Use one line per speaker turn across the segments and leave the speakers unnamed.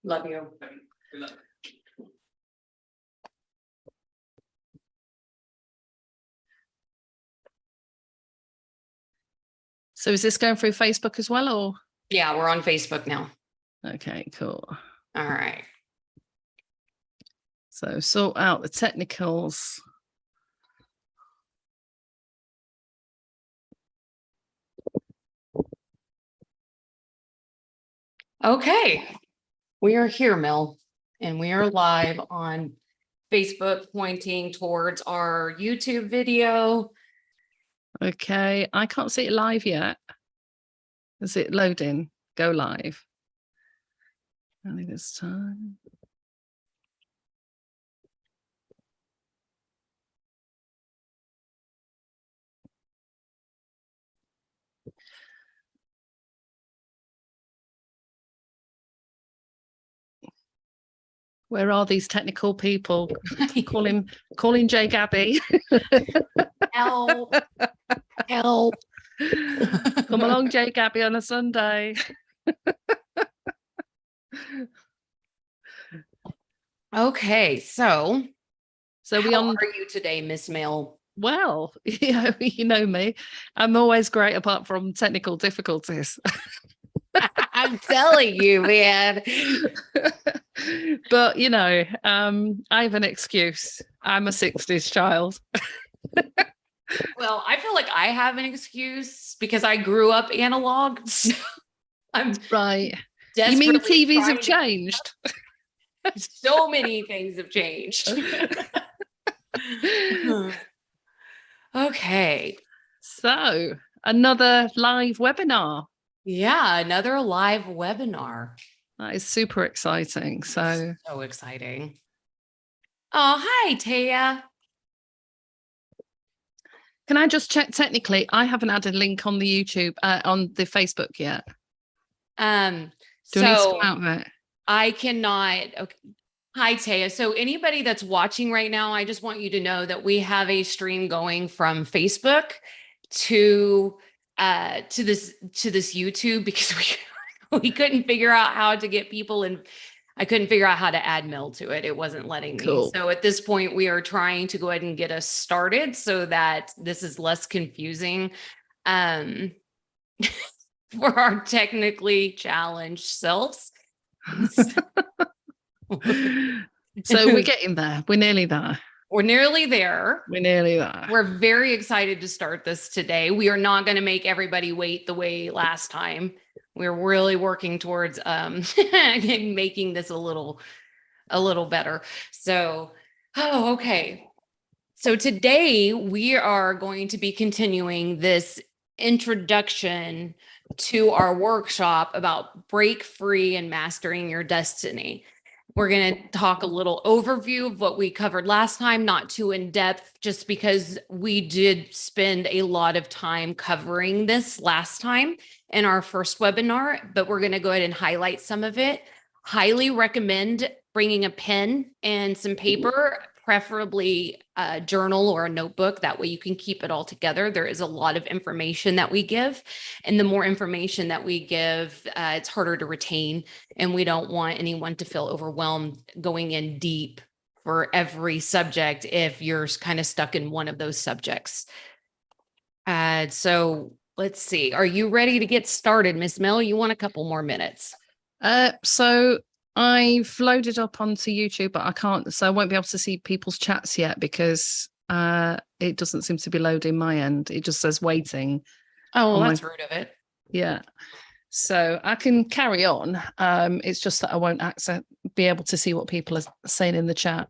Love you.
Good luck.
So is this going through Facebook as well, or?
Yeah, we're on Facebook now.
Okay, cool.
All right.
So sort out the technicals.
Okay. We are here, Mel, and we are live on Facebook, pointing towards our YouTube video.
Okay, I can't see it live yet. Is it loading? Go live. I think it's time. Where are these technical people? calling Jay Gabby.
Help. Help.
Come along, Jay Gabby, on a Sunday.
Okay, so
we
how
on.
are you today, Miss Mel?
Well, you know me. I'm always great apart from technical difficulties.
I'm telling you, man.
But you know, I have an excuse. I'm a 60s child.
Well, I feel like I have an excuse because I grew up analog. So I'm
Right. You mean
desperately
TVs have
trying
changed?
so many things have changed. Okay.
So another live webinar.
Yeah, another live webinar.
That is super exciting. So
exciting. Oh, hi, Taya.
can I just check technically? I haven't added a link on the YouTube, on the Facebook yet. Do I need to come out of it?
I cannot. Okay. Hi, Taya. So anybody that's watching right now, I just want you to know that we have a stream going from Facebook to this YouTube because we couldn't figure out how to get people in. I couldn't figure out how to add Mel to it. It wasn't letting me.
Cool.
So at this point, we are trying to go ahead and get us started so that this is less confusing for our technically challenged selves.
So we're getting there. We're nearly there.
We're nearly there.
We're nearly there.
We're very excited to start this today. We are not going to make everybody wait the way last time. We're really working towards making this a little better. So, okay. So today we are going to be continuing this introduction to our workshop about break free and mastering your destiny. We're going to talk a little overview of what we covered last time, not too in depth, just because we did spend a lot of time covering this last time in our first webinar, but we're going to go ahead and highlight some of it. Highly recommend bringing a pen and some paper, preferably a journal or a notebook. That way you can keep it all together. There is a lot of information that we give, and the more information that we give, it's harder to retain. And we don't want anyone to feel overwhelmed going in deep for every subject if you're kind of stuck in one of those subjects. So let's see. Are you ready to get started, Miss Mel? You want a couple more minutes?
So I've loaded up onto YouTube, but I can't, so I won't be able to see people's chats yet because it doesn't seem to be loading my end. It just says waiting.
Oh, well, that's rude of it.
Yeah. So I can carry on. It's just that I won't be able to see what people are saying in the chat.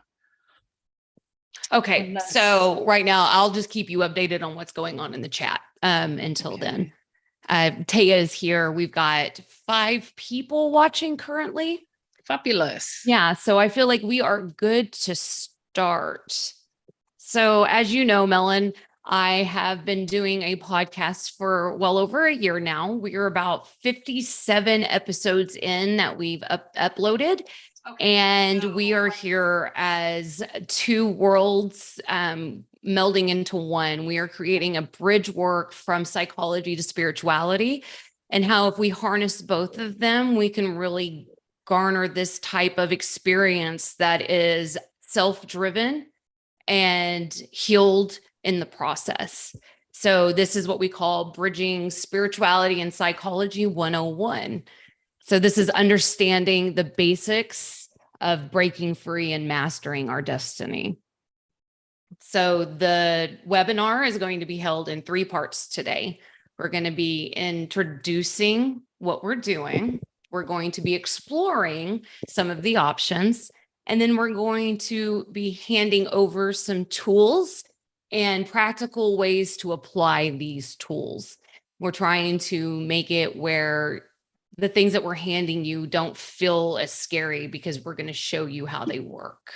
Okay. So right now I'll just keep you updated on what's going on in the chat until then. Taya is here. We've got 5 people watching currently.
Fabulous.
Yeah. So I feel like we are good to start. So as you know, Melon, I have been doing a podcast for well over a year now. We are about 57 episodes in that we've uploaded. Okay. And we are here as 2 worlds melding into one. We are creating a bridge work from psychology to spirituality, and how if we harness both of them, we can really garner this type of experience that is self-driven and healed in the process. So this is what we call bridging spirituality and psychology 101. So this is understanding the basics of breaking free and mastering our destiny. So the webinar is going to be held in 3 parts today. We're going to be introducing what we're doing. We're going to be exploring some of the options, and then we're going to be handing over some tools and practical ways to apply these tools. We're trying to make it where the things that we're handing you don't feel as scary, because we're going to show you how they work.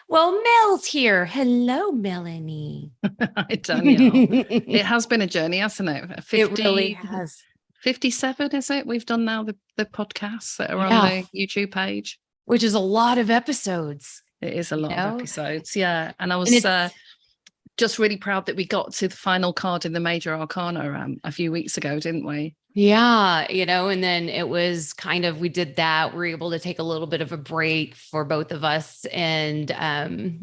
Well, Mel's here. Hello, Melanie.
Hi, Danielle. It has been a journey, hasn't it? 50,
it really has.
57, is it? We've done now the podcasts that are on the YouTube page.
Which is a lot of episodes.
It is a lot of episodes, yeah. And I was just really proud that we got to the final card in the Major Arcana a few weeks ago, didn't we?
Yeah, and then it was kind of, we did that. We were able to take a little bit of a break for both of us and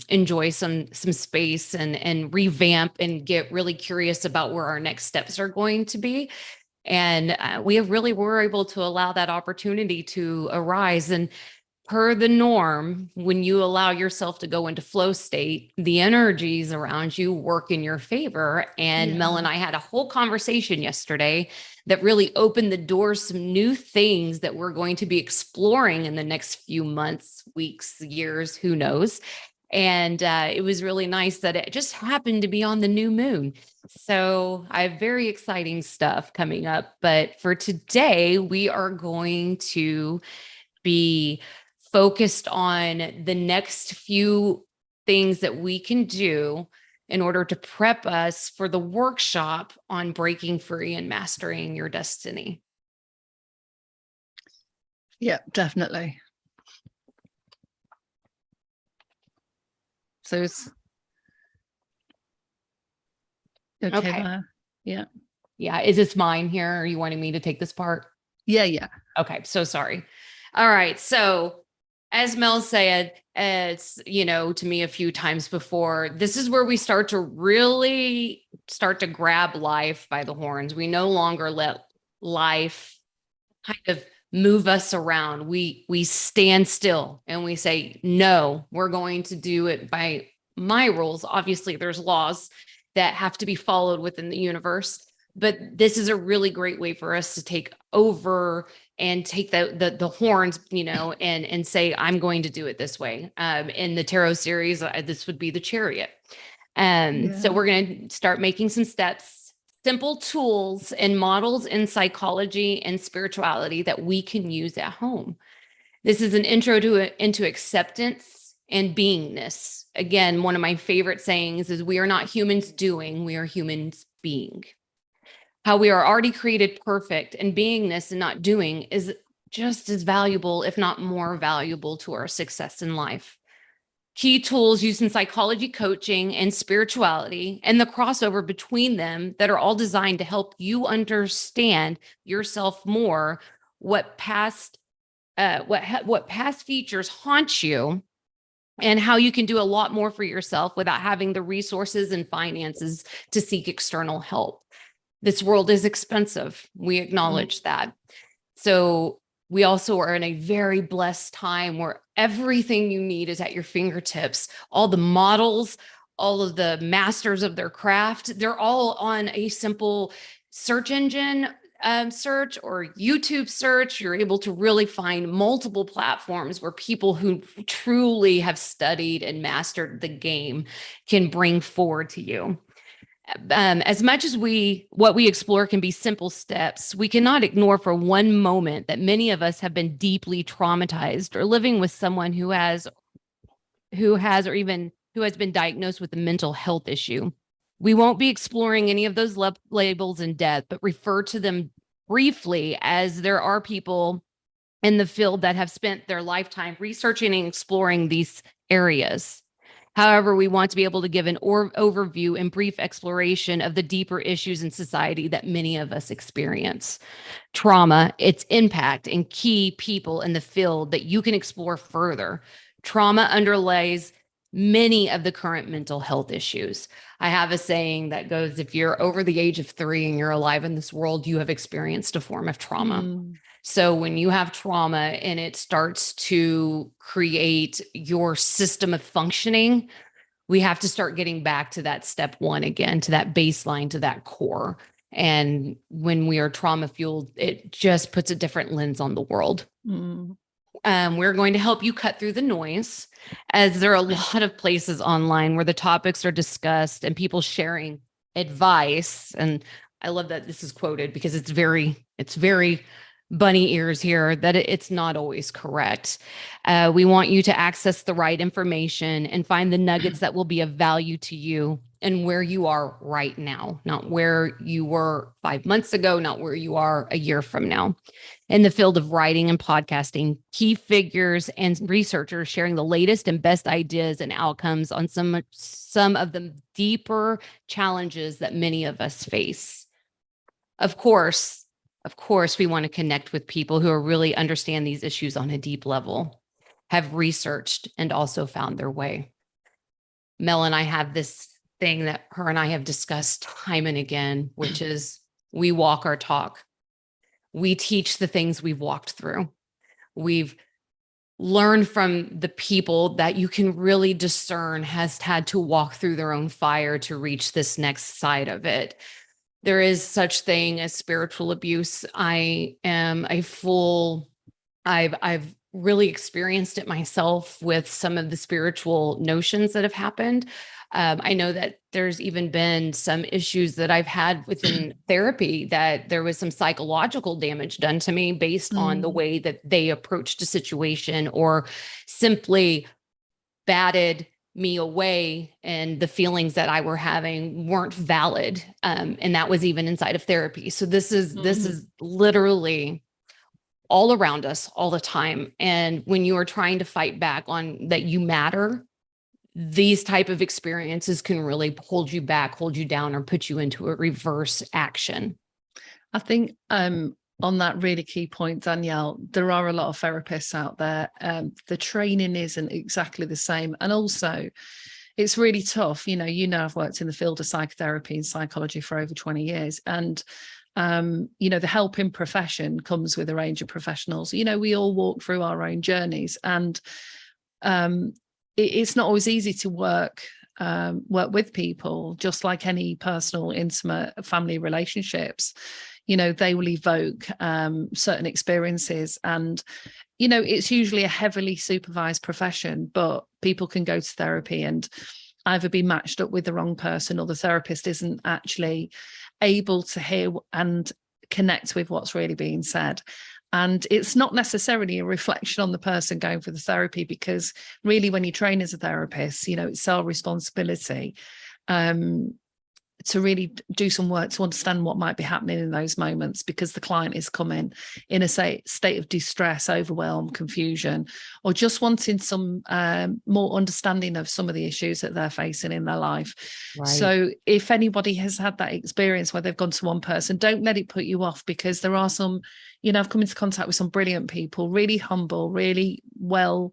enjoy some space and revamp and get really curious about where our next steps are going to be. And we really were able to allow that opportunity to arise. And per the norm, when you allow yourself to go into flow state, the energies around you work in your favor. And Mel and I had a whole conversation yesterday that really opened the doors, some new things that we're going to be exploring in the next few months, weeks, years, who knows. And it was really nice that it just happened to be on the new moon. So I have very exciting stuff coming up. But for today, we are going to be focused on the next few things that we can do in order to prep us for the workshop on breaking free and mastering your destiny.
Yeah, definitely. So it's okay.
Yeah. Is this mine here? Are you wanting me to take this part?
Yeah.
Okay. So sorry. All right. So as Mel said, it's, to me a few times before, this is where we start to really start to grab life by the horns. We no longer let life kind of move us around. We stand still and we say, no, we're going to do it by my rules. Obviously, there's laws that have to be followed within the universe, but this is a really great way for us to take over and take the horns, and say, I'm going to do it this way. In the tarot series, this would be the Chariot. So we're going to start making some steps, simple tools and models in psychology and spirituality that we can use at home. This is an intro into acceptance and beingness. Again, one of my favorite sayings is, we are not humans doing, we are humans being. How we are already created perfect, and beingness and not doing is just as valuable, if not more valuable, to our success in life. Key tools used in psychology, coaching, and spirituality, and the crossover between them that are all designed to help you understand yourself more, what past features haunt you, and how you can do a lot more for yourself without having the resources and finances to seek external help. This world is expensive. We acknowledge that. So we also are in a very blessed time where everything you need is at your fingertips. All the models, all of the masters of their craft, they're all on a simple search engine search or YouTube search. You're able to really find multiple platforms where people who truly have studied and mastered the game can bring forward to you. As much as what we explore can be simple steps, we cannot ignore for one moment that many of us have been deeply traumatized or living with someone who has been diagnosed with a mental health issue. We won't be exploring any of those labels in depth, but refer to them briefly, as there are people in the field that have spent their lifetime researching and exploring these areas. However, we want to be able to give an overview and brief exploration of the deeper issues in society that many of us experience. Trauma, its impact, and key people in the field that you can explore further. Trauma underlies many of the current mental health issues. I have a saying that goes, if you're over the age of 3 and you're alive in this world, you have experienced a form of trauma. So when you have trauma and it starts to create your system of functioning, we have to start getting back to that step one again, to that baseline, to that core. And when we are trauma fueled, it just puts a different lens on the world. We're going to help you cut through the noise, as there are a lot of places online where the topics are discussed and people sharing advice. And I love that this is quoted because it's very bunny ears here, that it's not always correct. We want you to access the right information and find the nuggets that will be of value to you and where you are right now, not where you were 5 months ago, not where you are a year from now. In the field of writing and podcasting, key figures and researchers sharing the latest and best ideas and outcomes on some of the deeper challenges that many of us face. Of course, we want to connect with people who really understand these issues on a deep level, have researched and also found their way. Mel and I have this thing that her and I have discussed time and again, which is we walk our talk. We teach the things we've walked through. We've learned from the people that you can really discern has had to walk through their own fire to reach this next side of it. There is such thing as spiritual abuse. I've really experienced it myself with some of the spiritual notions that have happened. I know that there's even been some issues that I've had within therapy, that there was some psychological damage done to me based on the way that they approached a situation or simply batted me away, and the feelings that I were having weren't valid. And that was even inside of therapy. So this is literally all around us all the time. And when you are trying to fight back on that you matter, these type of experiences can really hold you back, hold you down, or put you into a reverse action.
I think on that really key point, Danielle, there are a lot of therapists out there. The training isn't exactly the same. And also, it's really tough. I've worked in the field of psychotherapy and psychology for over 20 years. And, the helping profession comes with a range of professionals. We all walk through our own journeys. And it's not always easy to work with people, just like any personal, intimate family relationships. They will evoke certain experiences, and it's usually a heavily supervised profession, but people can go to therapy and either be matched up with the wrong person, or the therapist isn't actually able to hear and connect with what's really being said. And it's not necessarily a reflection on the person going for the therapy, because really, when you train as a therapist, it's our responsibility to really do some work to understand what might be happening in those moments, because the client is coming in a state of distress, overwhelm, confusion, or just wanting some more understanding of some of the issues that they're facing in their life. Right. So if anybody has had that experience where they've gone to one person, don't let it put you off, because there are some, I've come into contact with some brilliant people, really humble, really well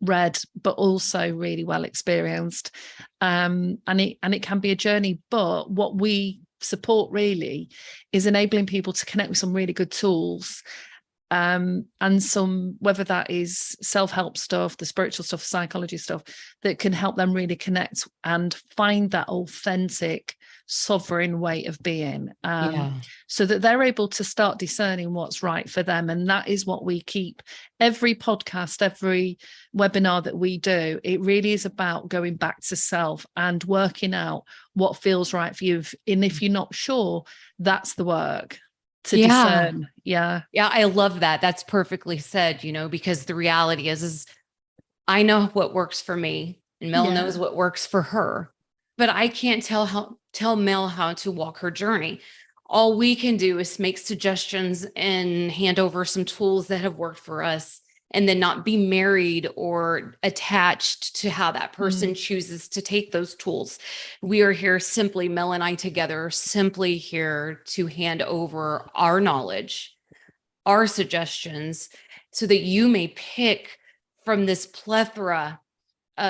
read, but also really well experienced, and it can be a journey. But what we support really is enabling people to connect with some really good tools, and some, whether that is self-help stuff, the spiritual stuff, psychology stuff, that can help them really connect and find that authentic, sovereign way of being, so that they're able to start discerning what's right for them. And that is what we keep every podcast, every webinar that we do. It really is about going back to self and working out what feels right for you. And if you're not sure, that's the work to discern. Yeah,
I love that. That's perfectly said, because the reality is I know what works for me, and Mel knows what works for her, but I can't tell Mel how to walk her journey. All we can do is make suggestions and hand over some tools that have worked for us. and then not be married or attached to how that person chooses to take those tools. We are here simply, Mel and I together, are simply here to hand over our knowledge, our suggestions, so that you may pick from this plethora,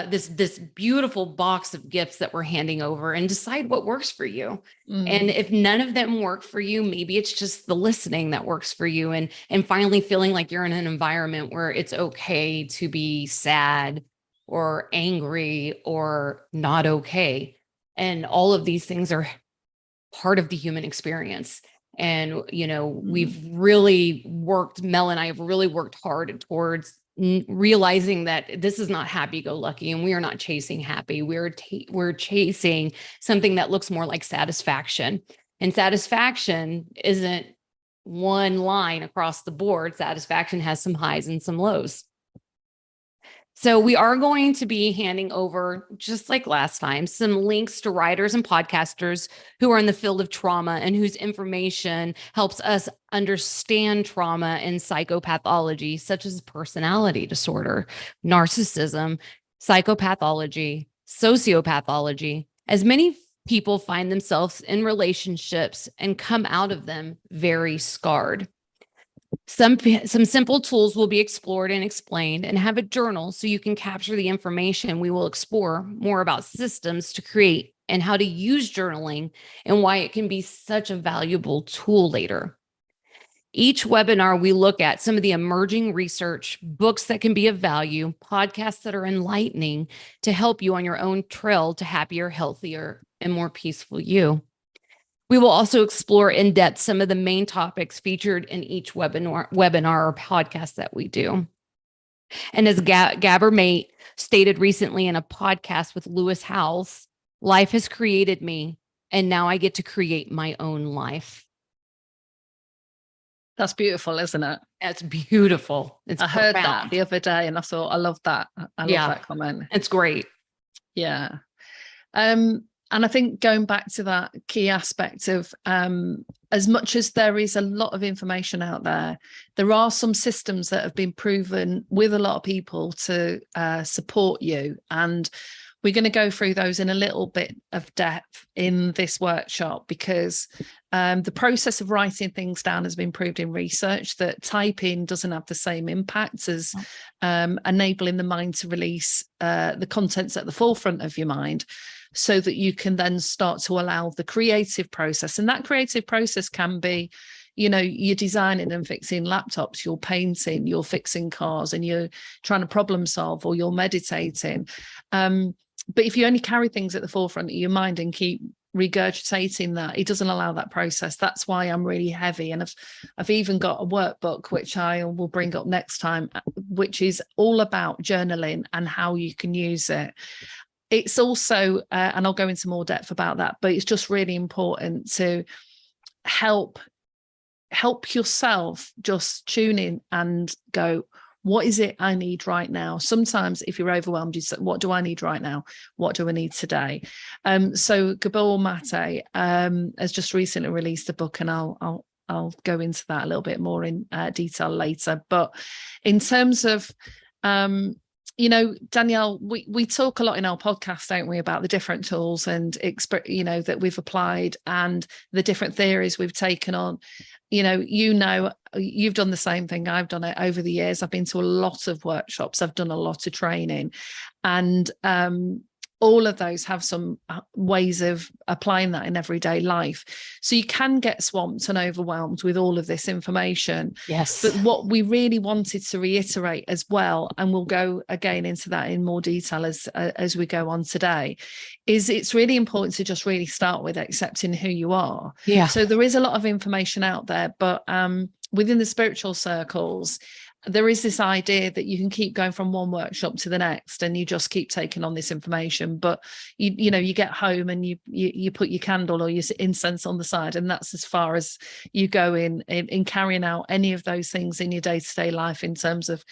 this beautiful box of gifts that we're handing over, and decide what works for you. And if none of them work for you, maybe it's just the listening that works for you, and finally feeling like you're in an environment where it's okay to be sad or angry or not okay. And all of these things are part of the human experience. And, we've really worked, Mel and I have really worked hard towards realizing that this is not happy-go-lucky, and we are not chasing happy. We're chasing something that looks more like satisfaction. And satisfaction isn't one line across the board. Satisfaction has some highs and some lows. So we are going to be handing over, just like last time, some links to writers and podcasters who are in the field of trauma and whose information helps us understand trauma and psychopathology, such as personality disorder, narcissism, psychopathology, sociopathology, as many people find themselves in relationships and come out of them very scarred. Some simple tools will be explored and explained, and have a journal so you can capture the information. We will explore more about systems to create and how to use journaling and why it can be such a valuable tool later. Each webinar, we look at some of the emerging research, books that can be of value, podcasts that are enlightening to help you on your own trail to happier, healthier, and more peaceful you. We will also explore in depth some of the main topics featured in each webinar or podcast that we do. And as Gabor Mate stated recently in a podcast with Lewis Howes, life has created me, and now I get to create my own life.
That's beautiful, isn't it?
That's beautiful. I
heard that the other day, and I thought, I love that. I love that comment.
It's great.
Yeah. And I think going back to that key aspect of as much as there is a lot of information out there, there are some systems that have been proven with a lot of people to support you. And we're going to go through those in a little bit of depth in this workshop, because the process of writing things down has been proved in research that typing doesn't have the same impact as enabling the mind to release the contents at the forefront of your mind, so that you can then start to allow the creative process. And that creative process can be, you're designing and fixing laptops, you're painting, you're fixing cars, and you're trying to problem solve, or you're meditating. But if you only carry things at the forefront of your mind and keep regurgitating that, it doesn't allow that process. That's why I'm really heavy. And I've even got a workbook, which I will bring up next time, which is all about journaling and how you can use it. It's also, and I'll go into more depth about that, but it's just really important to help yourself just tune in and go, what is it I need right now? Sometimes if you're overwhelmed, you say, what do I need right now? What do I need today? So Gabor Mate has just recently released a book, and I'll go into that a little bit more in detail later. But in terms of Danielle, we talk a lot in our podcast, don't we, about the different tools and that we've applied and the different theories we've taken on. You've done the same thing. I've done it over the years. I've been to a lot of workshops. I've done a lot of training, and all of those have some ways of applying that in everyday life. So you can get swamped and overwhelmed with all of this information.
Yes.
But what we really wanted to reiterate as well, and we'll go again into that in more detail as we go on today, is it's really important to just really start with accepting who you are.
Yeah.
So there is a lot of information out there, but within the spiritual circles, there is this idea that you can keep going from one workshop to the next, and you just keep taking on this information. But you get home and you put your candle or your incense on the side, and that's as far as you go in carrying out any of those things in your day-to-day life in terms of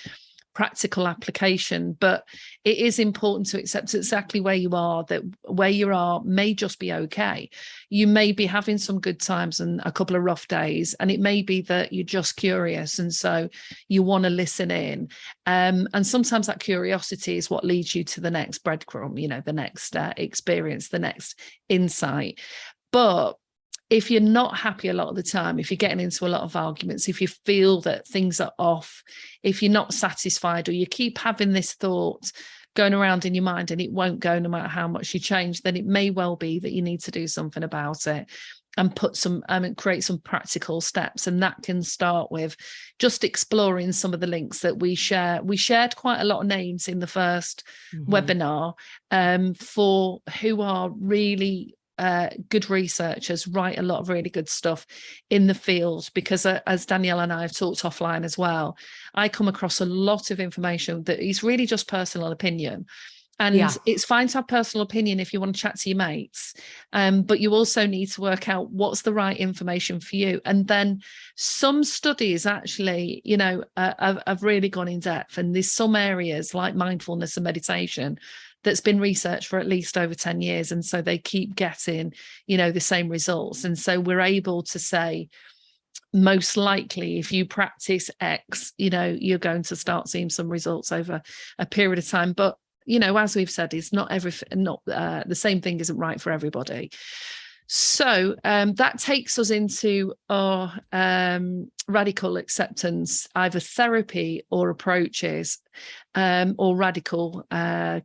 practical application, but it is important to accept exactly where you are, that where you are may just be okay. You may be having some good times and a couple of rough days, and it may be that you're just curious, and so you want to listen in. And sometimes that curiosity is what leads you to the next breadcrumb, you know, the next experience, the next insight. But if you're not happy a lot of the time, if you're getting into a lot of arguments, if you feel that things are off, if you're not satisfied, or you keep having this thought going around in your mind and it won't go no matter how much you change, then it may well be that you need to do something about it and put some create some practical steps. And that can start with just exploring some of the links that we share. We shared quite a lot of names in the first webinar for who are really good researchers, write a lot of really good stuff in the field, because as Danielle and I have talked offline as well, I come across a lot of information that is really just personal opinion. And it's fine to have personal opinion if you want to chat to your mates, but you also need to work out what's the right information for you. And then some studies actually, you know, have really gone in depth, and there's some areas like mindfulness and meditation that's been researched for at least over 10 years. And so they keep getting, you know, the same results. And so we're able to say, most likely, if you practice X, you know, you're going to start seeing some results over a period of time. But, you know, as we've said, it's not the same thing isn't right for everybody. So that takes us into our radical acceptance, either therapy or approaches, or radical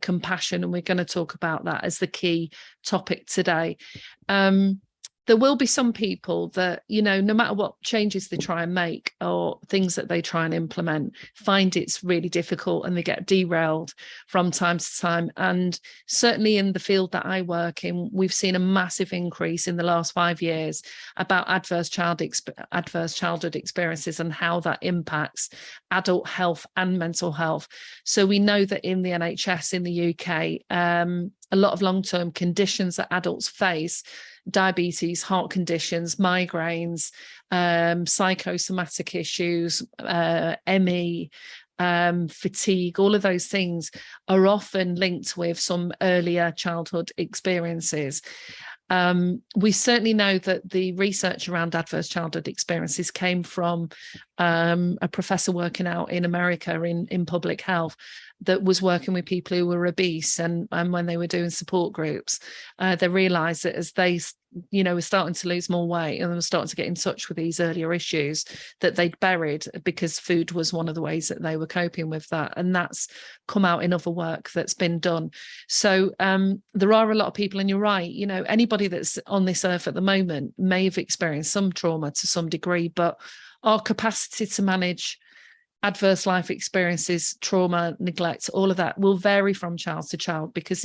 compassion. And we're going to talk about that as the key topic today. There will be some people that, you know, no matter what changes they try and make or things that they try and implement, find it's really difficult and they get derailed from time to time. And certainly in the field that I work in, we've seen a massive increase in the last 5 years about adverse childhood experiences and how that impacts adult health and mental health. So we know that in the NHS in the UK, a lot of long-term conditions that adults face, diabetes, heart conditions, migraines, psychosomatic issues, ME, fatigue, all of those things are often linked with some earlier childhood experiences. We certainly know that the research around adverse childhood experiences came from a professor working out in America in public health that was working with people who were obese, and when they were doing support groups, they realized that as they, you know, were starting to lose more weight and they were starting to get in touch with these earlier issues that they'd buried, because food was one of the ways that they were coping with that. And that's come out in other work that's been done. So there are a lot of people, and you're right, you know, anybody that's on this earth at the moment may have experienced some trauma to some degree, but our capacity to manage adverse life experiences, trauma, neglect, all of that will vary from child to child, because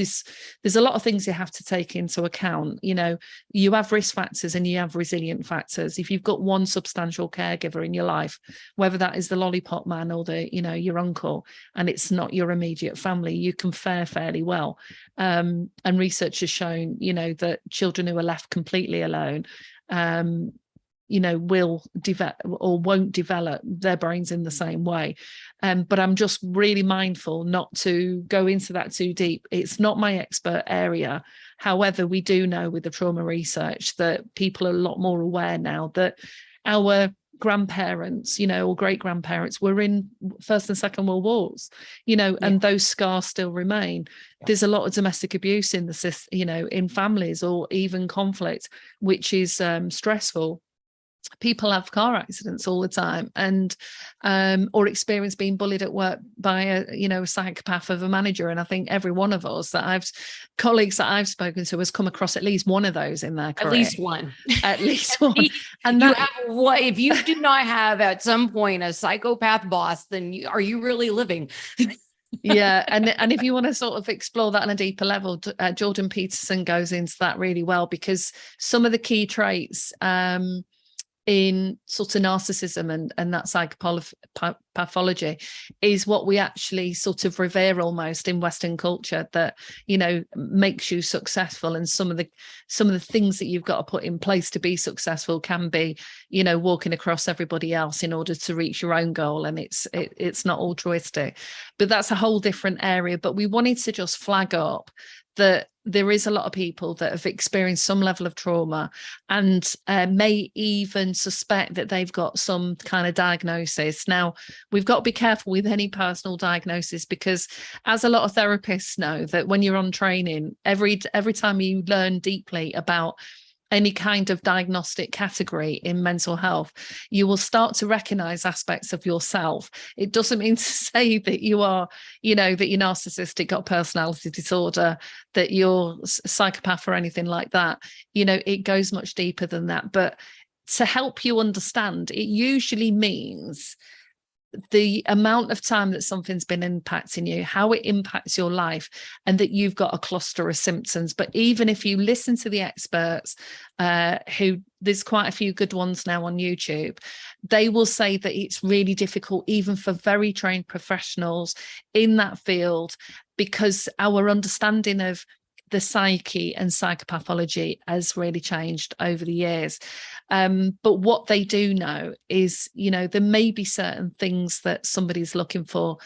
there's a lot of things you have to take into account. You know, you have risk factors and you have resilient factors. If you've got one substantial caregiver in your life, whether that is the lollipop man or your uncle, and it's not your immediate family, you can fare fairly well. And research has shown, you know, that children who are left completely alone, you know, will develop or won't develop their brains in the same way. But I'm just really mindful not to go into that too deep. It's not my expert area. However, we do know with the trauma research that people are a lot more aware now that our grandparents, you know, or great grandparents were in First and Second World Wars, you know, and those scars still remain. There's a lot of domestic abuse in in families, or even conflict, which is stressful. People have car accidents all the time, and or experience being bullied at work by a psychopath of a manager. And I think every one of us colleagues that I've spoken to has come across at least one of those in their career.
At least one.
At least one. And
if you do not have at some point a psychopath boss, then are you really living?
Yeah, and if you want to sort of explore that on a deeper level, Jordan Peterson goes into that really well, because some of the key traits in sort of narcissism and that psychopathology is what we actually sort of revere almost in Western culture, that, you know, makes you successful. And some of the things that you've got to put in place to be successful can be, you know, walking across everybody else in order to reach your own goal. And it's not altruistic, but that's a whole different area. But we wanted to just flag up that there is a lot of people that have experienced some level of trauma and may even suspect that they've got some kind of diagnosis. Now, we've got to be careful with any personal diagnosis, because as a lot of therapists know, that when you're on training, every time you learn deeply about any kind of diagnostic category in mental health, you will start to recognize aspects of yourself. It doesn't mean to say that you are, you know, that you're narcissistic, got personality disorder, that you're psychopath or anything like that. You know, it goes much deeper than that. But to help you understand, it usually means the amount of time that something's been impacting you, how it impacts your life, and that you've got a cluster of symptoms. But even if you listen to the experts, who there's quite a few good ones now on YouTube, they will say that it's really difficult, even for very trained professionals in that field, because our understanding of the psyche and psychopathology has really changed over the years. But what they do know is, you know, there may be certain things that somebody's looking for.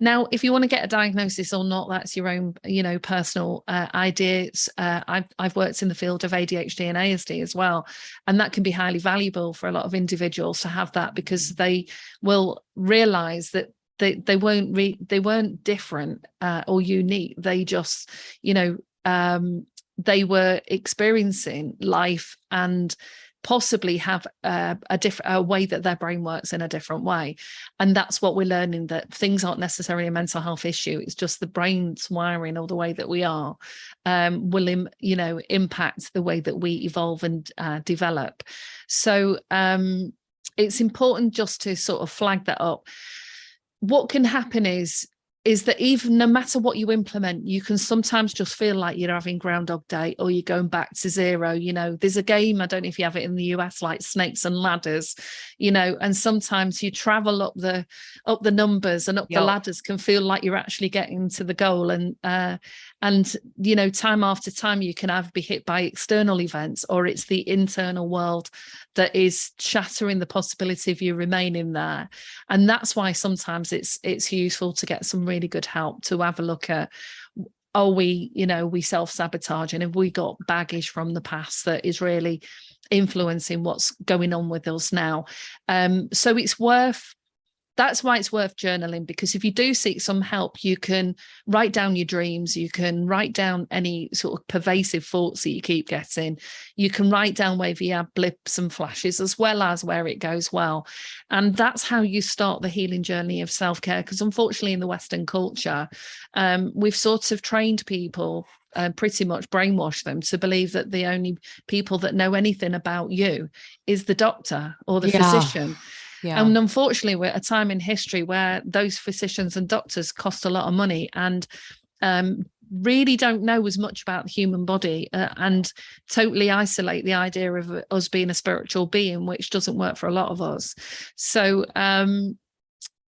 Now, if you want to get a diagnosis or not, that's your own, you know, personal ideas. I've worked in the field of ADHD and ASD as well, and that can be highly valuable for a lot of individuals to have that, because they will realize that they weren't different or unique. They just, you know, they were experiencing life and possibly have a way that their brain works in a different way. And that's what we're learning, that things aren't necessarily a mental health issue. It's just the brain's wiring, or the way that we are, will you know, impact the way that we evolve and develop. So it's important just to sort of flag that up. What can happen is that even no matter what you implement, you can sometimes just feel like you're having Groundhog Day, or you're going back to zero. You know, there's a game, I don't know if you have it in the US, like Snakes and Ladders, you know, and sometimes you travel up the numbers and up the ladders, can feel like you're actually getting to the goal. And you know, time after time, you can either be hit by external events, or it's the internal world that is shattering the possibility of you remaining there. And that's why sometimes it's useful to get some really good help, to have a look at, are we, you know, we self-sabotage, and have we got baggage from the past that is really influencing what's going on with us now? So that's why it's worth journaling, because if you do seek some help, you can write down your dreams, you can write down any sort of pervasive thoughts that you keep getting, you can write down where you have blips and flashes, as well as where it goes well. And that's how you start the healing journey of self-care, because unfortunately in the Western culture, we've sort of trained people, pretty much brainwashed them to believe that the only people that know anything about you is the doctor or the physician. Yeah. And unfortunately, we're at a time in history where those physicians and doctors cost a lot of money, and really don't know as much about the human body, and totally isolate the idea of us being a spiritual being, which doesn't work for a lot of us. So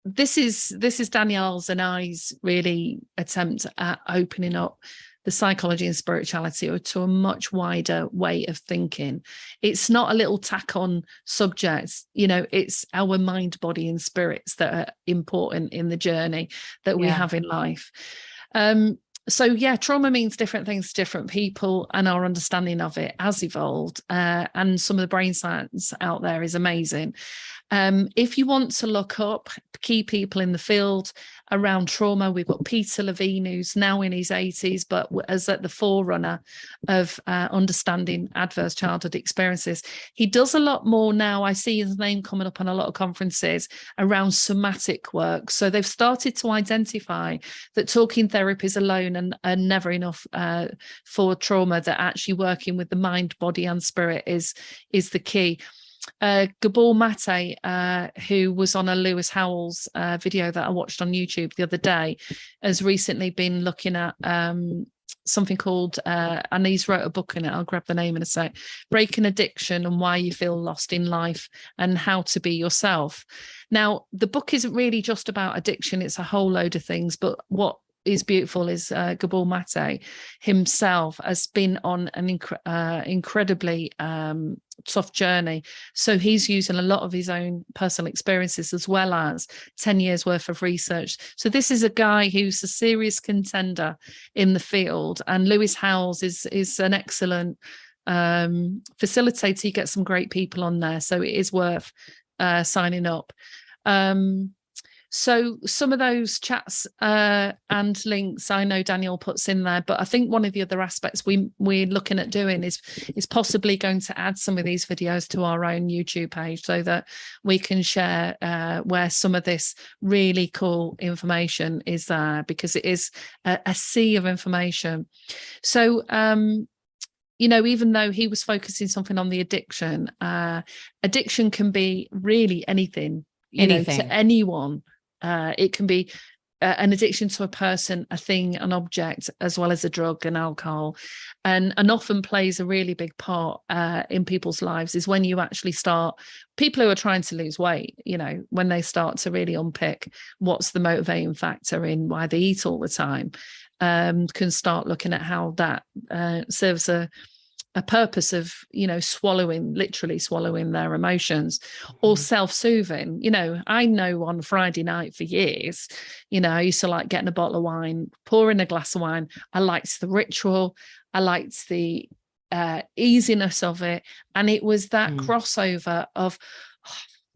this is Danielle's and I's really attempt at opening up the psychology and spirituality, or to a much wider way of thinking. It's not a little tack on subjects, you know, it's our mind, body and spirits that are important in the journey that we have in life. So yeah, trauma means different things to different people, and our understanding of it has evolved, and some of the brain science out there is amazing. If you want to look up key people in the field around trauma, we've got Peter Levine, who's now in his 80s, but as at the forerunner of understanding adverse childhood experiences. He does a lot more now. I see his name coming up on a lot of conferences around somatic work. So they've started to identify that talking therapies alone are never enough for trauma, that actually working with the mind, body and spirit is the key. Gabor Mate, who was on a Lewis Howells video that I watched on YouTube the other day, has recently been looking at something called, and he's wrote a book in it, I'll grab the name in a sec, Breaking Addiction and Why You Feel Lost in Life and How to Be Yourself. Now, the book isn't really just about addiction, it's a whole load of things, but what is beautiful is Gabor Mate himself has been on an incredibly tough journey. So he's using a lot of his own personal experiences as well as 10 years worth of research. So this is a guy who's a serious contender in the field. And Lewis Howes is an excellent facilitator. You get some great people on there. So it is worth signing up. So some of those chats and links I know Danielle puts in there, but I think one of the other aspects we're looking at doing is possibly going to add some of these videos to our own YouTube page so that we can share where some of this really cool information is there, because it is a sea of information. So even though he was focusing something on the addiction, addiction can be really anything, to anyone. It can be an addiction to a person, a thing, an object, as well as a drug and alcohol, and often plays a really big part in people's lives is when you actually start, people who are trying to lose weight, when they start to really unpick what's the motivating factor in why they eat all the time, can start looking at how that serves a purpose of, literally swallowing their emotions, or self-soothing. I know on Friday night for years, I used to like getting a bottle of wine, pouring a glass of wine. I liked the ritual. I liked the easiness of it. And it was that crossover of,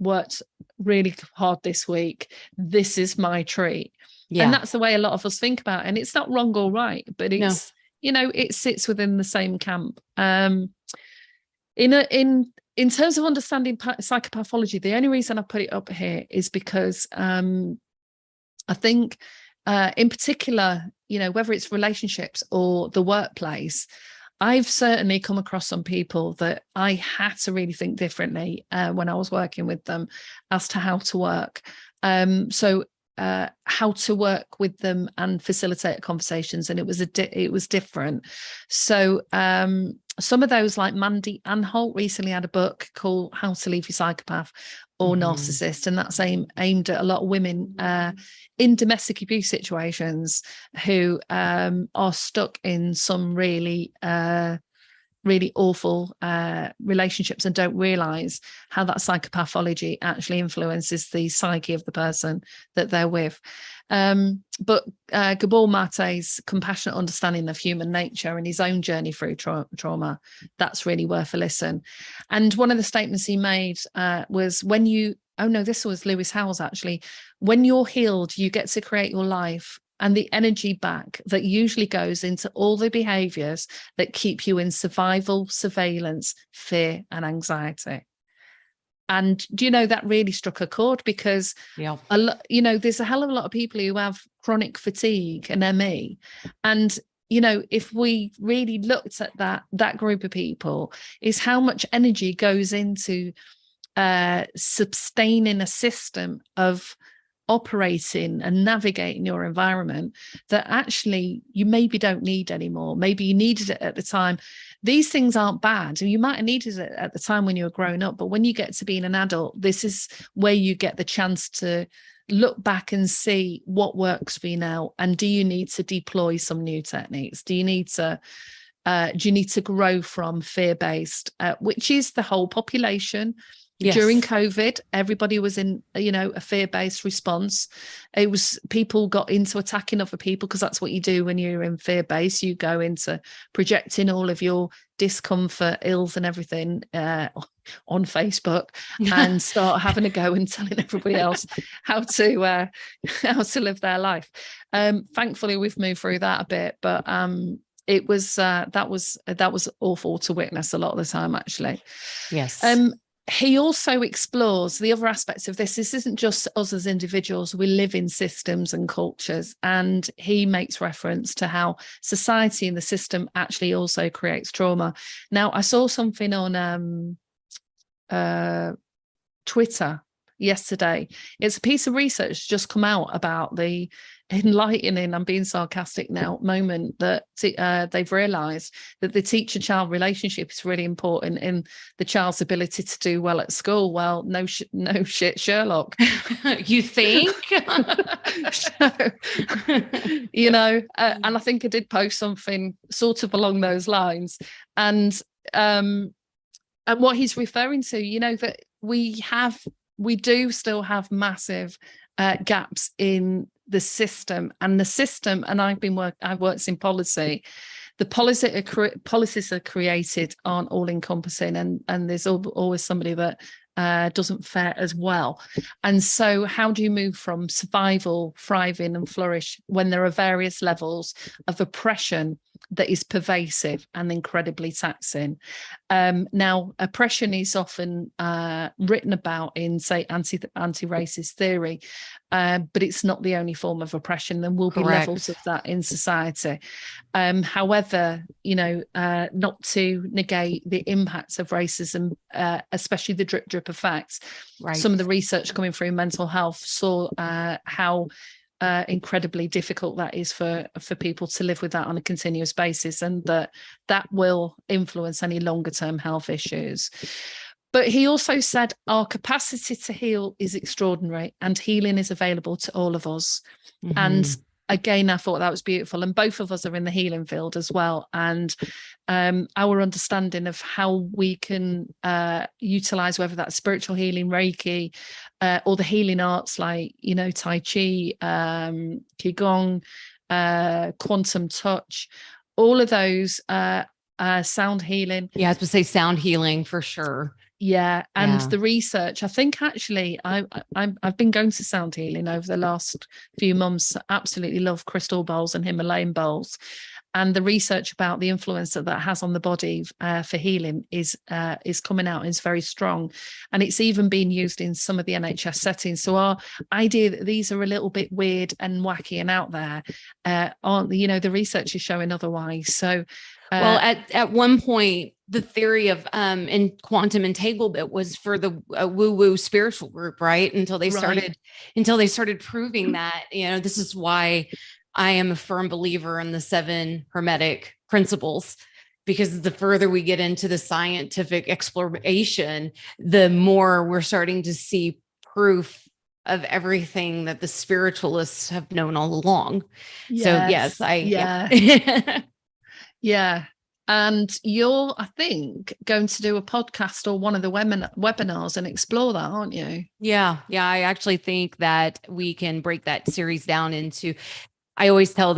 worked really hard this week. This is my treat. Yeah. And that's the way a lot of us think about it. And it's not wrong or right, but it's, it sits within the same camp. In terms of understanding psychopathology, the only reason I put it up here is because I think in particular, whether it's relationships or the workplace, I've certainly come across some people that I had to really think differently when I was working with them as to how to work. How to work with them and facilitate conversations, and it was different. So some of those, like Mandy Anholt recently had a book called How to Leave Your Psychopath or Narcissist, and that's aimed at a lot of women in domestic abuse situations who are stuck in some really awful relationships and don't realize how that psychopathology actually influences the psyche of the person that they're with. But Gabor Mate's compassionate understanding of human nature and his own journey through trauma, that's really worth a listen. And one of the statements he made was, this was Lewis Howes actually, when you're healed, you get to create your life and the energy back that usually goes into all the behaviors that keep you in survival, surveillance, fear, and anxiety. And that really struck a chord, because there's a hell of a lot of people who have chronic fatigue and ME. And if we really looked at that group of people, is how much energy goes into sustaining a system of operating and navigating your environment that actually you maybe don't need anymore. Maybe you needed it at the time. These things aren't bad. You might have needed it at the time when you were growing up, but when you get to being an adult, this is where you get the chance to look back and see what works for you now. And do you need to deploy some new techniques? Do you need to grow from fear-based, which is the whole population? Yes. During COVID, everybody was in, a fear-based response. It was, people got into attacking other people, because that's what you do when you're in fear-based. You go into projecting all of your discomfort, ills and everything on Facebook and start having a go and telling everybody else how to live their life. Thankfully, we've moved through that a bit, but it was that was awful to witness a lot of the time, actually.
Yes.
He also explores the other aspects of this. This isn't just us as individuals. We live in systems and cultures. And he makes reference to how society and the system actually also creates trauma. Now, I saw something on Twitter yesterday. It's a piece of research just come out about the enlightening, I'm being sarcastic now, moment that they've realized that the teacher-child relationship is really important in the child's ability to do well at school. Well, no shit, Sherlock.
You think?
So, you know, and I think I did post something sort of along those lines. And what he's referring to, you know, that we do still have massive gaps in the system, and I've worked in policy. The policies are created aren't all encompassing, and there's always somebody that doesn't fare as well. And so how do you move from survival, thriving and flourish when there are various levels of oppression that is pervasive and incredibly taxing? Now, oppression is often written about in, say, anti-racist theory, but it's not the only form of oppression. There will be levels of that in society. However, you know, not to negate the impacts of racism, especially the drip effects. Right. Some of the research coming through mental health saw how incredibly difficult that is for people to live with that on a continuous basis, and that will influence any longer term health issues. But he also said our capacity to heal is extraordinary, and healing is available to all of us. Mm-hmm. And again, I thought that was beautiful. And both of us are in the healing field as well. And our understanding of how we can utilize, whether that's spiritual healing, Reiki, or the healing arts like, you know, Tai Chi, Qigong, quantum touch, all of those, sound healing.
Yeah, I was going to say sound healing for sure.
Yeah, and the research, I think actually I've been going to sound healing over the last few months. Absolutely love crystal bowls and Himalayan bowls, and the research about the influence that has on the body for healing is coming out and is very strong, and it's even being used in some of the NHS settings. So our idea that these are a little bit weird and wacky and out there, aren't, you know, the research is showing otherwise. So.
Well, at one point, the theory of in quantum entanglement was for the woo-woo spiritual group, right? Until they started proving that, you know, this is why I am a firm believer in the 7 Hermetic principles, because the further we get into the scientific exploration, the more we're starting to see proof of everything that the spiritualists have known all along. Yes. So yes,
Yeah. And you're, I think, going to do a podcast or one of the webinars and explore that, aren't you?
Yeah. I actually think that we can break that series down into, I always tell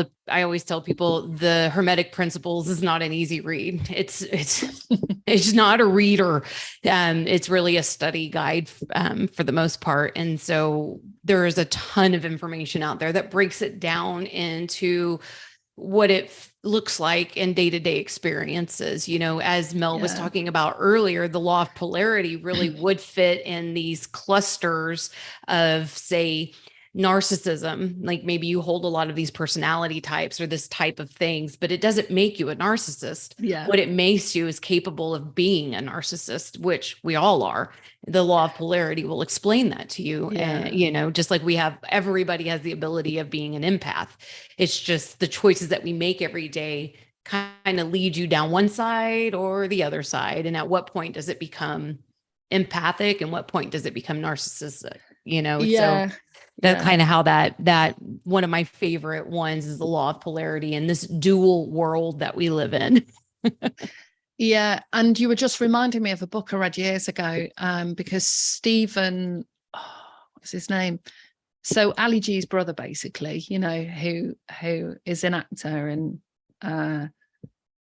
people the Hermetic Principles is not an easy read. It's not a reader. It's really a study guide for the most part. And so there is a ton of information out there that breaks it down into what it looks like in day-to-day experiences. You know, as Mel was talking about earlier, the law of polarity really would fit in these clusters of, say, narcissism. Like maybe you hold a lot of these personality types or this type of things, but it doesn't make you a narcissist.
Yeah.
What it makes you is capable of being a narcissist, which we all are. The law of polarity will explain that to you. And, you know, just like everybody has the ability of being an empath. It's just the choices that we make every day kind of lead you down one side or the other side. And at what point does it become empathic and what point does it become narcissistic? You know, so that's kind of how that one of my favorite ones is the law of polarity and this dual world that we live in.
Yeah. And you were just reminding me of a book I read years ago, because Stephen, what's his name? So Ali G's brother, basically, you know, who is an actor and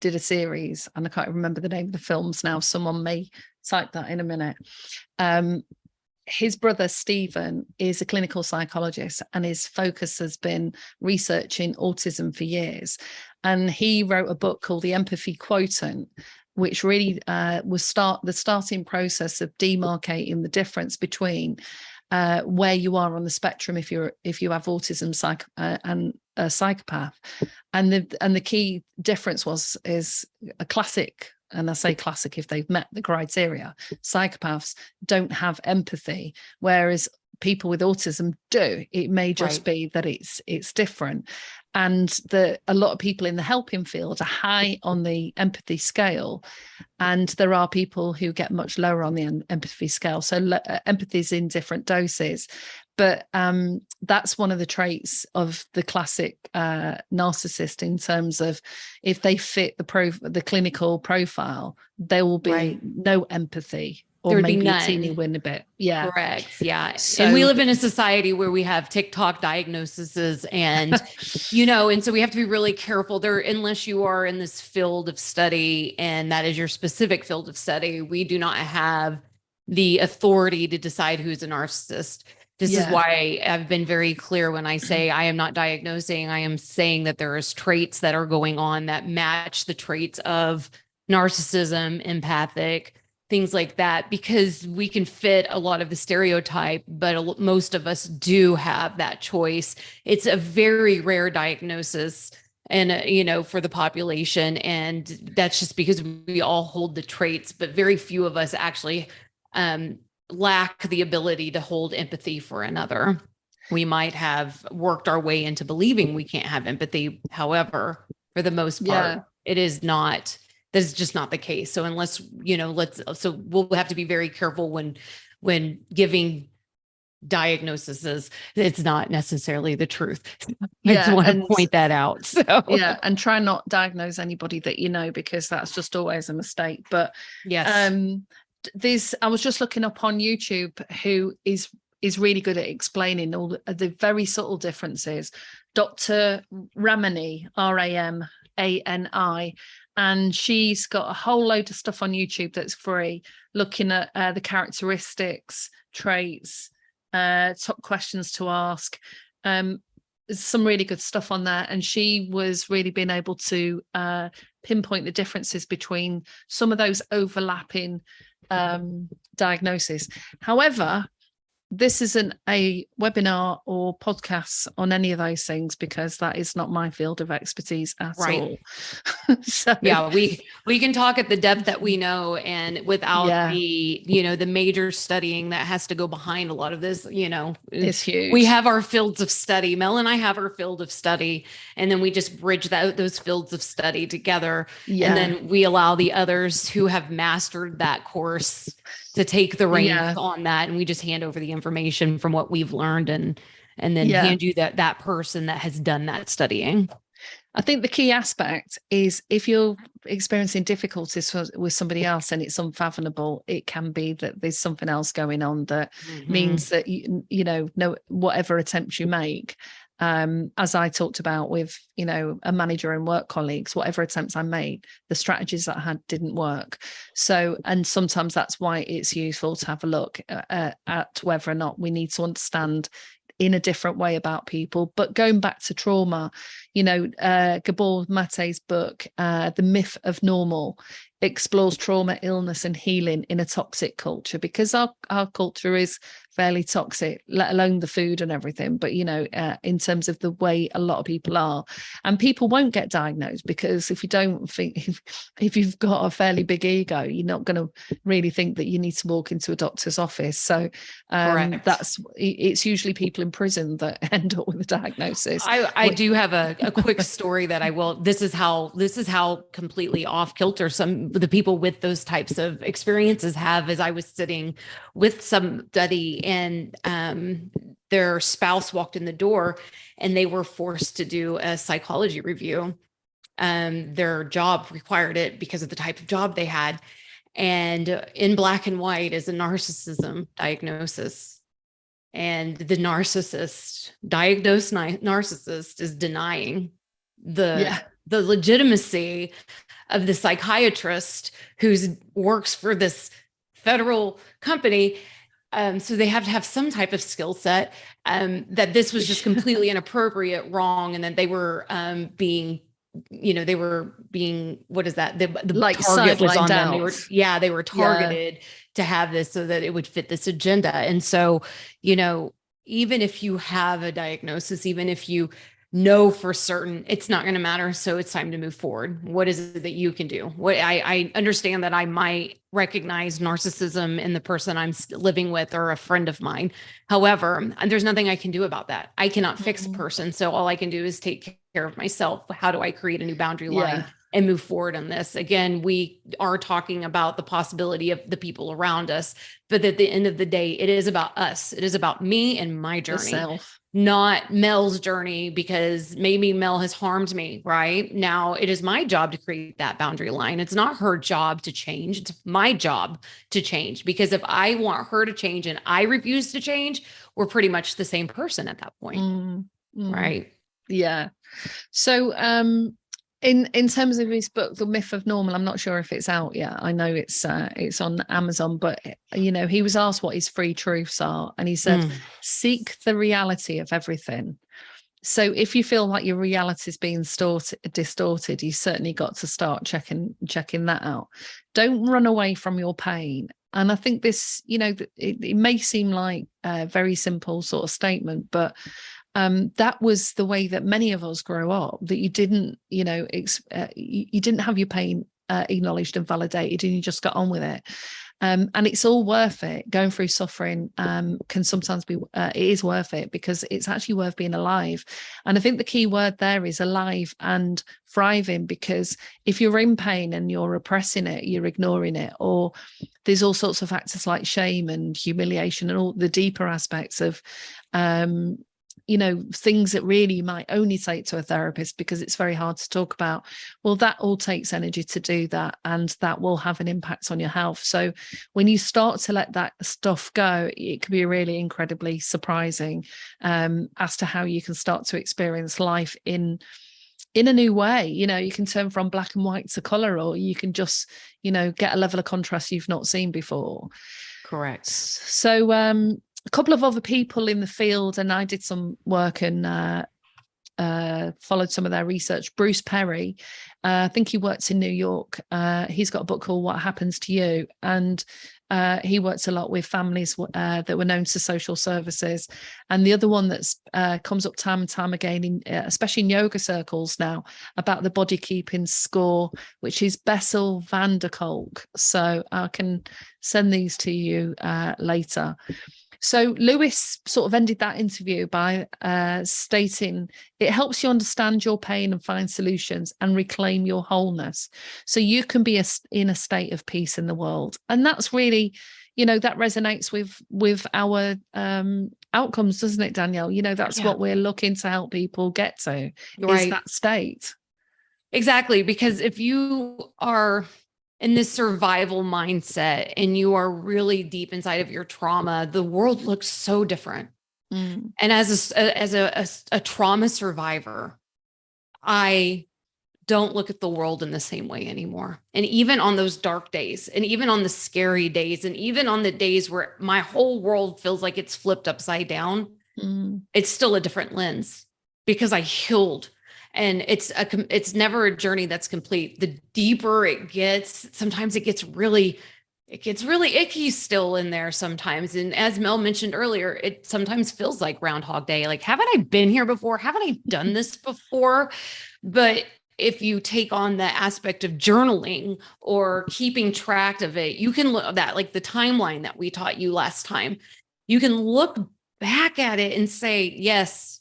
did a series, and I can't remember the name of the films now. Someone may type that in a minute. His brother, Stephen, is a clinical psychologist, and his focus has been researching autism for years. And he wrote a book called The Empathy Quotient, which really was the starting process of demarcating the difference between where you are on the spectrum if you have autism and a psychopath. And the key difference is a classic. And I say classic if they've met the criteria. Psychopaths don't have empathy, whereas people with autism do. It may just be that it's different. And a lot of people in the helping field are high on the empathy scale, and there are people who get much lower on the empathy scale. So empathy is in different doses. But that's one of the traits of the classic narcissist, in terms of if they fit the clinical profile, there will be no empathy. Or
There'd
maybe
be
a teeny win bit. Yeah.
Correct. Yeah.
So,
and we live in a society where we have TikTok diagnoses and, and so we have to be really careful there, unless you are in this field of study and that is your specific field of study. We do not have the authority to decide who's a narcissist. This is why I've been very clear when I say I am not diagnosing. I am saying that there is traits that are going on that match the traits of narcissism, empathic, things like that, because we can fit a lot of the stereotype, but most of us do have that choice. It's a very rare diagnosis and, for the population. And that's just because we all hold the traits, but very few of us actually lack the ability to hold empathy for another. We might have worked our way into believing we can't have empathy. However, for the most part, it is not. That is just not the case. So unless, so we'll have to be very careful when giving diagnoses. It's not necessarily the truth. I just want to point that out. So
and try not diagnose anybody that because that's just always a mistake. But
yes,
I was just looking up on YouTube who is really good at explaining all the very subtle differences. Dr. Ramani, Ramani. And she's got a whole load of stuff on YouTube that's free, looking at the characteristics, traits, top questions to ask. There's some really good stuff on there. And she was really being able to pinpoint the differences between some of those overlapping diagnoses. However, this isn't a webinar or podcast on any of those things, because that is not my field of expertise at all. So
we can talk at the depth that we know, and without the major studying that has to go behind a lot of this.
It's huge.
We have our fields of study. Mel and I have our field of study, and then we just bridge those fields of study together, and then we allow the others who have mastered that course to take the reins on that, and we just hand over the information from what we've learned, and then hand you that person that has done that studying.
I think the key aspect is, if you're experiencing difficulties with somebody else and it's unfathomable, it can be that there's something else going on that means that no, whatever attempts you make, as I talked about with a manager and work colleagues, whatever attempts I made, the strategies that I had didn't work. So, and sometimes that's why it's useful to have a look at whether or not we need to understand in a different way about people. But going back to trauma, Gabor Mate's book, The Myth of Normal, explores trauma, illness and healing in a toxic culture, because our culture is fairly toxic, let alone the food and everything. But in terms of the way a lot of people are, and people won't get diagnosed, because if you don't think, if you've got a fairly big ego, you're not going to really think that you need to walk into a doctor's office. So it's usually people in prison that end up with a diagnosis.
I do have a quick story that I will. This is how completely off kilter some of the people with those types of experiences have. As I was sitting with somebody, and their spouse walked in the door, and they were forced to do a psychology review. Their job required it because of the type of job they had, and in black and white is a narcissism diagnosis. And the diagnosed narcissist is denying the legitimacy of the psychiatrist who works for this federal company. So they have to have some type of skill set, that this was just completely inappropriate, wrong. And then they were being, what is that? The
like
target was on them.
They
were targeted to have this so that it would fit this agenda. And so, even if you have a diagnosis, even if you know for certain it's not going to matter. So it's time to move forward. What is it that you can do? What I understand that I might recognize narcissism in the person I'm living with or a friend of mine. However, there's nothing I can do about that. I cannot fix a person. So all I can do is take care of myself. How do I create a new boundary line and move forward on this? Again, we are talking about the possibility of the people around us, but at the end of the day, it is about us. It is about me and my journey. Not Mel's journey, because maybe Mel has harmed me, right? Now it is my job to create that boundary line. It's not her job to change. It's my job to change, because if I want her to change and I refuse to change, we're pretty much the same person at that point. Right.
Yeah. So, in terms of his book, The Myth of Normal, I'm not sure if it's out yet. I know it's on Amazon, but he was asked what his three truths are, and he said, seek the reality of everything. So if you feel like your reality is being distorted, you certainly got to start checking that out. Don't run away from your pain. And I think this, it may seem like a very simple sort of statement, but that was the way that many of us grow up, that you didn't, you didn't have your pain acknowledged and validated, and you just got on with it. And it's all worth it. Going through suffering can sometimes be, it is worth it, because it's actually worth being alive. And I think the key word there is alive and thriving, because if you're in pain and you're repressing it, you're ignoring it, or there's all sorts of factors like shame and humiliation and all the deeper aspects of things that really you might only take to a therapist because it's very hard to talk about. Well, that all takes energy to do that, and that will have an impact on your health. So when you start to let that stuff go, it can be really incredibly surprising as to how you can start to experience life in a new way. You can turn from black and white to color, or you can just, get a level of contrast you've not seen before.
Correct.
So, a couple of other people in the field, and I did some work and followed some of their research. Bruce Perry, I think he works in New York. He's got a book called What Happens to You, and he works a lot with families that were known to social services. And the other one that's comes up time and time again, especially in yoga circles now, about the body keeping score, which is Bessel van der Kolk. So I can send these to you later. So Lewis sort of ended that interview by stating, it helps you understand your pain and find solutions and reclaim your wholeness, so you can be in a state of peace in the world. And that's really, that resonates with our outcomes, doesn't it, Danielle? That's what we're looking to help people get to, is that state.
Exactly. Because if you are in this survival mindset and you are really deep inside of your trauma, the world looks so different. And as a trauma survivor, I don't look at the world in the same way anymore. And even on those dark days, and even on the scary days, and even on the days where my whole world feels like it's flipped upside down, it's still a different lens, because I healed. And it's never a journey that's complete. The deeper it gets, sometimes it gets really icky still in there sometimes. And as Mel mentioned earlier, it sometimes feels like Groundhog Day. Like, haven't I been here before? Haven't I done this before? But if you take on the aspect of journaling or keeping track of it, you can look at that, like the timeline that we taught you last time. You can look back at it and say, yes,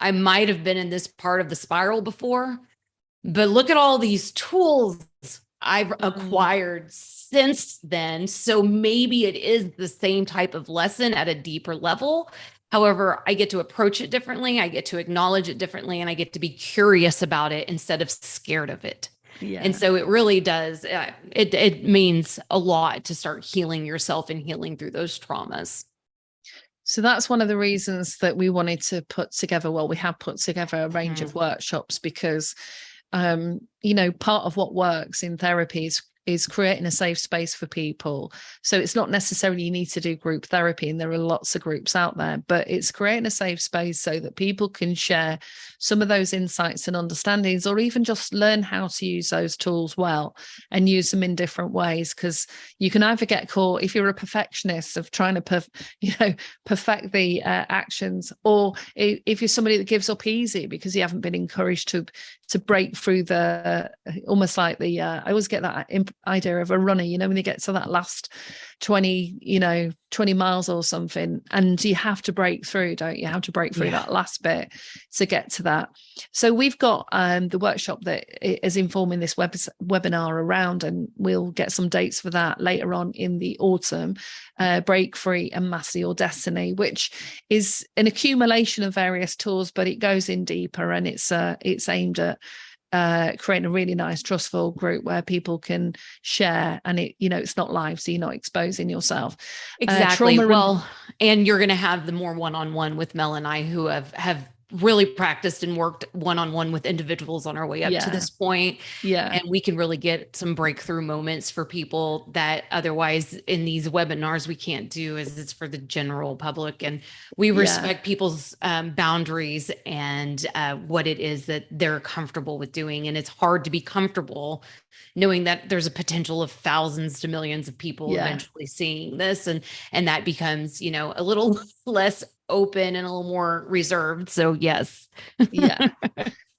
I might have been in this part of the spiral before, but look at all these tools I've acquired since then. So maybe it is the same type of lesson at a deeper level. However, I get to approach it differently. I get to acknowledge it differently, and I get to be curious about it instead of scared of it. Yeah. And so it really does. It means a lot to start healing yourself and healing through those traumas.
So that's one of the reasons that we wanted to put together, we have put together a range of workshops, because, part of what works in therapy is creating a safe space for people. So it's not necessarily you need to do group therapy, and there are lots of groups out there, but it's creating a safe space so that people can share some of those insights and understandings, or even just learn how to use those tools well and use them in different ways. Because you can either get caught, if you're a perfectionist, of trying to perfect the actions, or if you're somebody that gives up easy because you haven't been encouraged to break through the, almost like the I always get that idea of a runner, when they get to that last 20 miles or something, and you have to break through, don't you? Have to break through that last bit to get to that. So we've got the workshop that is informing this webinar around, and we'll get some dates for that later on in the autumn. Break Free and Master Your Destiny, which is an accumulation of various tools, but it goes in deeper, and it's aimed at creating a really nice trustful group where people can share, and it's not live, so you're not exposing yourself.
Exactly. And you're going to have the more one-on-one with Mel and I, who have really practiced and worked one-on-one with individuals on our way up to this point.
Yeah.
And we can really get some breakthrough moments for people that otherwise in these webinars we can't do, as it's for the general public. And we respect people's boundaries and what it is that they're comfortable with doing. And it's hard to be comfortable knowing that there's a potential of thousands to millions of people eventually seeing this. And that becomes, a little less open and a little more reserved. So yes.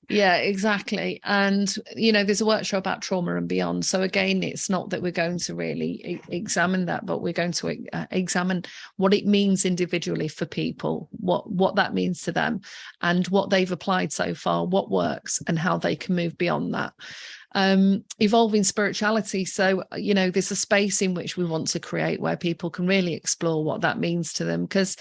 Yeah, exactly. And, there's a workshop about trauma and beyond. So again, it's not that we're going to really examine that, but we're going to examine what it means individually for people, what that means to them, and what they've applied so far, what works, and how they can move beyond that. Evolving spirituality. So, there's a space in which we want to create where people can really explore what that means to them. Because,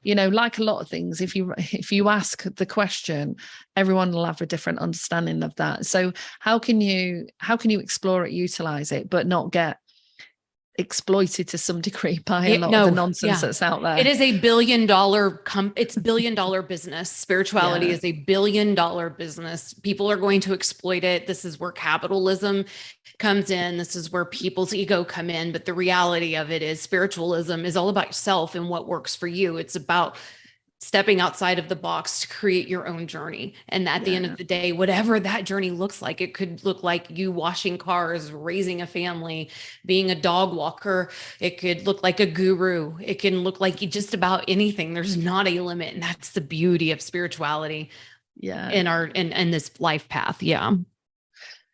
like a lot of things, if you ask the question, everyone will have a different understanding of that. So how can you explore it, utilize it, but not get exploited to some degree by a lot of the nonsense that's out there?
It is a billion-dollar it's billion-dollar business. Spirituality is a billion-dollar business. People are going to exploit it. This is where capitalism comes in. This is where people's ego come in. But the reality of it is spiritualism is all about yourself and what works for you. It's about stepping outside of the box to create your own journey. And at the end of the day, whatever that journey looks like, it could look like you washing cars, raising a family, being a dog walker. It could look like a guru. It can look like just about anything. There's not a limit. And that's the beauty of spirituality in this life path. Yeah.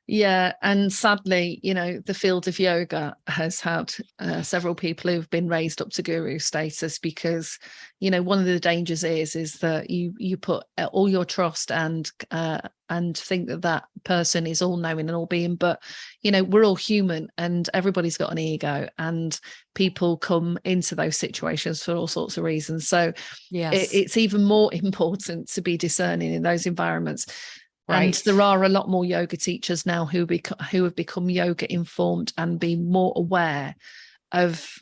Yeah. And sadly, the field of yoga has had several people who've been raised up to guru status because, one of the dangers is that you put all your trust and think that person is all knowing and all being, but, we're all human and everybody's got an ego, and people come into those situations for all sorts of reasons. So it's even more important to be discerning in those environments. Right. And there are a lot more yoga teachers now who have become yoga informed and be more aware of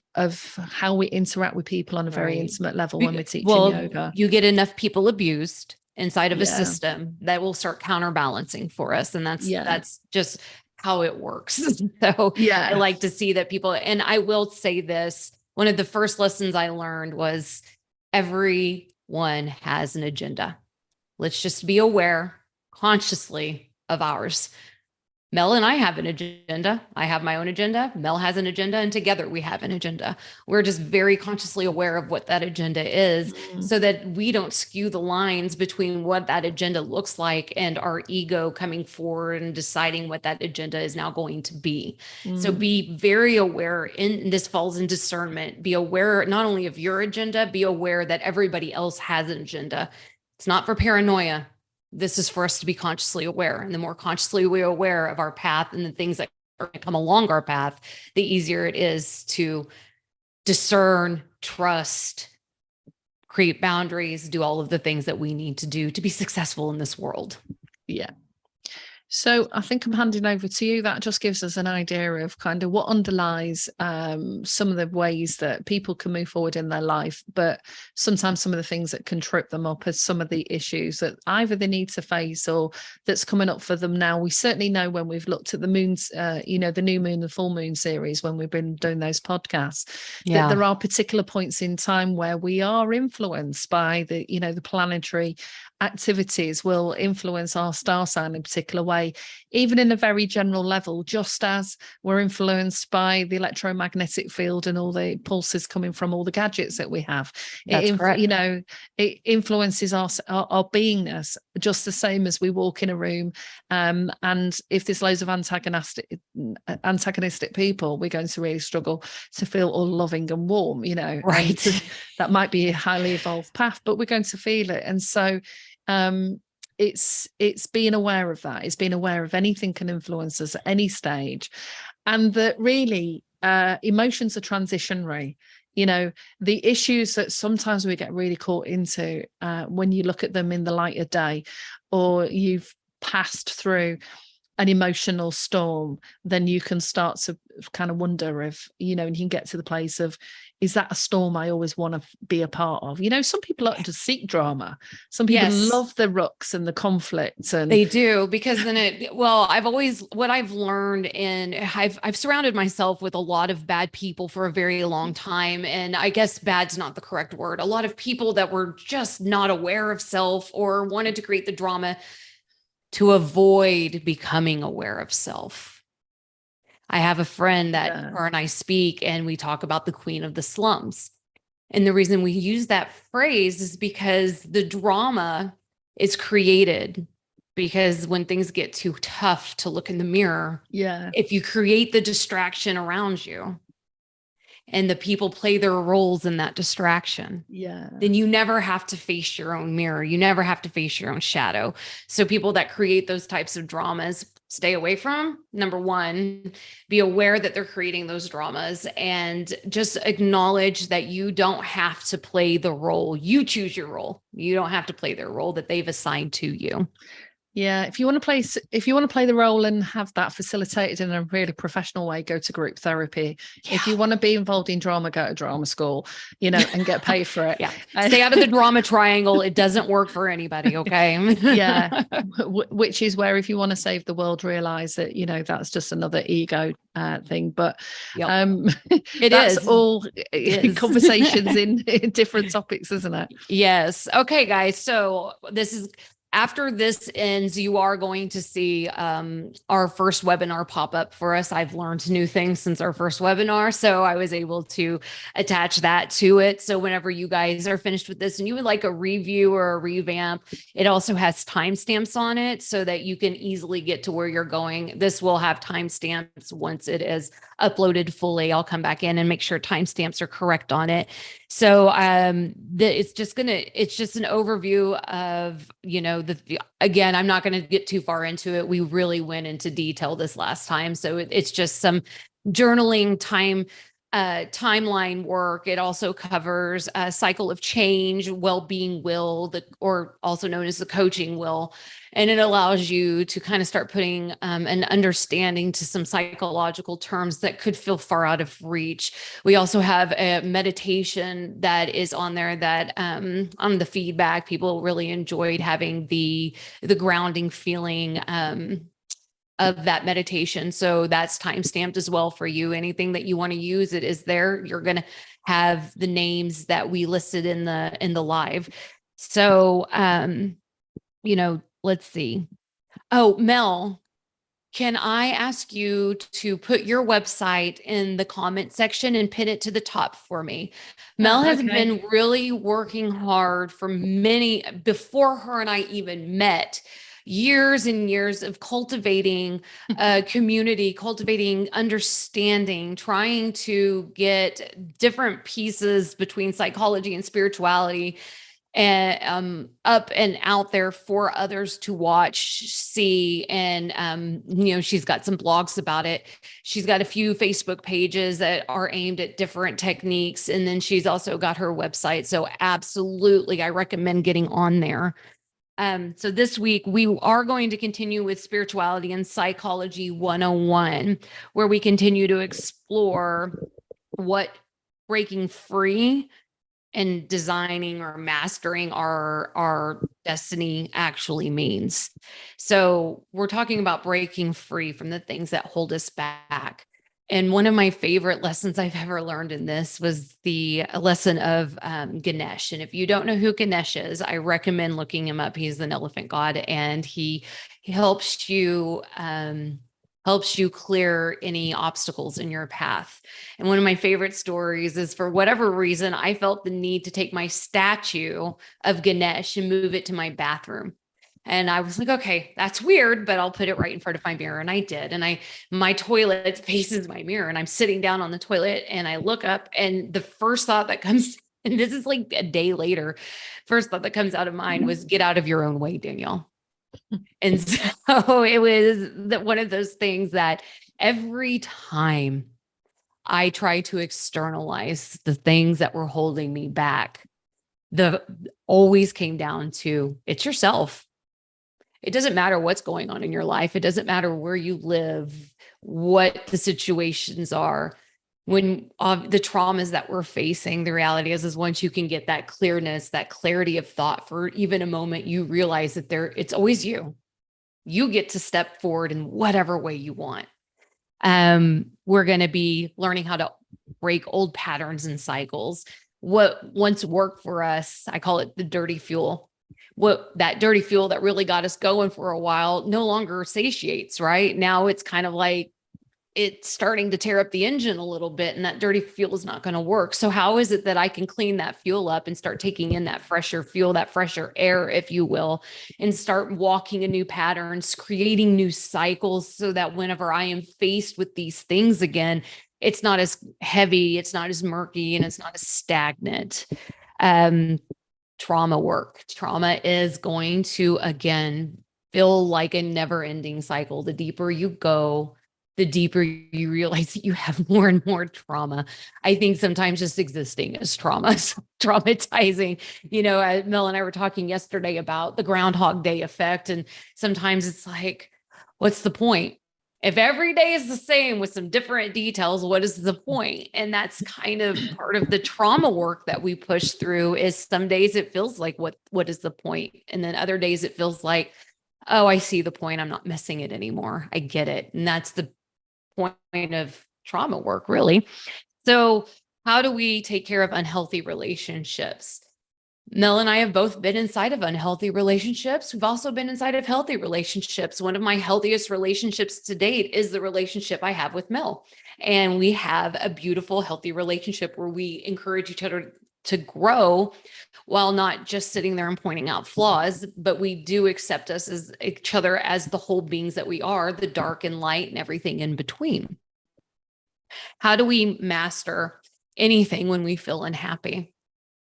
how we interact with people on a very intimate level when we're teaching yoga.
You get enough people abused inside of a system that will start counterbalancing for us. And that's just how it works. So I like to see that people, and I will say this, one of the first lessons I learned was everyone has an agenda. Let's just be aware consciously of ours. Mel and I have an agenda. I have my own agenda. Mel has an agenda, and together we have an agenda. We're just very consciously aware of what that agenda is so that we don't skew the lines between what that agenda looks like and our ego coming forward and deciding what that agenda is now going to be. So be very aware, and this falls in discernment. Be aware not only of your agenda, be aware that everybody else has an agenda. It's not for paranoia. This is for us to be consciously aware. And the more consciously we're aware of our path and the things that are going to come along our path, the easier it is to discern, trust, create boundaries, do all of the things that we need to do to be successful in this world.
Yeah. So I think I'm handing over to you. That just gives us an idea of kind of what underlies some of the ways that people can move forward in their life, but sometimes some of the things that can trip them up as some of the issues that either they need to face or that's coming up for them now. We certainly know when we've looked at the moons, the new moon and full moon series, when we've been doing those podcasts, that there are particular points in time where we are influenced by the planetary activities will influence our star sign in a particular way, even in a very general level, just as we're influenced by the electromagnetic field and all the pulses coming from all the gadgets that we have. It influences our beingness just the same as we walk in a room. And if there's loads of antagonistic people, we're going to really struggle to feel all loving and warm,
Right.
And that might be a highly evolved path, but we're going to feel it. And so it's being aware of that. It's being aware of anything can influence us at any stage, and that really emotions are transitionary. The issues that sometimes we get really caught into when you look at them in the light of day, or you've passed through an emotional storm, then you can start to kind of wonder if, and you can get to the place of, is that a storm I always want to be a part of? Some people like to seek drama. Some people love the rucks and the conflict. And
they do, because then what I've learned, and I've surrounded myself with a lot of bad people for a very long time. And I guess bad's not the correct word. A lot of people that were just not aware of self or wanted to create the drama to avoid becoming aware of self. I have a friend that her and I speak, and we talk about the queen of the slums. And the reason we use that phrase is because the drama is created because when things get too tough to look in the mirror, if you create the distraction around you and the people play their roles in that distraction, then you never have to face your own mirror. You never have to face your own shadow. So people that create those types of dramas, stay away from. Number one, be aware that they're creating those dramas, and just acknowledge that you don't have to play the role. You choose your role. You don't have to play their role that they've assigned to you.
Yeah, if you want to play the role and have that facilitated in a really professional way, go to group therapy. If you want to be involved in drama, go to drama school, and get paid for it.
Stay out of the drama triangle. It doesn't work for anybody. Okay.
Which is where, if you want to save the world, realize that that's just another ego thing. But that's all conversations in different topics, isn't it?
Yes. Okay, guys. So after this ends, you are going to see our first webinar pop up for us. I've learned new things since our first webinar, so I was able to attach that to it. So whenever you guys are finished with this and you would like a review or a revamp, it also has timestamps on it so that you can easily get to where you're going. This will have timestamps once it is uploaded fully. I'll come back in and make sure timestamps are correct on it. So it's just an overview of, again, I'm not going to get too far into it. We really went into detail this last time. So it's just some journaling timeline work. It also covers a cycle of change, well-being will, or also known as the coaching will. And it allows you to kind of start putting an understanding to some psychological terms that could feel far out of reach. We also have a meditation that is on there that on the feedback, people really enjoyed having the grounding feeling of that meditation. So that's timestamped as well for you. Anything that you want to use, it is there. You're going to have the names that we listed in the live. So, let's see. Oh, Mel, can I ask you to put your website in the comment section and pin it to the top for me? Mel has been really working hard before her and I even met, years and years of cultivating a community, cultivating understanding, trying to get different pieces between psychology and spirituality and up and out there for others to watch, see. And she's got some blogs about it. She's got a few Facebook pages that are aimed at different techniques, and then she's also got her website. So absolutely, I recommend getting on there. So this week we are going to continue with Spirituality and Psychology 101, where we continue to explore what breaking free and designing or mastering our destiny actually means. So we're talking about breaking free from the things that hold us back. And one of my favorite lessons I've ever learned in this was the lesson of Ganesh. And if you don't know who Ganesh is, I recommend looking him up. He's an elephant god, and he helps you clear any obstacles in your path. And one of my favorite stories is, for whatever reason, I felt the need to take my statue of Ganesh and move it to my bathroom. And I was like, okay, that's weird, but I'll put it right in front of my mirror. And I did. And my toilet faces my mirror, and I'm sitting down on the toilet, and I look up, and the first thought that comes, and this is like a day later, first thought that comes out of mine was, get out of your own way, Danielle. And so it was one of those things that every time I try to externalize the things that were holding me back, the always came down to, it's yourself. It doesn't matter what's going on in your life. It doesn't matter where you live, what the situations are. When the traumas that we're facing, the reality is once you can get that clearness, that clarity of thought for even a moment, you realize that it's always you. You get to step forward in whatever way you want. We're going to be learning how to break old patterns and cycles. What once worked for us, I call it the dirty fuel. What that dirty fuel that really got us going for a while no longer satiates, right? Now it's kind of like it's starting to tear up the engine a little bit, and that dirty fuel is not going to work. So how is it that I can clean that fuel up and start taking in that fresher fuel, that fresher air, if you will, and start walking in new patterns, creating new cycles, so that whenever I am faced with these things again, it's not as heavy, it's not as murky, and it's not as stagnant. Trauma work. Trauma is going to, again, feel like a never-ending cycle. The deeper you go, the deeper you realize that you have more and more trauma. I think sometimes just existing is trauma, so traumatizing. Mel and I were talking yesterday about the Groundhog Day effect. And sometimes it's like, what's the point? If every day is the same with some different details, what is the point? And that's kind of part of the trauma work that we push through. Is some days it feels like, what is the point? And then other days it feels like, oh, I see the point. I'm not missing it anymore. I get it. And that's the point of trauma work, really. So how do we take care of unhealthy relationships? Mel and I have both been inside of unhealthy relationships. We've also been inside of healthy relationships. One of my healthiest relationships to date is the relationship I have with Mel. And we have a beautiful, healthy relationship where we encourage each other to grow, while not just sitting there and pointing out flaws, but we do accept us as each other as the whole beings that we are, the dark and light and everything in between. How do we master anything when we feel unhappy?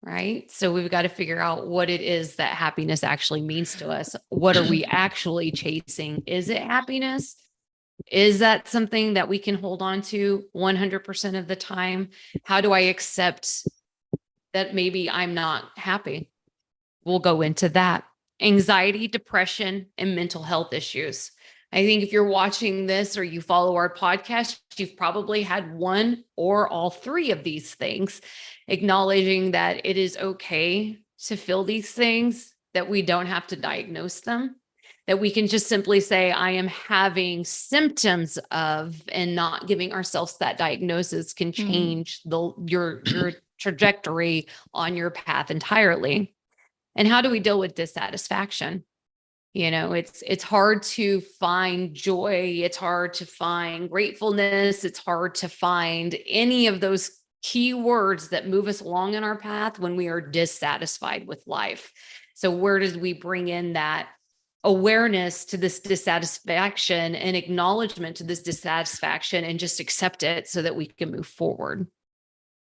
Right? So we've got to figure out what it is that happiness actually means to us. What are we actually chasing? Is it happiness? Is that something that we can hold on to 100% of the time? How do I accept that maybe I'm not happy? We'll go into that. Anxiety, depression, and mental health issues. I think if you're watching this or you follow our podcast, you've probably had one or all three of these things, acknowledging that it is okay to feel these things, that we don't have to diagnose them, that we can just simply say, I am having symptoms of, and not giving ourselves that diagnosis can change your trajectory on your path entirely. And how do we deal with dissatisfaction? It's hard to find joy. It's hard to find gratefulness. It's hard to find any of those key words that move us along in our path when we are dissatisfied with life. So where does we bring in that awareness to this dissatisfaction and acknowledgement to this dissatisfaction, and just accept it so that we can move forward?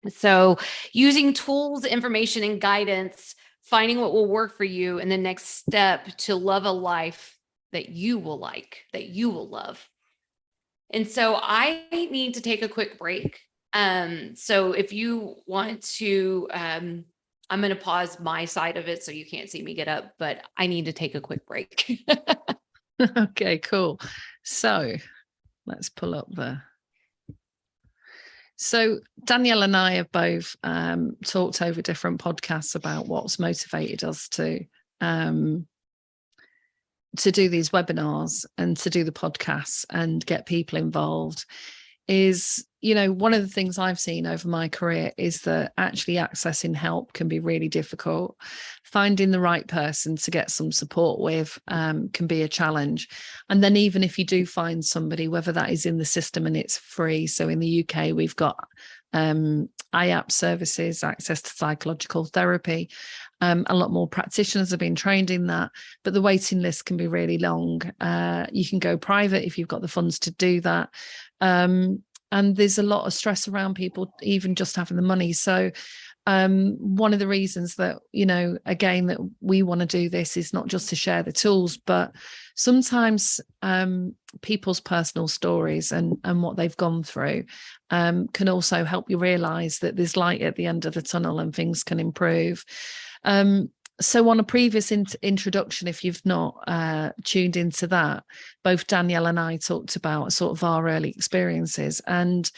So using tools, information, and guidance, finding what will work for you, and the next step to love a life that you will like, that you will love. And so I need to take a quick break. So if you want to I'm going to pause my side of it so you can't see me get up, but I need to take a quick break.
Okay, cool. So let's pull up So Danielle and I have both talked over different podcasts about what's motivated us to do these webinars and to do the podcasts and get people involved. Is, you know, one of the things I've seen over my career is that actually accessing help can be really difficult. Finding the right person to get some support with can be a challenge. And then even if you do find somebody, whether that is in the system and it's free. So in the UK, we've got IAP services, access to psychological therapy. A lot more practitioners have been trained in that, but the waiting list can be really long. You can go private if you've got the funds to do that. And there's a lot of stress around people, even just having the money. So one of the reasons that, you know, again, that we want to do this is not just to share the tools, but sometimes people's personal stories and what they've gone through can also help you realize that there's light at the end of the tunnel and things can improve. So on a previous introduction, if you've not tuned into that, both Danielle and I talked about sort of our early experiences, and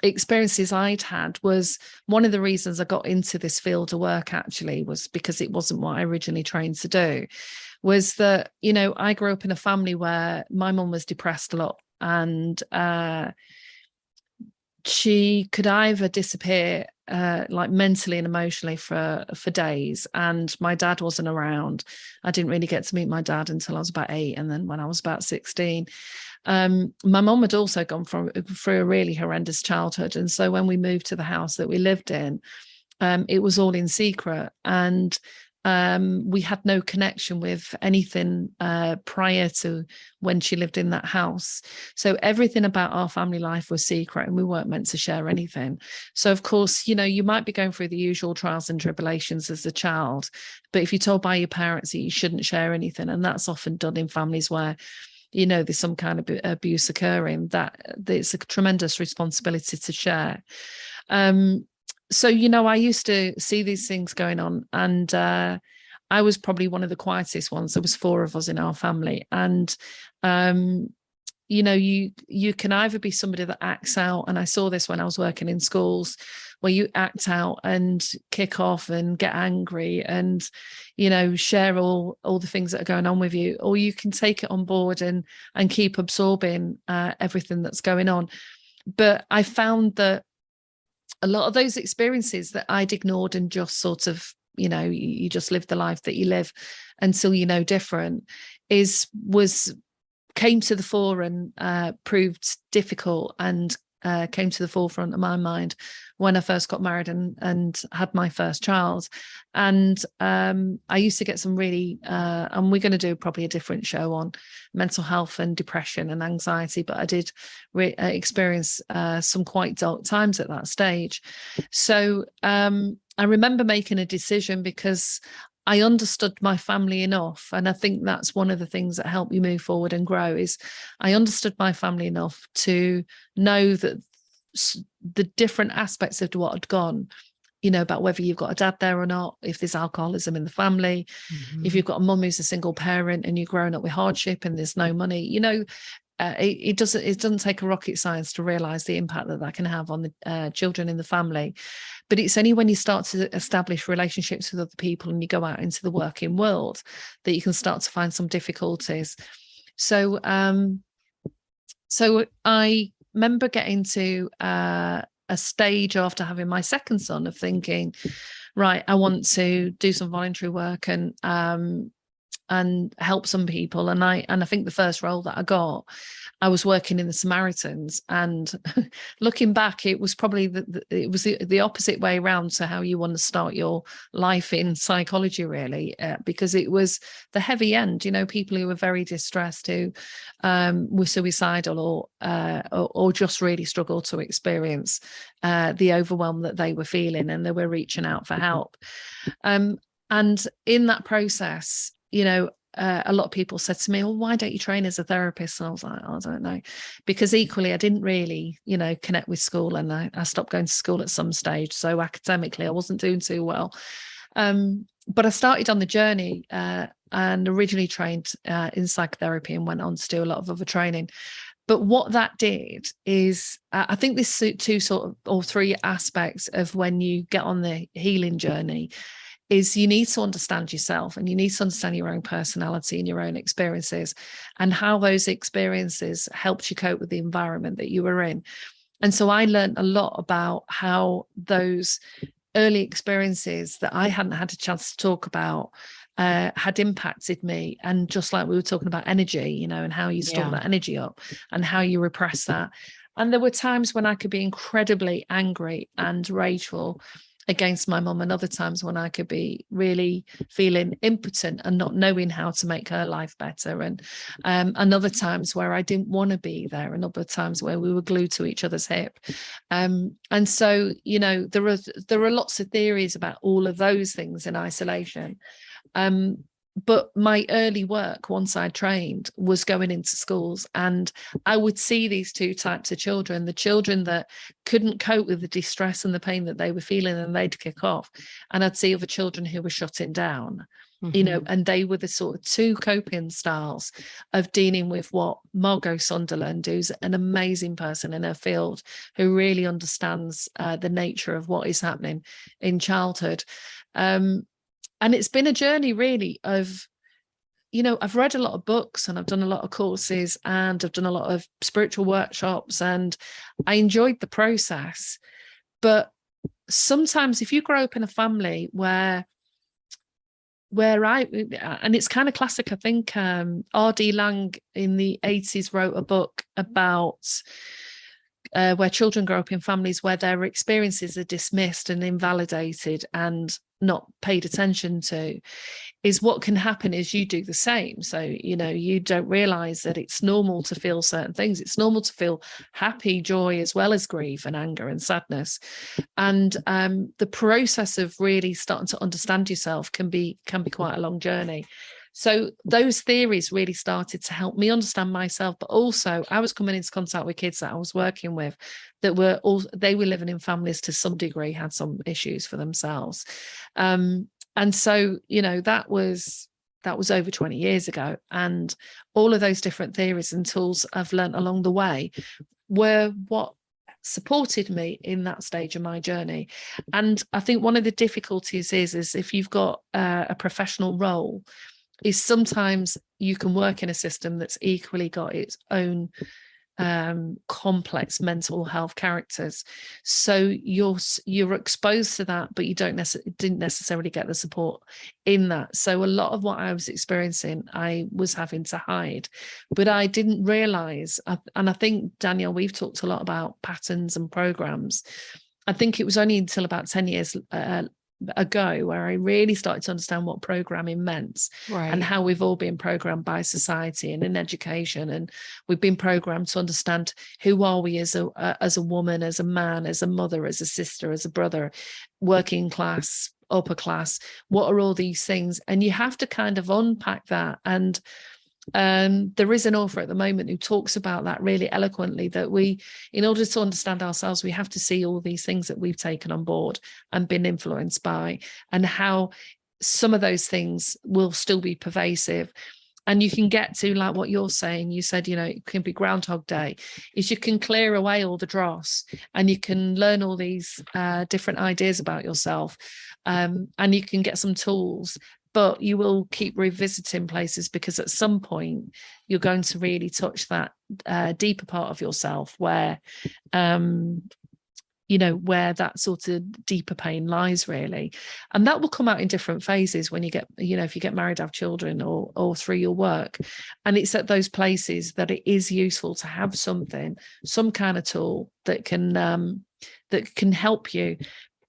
experiences I'd had was one of the reasons I got into this field of work actually was because it wasn't what I originally trained to do. Was that, you know, I grew up in a family where my mum was depressed a lot, and she could either disappear like mentally and emotionally for days, and my dad wasn't around. I didn't really get to meet my dad until I was about 8, and then when I was about 16. My mum had also gone through a really horrendous childhood, and so when we moved to the house that we lived in, it was all in secret, and we had no connection with anything prior to when she lived in that house. So everything about our family life was secret, and we weren't meant to share anything. So of course, you know, you might be going through the usual trials and tribulations as a child, but if you're told by your parents that you shouldn't share anything, and that's often done in families where, you know, there's some kind of abuse occurring, that it's a tremendous responsibility to share. So, you know, I used to see these things going on, and I was probably one of the quietest ones. There was 4 of us in our family, and you know, you can either be somebody that acts out, and I saw this when I was working in schools, where you act out and kick off and get angry and, you know, share all the things that are going on with you, or you can take it on board and keep absorbing everything that's going on. But I found that a lot of those experiences that I'd ignored and just sort of, you know, you just live the life that you live until you know different, came to the fore and proved difficult, and came to the forefront of my mind when I first got married and had my first child. And I used to get some really, and we're going to do probably a different show on mental health and depression and anxiety, but I did experience some quite dark times at that stage. So I remember making a decision because I understood my family enough. And I think that's one of the things that help you move forward and grow, is I understood my family enough to know that the different aspects of what had gone, you know, about whether you've got a dad there or not, if there's alcoholism in the family, if you've got a mum who's a single parent and you're growing up with hardship and there's no money, you know, it doesn't take a rocket science to realize the impact that can have on the children in the family. But it's only when you start to establish relationships with other people and you go out into the working world that you can start to find some difficulties. So I remember getting to a stage after having my second son of thinking, right, I want to do some voluntary work and help some people. And I think the first role that I got, I was working in the Samaritans, and looking back, it was probably the opposite way around to how you want to start your life in psychology, really, because it was the heavy end, you know, people who were very distressed, who were suicidal or just really struggled to experience the overwhelm that they were feeling, and they were reaching out for help. And in that process, you know, a lot of people said to me, well, why don't you train as a therapist? And I was like, I don't know, because equally I didn't really, connect with school, and I stopped going to school at some stage. So academically, I wasn't doing too well. But I started on the journey and originally trained in psychotherapy and went on to do a lot of other training. But what that did is, I think there's two sort of, or three aspects of when you get on the healing journey, is you need to understand yourself, and you need to understand your own personality and your own experiences, and how those experiences helped you cope with the environment that you were in. And so I learned a lot about how those early experiences that I hadn't had a chance to talk about had impacted me. And just like we were talking about energy, and how you store that energy up and how you repress that. And there were times when I could be incredibly angry and rageful against my mum, and other times when I could be really feeling impotent and not knowing how to make her life better, and other times where I didn't want to be there, and other times where we were glued to each other's hip. And so there are lots of theories about all of those things in isolation. But my early work, once I trained, was going into schools, and I would see these two types of children: the children that couldn't cope with the distress and the pain that they were feeling, and they'd kick off. And I'd see other children who were shutting down, and they were the sort of two coping styles of dealing with what Margot Sunderland, who's an amazing person in her field, who really understands the nature of what is happening in childhood. And it's been a journey really of, I've read a lot of books, and I've done a lot of courses, and I've done a lot of spiritual workshops, and I enjoyed the process. But sometimes if you grow up in a family and it's kind of classic, I think R.D. Laing in the 80s wrote a book about where children grow up in families where their experiences are dismissed and invalidated and not paid attention to. Is what can happen is you do the same. So, you don't realize that it's normal to feel certain things. It's normal to feel happy, joy, as well as grief and anger and sadness. And the process of really starting to understand yourself can be quite a long journey. So those theories really started to help me understand myself, but also I was coming into contact with kids that I was working with that they were living in families to some degree, had some issues for themselves. And so, that was over 20 years ago. And all of those different theories and tools I've learned along the way were what supported me in that stage of my journey. And I think one of the difficulties is if you've got a professional role, is sometimes you can work in a system that's equally got its own complex mental health characters. So you're exposed to that, but you didn't necessarily get the support in that. So a lot of what I was experiencing, I was having to hide, but I didn't realize. And I think, Danielle, we've talked a lot about patterns and programs. I think it was only until about 10 years ago where I really started to understand what programming meant, and how we've all been programmed by society and in education, and we've been programmed to understand who are we as a woman, as a man, as a mother, as a sister, as a brother, working class, upper class. What are all these things? And you have to kind of unpack that. And there is an author at the moment who talks about that really eloquently, that we, in order to understand ourselves, we have to see all these things that we've taken on board and been influenced by, and how some of those things will still be pervasive. And you can get to, like what you're saying, you said, it can be Groundhog Day, is you can clear away all the dross, and you can learn all these different ideas about yourself, and you can get some tools. But you will keep revisiting places, because at some point you're going to really touch that deeper part of yourself where, where that sort of deeper pain lies, really. And that will come out in different phases when you get, if you get married, have children, or through your work. And it's at those places that it is useful to have some kind of tool that can help you.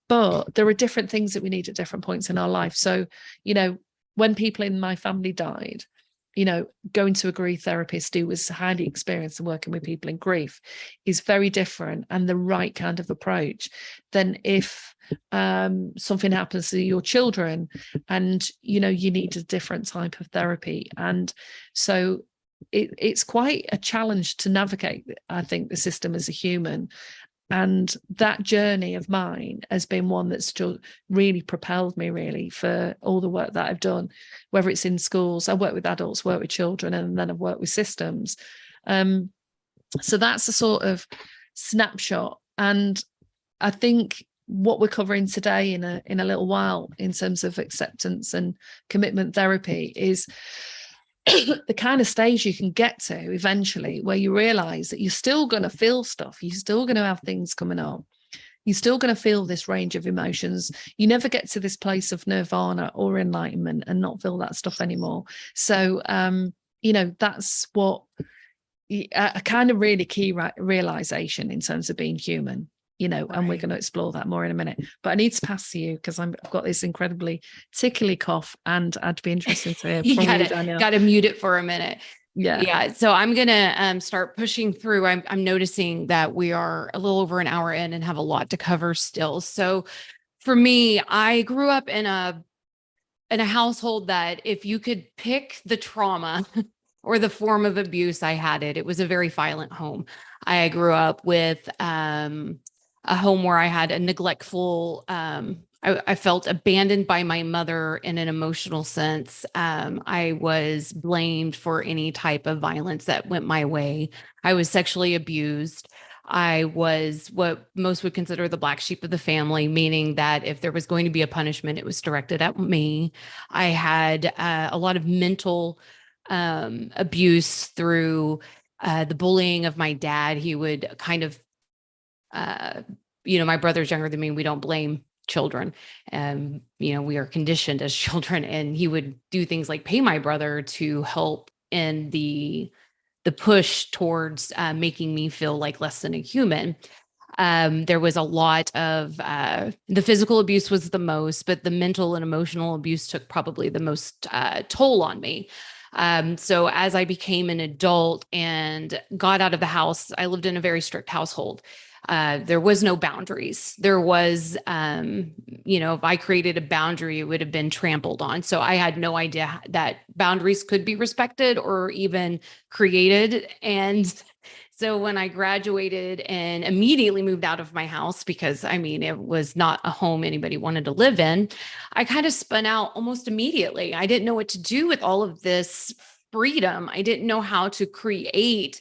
But there are different things that we need at different points in our life. So, when people in my family died, going to a grief therapist who was highly experienced in working with people in grief is very different and the right kind of approach than if something happens to your children and, you need a different type of therapy. And so it's quite a challenge to navigate, I think, the system as a human. And that journey of mine has been one that's still really propelled me, really, for all the work that I've done, whether it's in schools. I work with adults, work with children, and then I've worked with systems. So that's a sort of snapshot. And I think what we're covering today in a little while in terms of acceptance and commitment therapy is the kind of stage you can get to eventually where you realize that you're still going to feel stuff. You're still going to have things coming up. You're still going to feel this range of emotions. You never get to this place of nirvana or enlightenment and not feel that stuff anymore. So, that's what a kind of really key realization in terms of being human. And we're going to explore that more in a minute. But I need to pass to you because I've got this incredibly tickly cough, and I'd be interested to hear from you, Danielle.
Got to mute it for a minute.
Yeah.
So I'm going to start pushing through. I'm noticing that we are a little over an hour in and have a lot to cover still. So for me, I grew up in a household that if you could pick the trauma or the form of abuse, I had it. It was a very violent home. I grew up with a home where I had a neglectful, I felt abandoned by my mother in an emotional sense. I was blamed for any type of violence that went my way. I was sexually abused. I was what most would consider the black sheep of the family, meaning that if there was going to be a punishment, it was directed at me. I had a lot of mental abuse through the bullying of my dad. He would kind of my brother's younger than me. We don't blame children. We are conditioned as children, and he would do things like pay my brother to help in the push towards making me feel like less than a human. There was a lot of the physical abuse was the most, but the mental and emotional abuse took probably the most toll on me. So as I became an adult and got out of the house, I lived in a very strict household. There was no boundaries. There was, if I created a boundary, it would have been trampled on. So I had no idea that boundaries could be respected or even created. And so when I graduated and immediately moved out of my house, because it was not a home anybody wanted to live in, I kind of spun out almost immediately. I didn't know what to do with all of this freedom. I didn't know how to create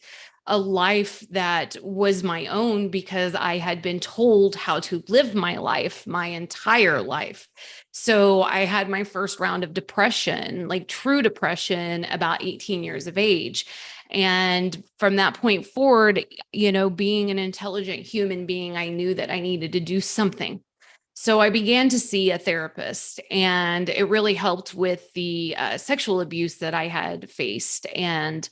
a life that was my own because I had been told how to live my life my entire life. So I had my first round of depression, like true depression, about 18 years of age. And from that point forward, being an intelligent human being, I knew that I needed to do something. So I began to see a therapist, and it really helped with the sexual abuse that I had faced. And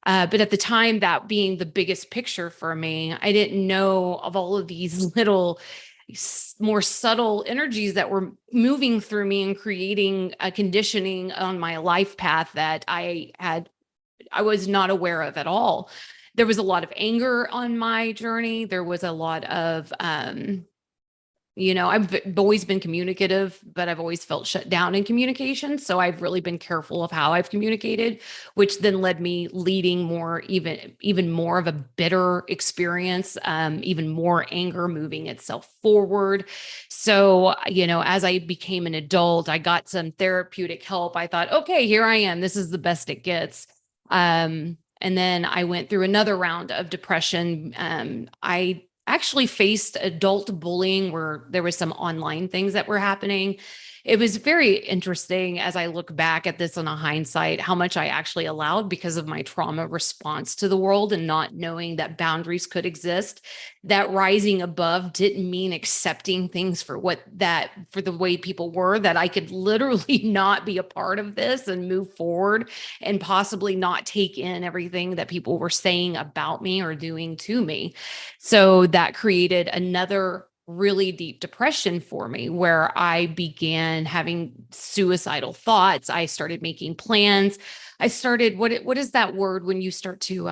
but at the time, that being the biggest picture for me, I didn't know of all of these little more subtle energies that were moving through me and creating a conditioning on my life path that I was not aware of at all. There was a lot of anger on my journey. There was a lot of I've always been communicative, but I've always felt shut down in communication. So I've really been careful of how I've communicated, which then led me leading more, even more of a bitter experience, even more anger moving itself forward. So, as I became an adult, I got some therapeutic help. I thought, okay, here I am. This is the best it gets. And then I went through another round of depression. I actually faced adult bullying where there was some online things that were happening. It was very interesting as I look back at this in a hindsight, how much I actually allowed because of my trauma response to the world and not knowing that boundaries could exist. That rising above didn't mean accepting things for for the way people were, that I could literally not be a part of this and move forward and possibly not take in everything that people were saying about me or doing to me. So that created another really deep depression for me, where I began having suicidal thoughts. I started making plans. I started, what is that word when you start to,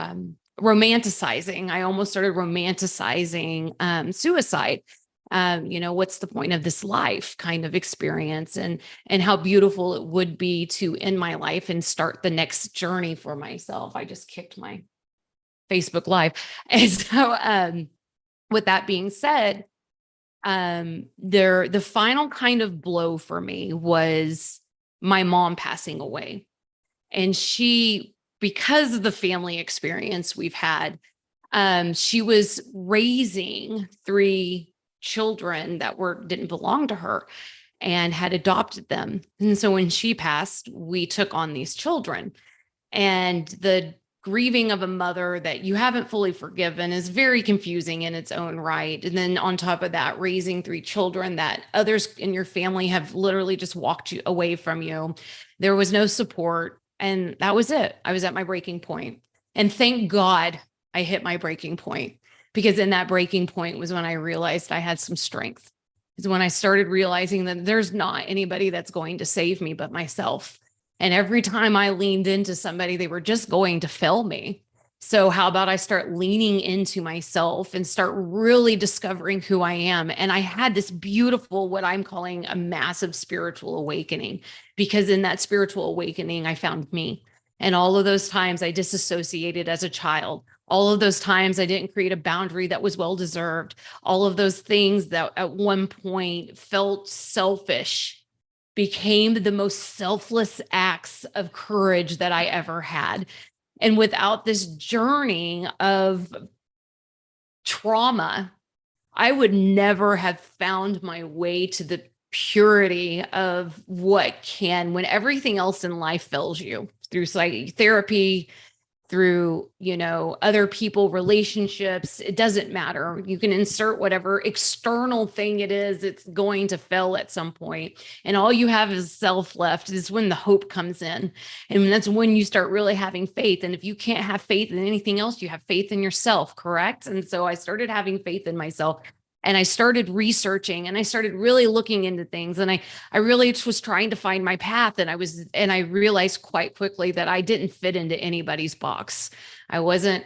romanticizing? I almost started romanticizing, suicide. What's the point of this life kind of experience, and how beautiful it would be to end my life and start the next journey for myself. I just kicked my Facebook Live. And so, with that being said, the final kind of blow for me was my mom passing away. And she, because of the family experience we've had, she was raising three children that didn't belong to her and had adopted them. And so when she passed, we took on these children. And the grieving of a mother that you haven't fully forgiven is very confusing in its own right. And then on top of that, raising three children that others in your family have literally just walked you away from you. There was no support. And that was it. I was at my breaking point. And thank God I hit my breaking point, because in that breaking point was when I realized I had some strength. Is when I started realizing that there's not anybody that's going to save me but myself. And every time I leaned into somebody, they were just going to fail me. So how about I start leaning into myself and start really discovering who I am? And I had this beautiful, what I'm calling a massive spiritual awakening, because in that spiritual awakening, I found me. And all of those times I disassociated as a child, all of those times I didn't create a boundary that was well-deserved, all of those things that at one point felt selfish became the most selfless acts of courage that I ever had. And without this journey of trauma, I would never have found my way to the purity of what can, when everything else in life fails you through psychotherapy, through, other people, relationships, it doesn't matter. You can insert whatever external thing it is, it's going to fail at some point. And all you have is self left. Is when the hope comes in. And that's when you start really having faith. And if you can't have faith in anything else, you have faith in yourself, correct? And so I started having faith in myself. And I started researching and I started really looking into things. And I really was trying to find my path. And I realized quite quickly that I didn't fit into anybody's box. I wasn't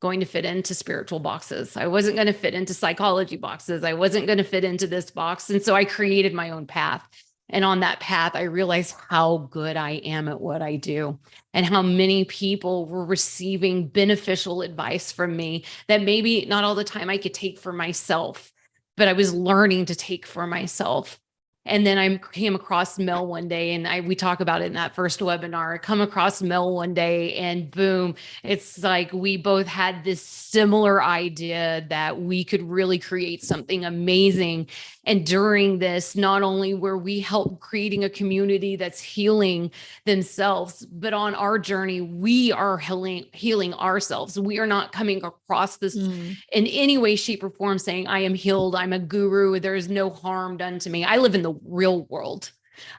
going to fit into spiritual boxes. I wasn't going to fit into psychology boxes. I wasn't going to fit into this box. And so I created my own path. And on that path, I realized how good I am at what I do and how many people were receiving beneficial advice from me that maybe not all the time I could take for myself, but I was learning to take for myself. And then I came across Mel one day, and we talk about it in that first webinar. I come across Mel one day, and boom, it's like we both had this similar idea that we could really create something amazing. And during this, not only were we help creating a community that's healing themselves, but on our journey, we are healing ourselves. We are not coming across this in any way, shape, or form saying, I am healed, I'm a guru, there is no harm done to me. I live in the real world.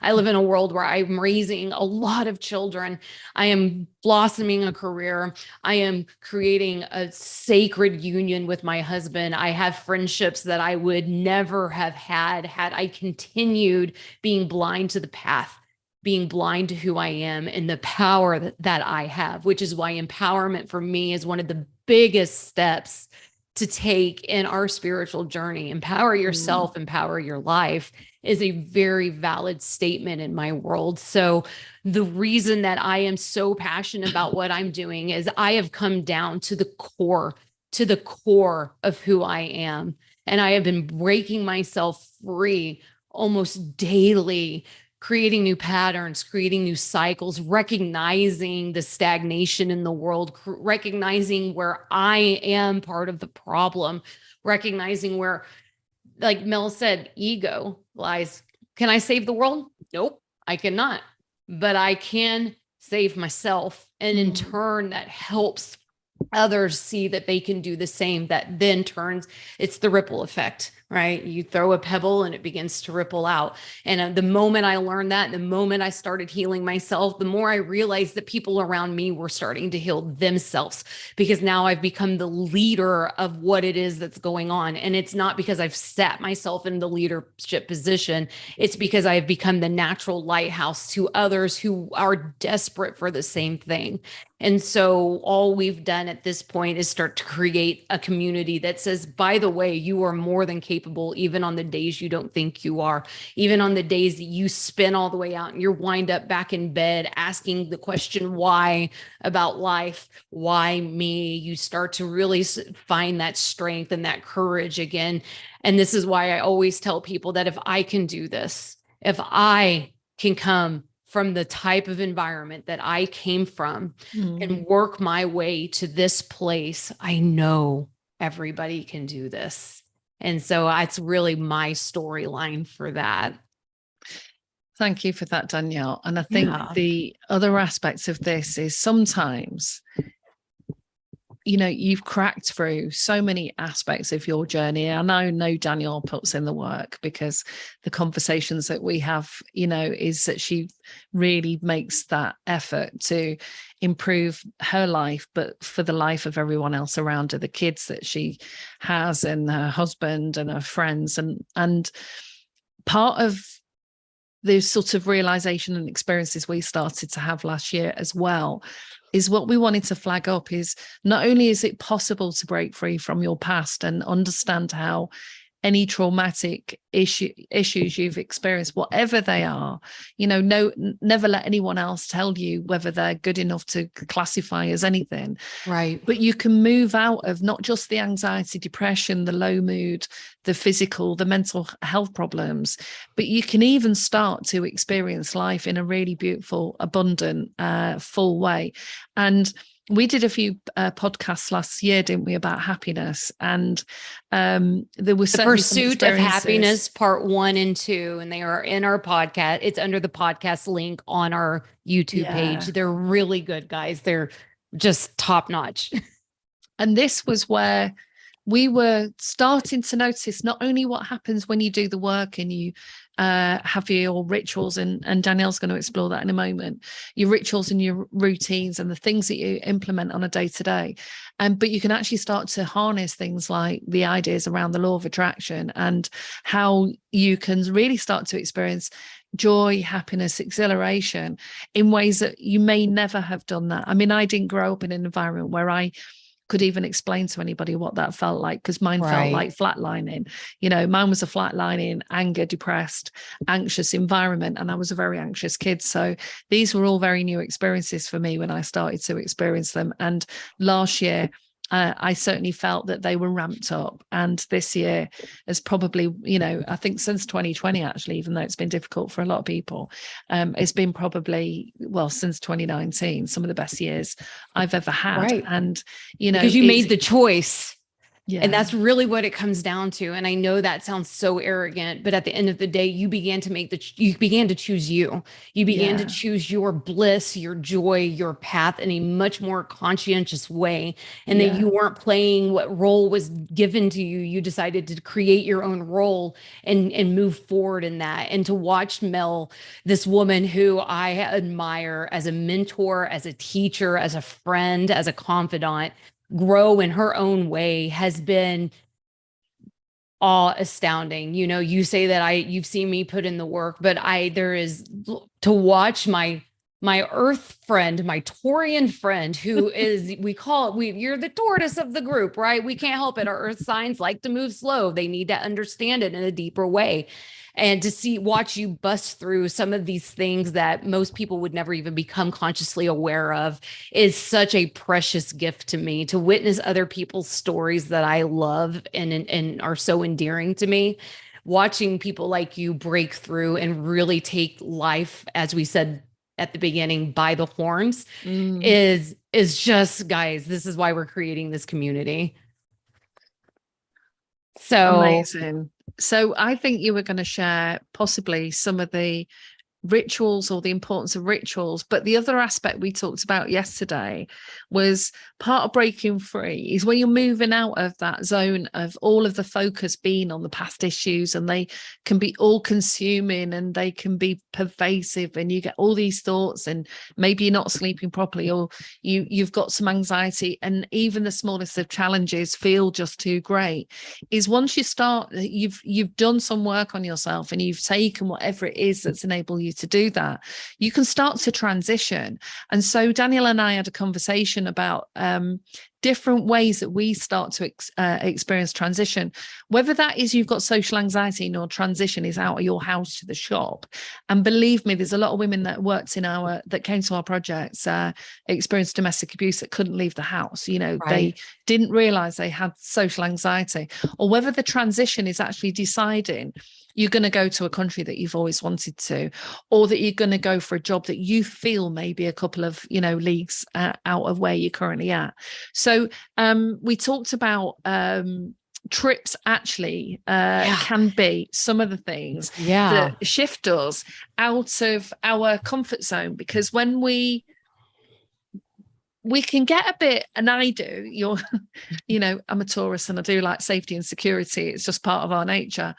I live in a world where I'm raising a lot of children. I am blossoming a career. I am creating a sacred union with my husband. I have friendships that I would never have had I continued being blind to the path, being blind to who I am and the power that I have, which is why empowerment for me is one of the biggest steps to take in our spiritual journey. Empower yourself, empower your life is a very valid statement in my world. So the reason that I am so passionate about what I'm doing is I have come down to the core of who I am. And I have been breaking myself free almost daily, creating new patterns, creating new cycles, recognizing the stagnation in the world, recognizing where I am part of the problem, recognizing where, like Mel said, ego lies. Can I save the world? Nope, I cannot. But I can save myself. And in turn, that helps others see that they can do the same. That then turns, it's the ripple effect. right? You throw a pebble and it begins to ripple out. And the moment I learned that, the moment I started healing myself, the more I realized that people around me were starting to heal themselves, because now I've become the leader of what it is that's going on. And it's not because I've set myself in the leadership position. It's because I've become the natural lighthouse to others who are desperate for the same thing. And so all we've done at this point is start to create a community that says, by the way, you are more than capable, even on the days you don't think you are, even on the days that you spin all the way out and you're wind up back in bed asking the question, why, about life, why me? You start to really find that strength and that courage again. And this is why I always tell people that if I can do this, if I can come from the type of environment that I came from and work my way to this place, I know everybody can do this. And so it's really my storyline for that.
Thank you for that, Danielle. And I think the other aspects of this is sometimes, you've cracked through so many aspects of your journey. I know Danielle puts in the work, because the conversations that we have, is that she really makes that effort to improve her life, but for the life of everyone else around her, the kids that she has and her husband and her friends. And part of the sort of realization and experiences we started to have last year as well is what we wanted to flag up is not only is it possible to break free from your past and understand how any traumatic issues you've experienced, whatever they are, never let anyone else tell you whether they're good enough to classify as anything.
Right.
But you can move out of not just the anxiety, depression, the low mood, the physical, the mental health problems, but you can even start to experience life in a really beautiful, abundant, full way. And we did a few podcasts last year, didn't we, about happiness? And there was
The Pursuit of Happiness Part 1 and 2, and they are in our podcast. It's under the podcast link on our YouTube page. They're really good, guys. They're just top notch.
And this was where we were starting to notice not only what happens when you do the work and you have your rituals, and Danielle's going to explore that in a moment, your rituals and your routines and the things that you implement on a day-to-day. But you can actually start to harness things like the ideas around the law of attraction and how you can really start to experience joy, happiness, exhilaration in ways that you may never have done that. I mean, I didn't grow up in an environment where I could even explain to anybody what that felt like, because mine felt like flatlining. Mine was a flatlining, anger, depressed, anxious environment, and I was a very anxious kid. So these were all very new experiences for me when I started to experience them. And last year, I certainly felt that they were ramped up. And this year has probably, I think since 2020, actually, even though it's been difficult for a lot of people, it's been probably, since 2019, some of the best years I've ever had.
Right.
And,
because you made the choice.
Yeah.
And that's really what it comes down to. And I know that sounds so arrogant, but at the end of the day, you began to choose you. You began to choose your bliss, your joy, your path in a much more conscientious way. And that you weren't playing what role was given to you. You decided to create your own role and move forward in that. And to watch Mel, this woman who I admire as a mentor, as a teacher, as a friend, as a confidant, grow in her own way has been awe-astounding. You say that you've seen me put in the work, but there is to watch my earth friend, my Taurian friend, who is, you're the tortoise of the group, right? We can't help it. Our earth signs like to move slow. They need to understand it in a deeper way. And to watch you bust through some of these things that most people would never even become consciously aware of is such a precious gift to me, to witness other people's stories that I love and are so endearing to me. Watching people like you break through and really take life, as we said at the beginning, by the horns is just, guys, this is why we're creating this community. So
amazing. So I think you were going to share possibly some of the rituals or the importance of rituals. But the other aspect we talked about yesterday was part of breaking free is when you're moving out of that zone of all of the focus being on the past issues, and they can be all consuming and they can be pervasive, and you get all these thoughts, and maybe you're not sleeping properly, or you've got some anxiety, and even the smallest of challenges feel just too great. Is once you start, you've done some work on yourself and you've taken whatever it is that's enabled you to do that, you can start to transition. And so Danielle and I had a conversation about different ways that we start to experience transition, whether that is you've got social anxiety and your transition is out of your house to the shop. And believe me, there's a lot of women that that came to our projects, experienced domestic abuse, that couldn't leave the house. Right. They didn't realize they had social anxiety. Or whether the transition is actually deciding you're going to go to a country that you've always wanted to, or that you're going to go for a job that you feel maybe a couple of, leagues out of where you're currently at. So we talked about trips actually can be some of the things that shift us out of our comfort zone, because when we can get a bit, and I do, I'm a Taurus and I do like safety and security. It's just part of our nature.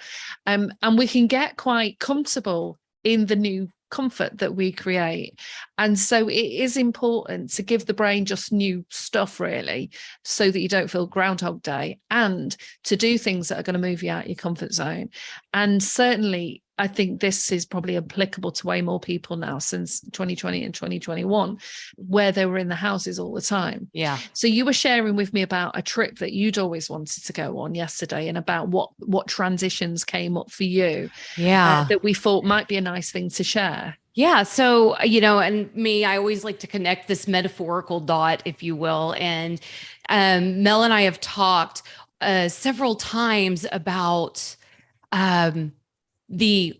And we can get quite comfortable in the new comfort that we create. And so it is important to give the brain just new stuff, really, so that you don't feel Groundhog Day, and to do things that are going to move you out your comfort zone. And certainly, I think this is probably applicable to way more people now since 2020 and 2021, where they were in the houses all the time.
Yeah.
So you were sharing with me about a trip that you'd always wanted to go on yesterday, and about what transitions came up for you.
Yeah.
That we thought might be a nice thing to share.
Yeah. So, and me, I always like to connect this metaphorical dot, if you will. And Mel and I have talked several times about you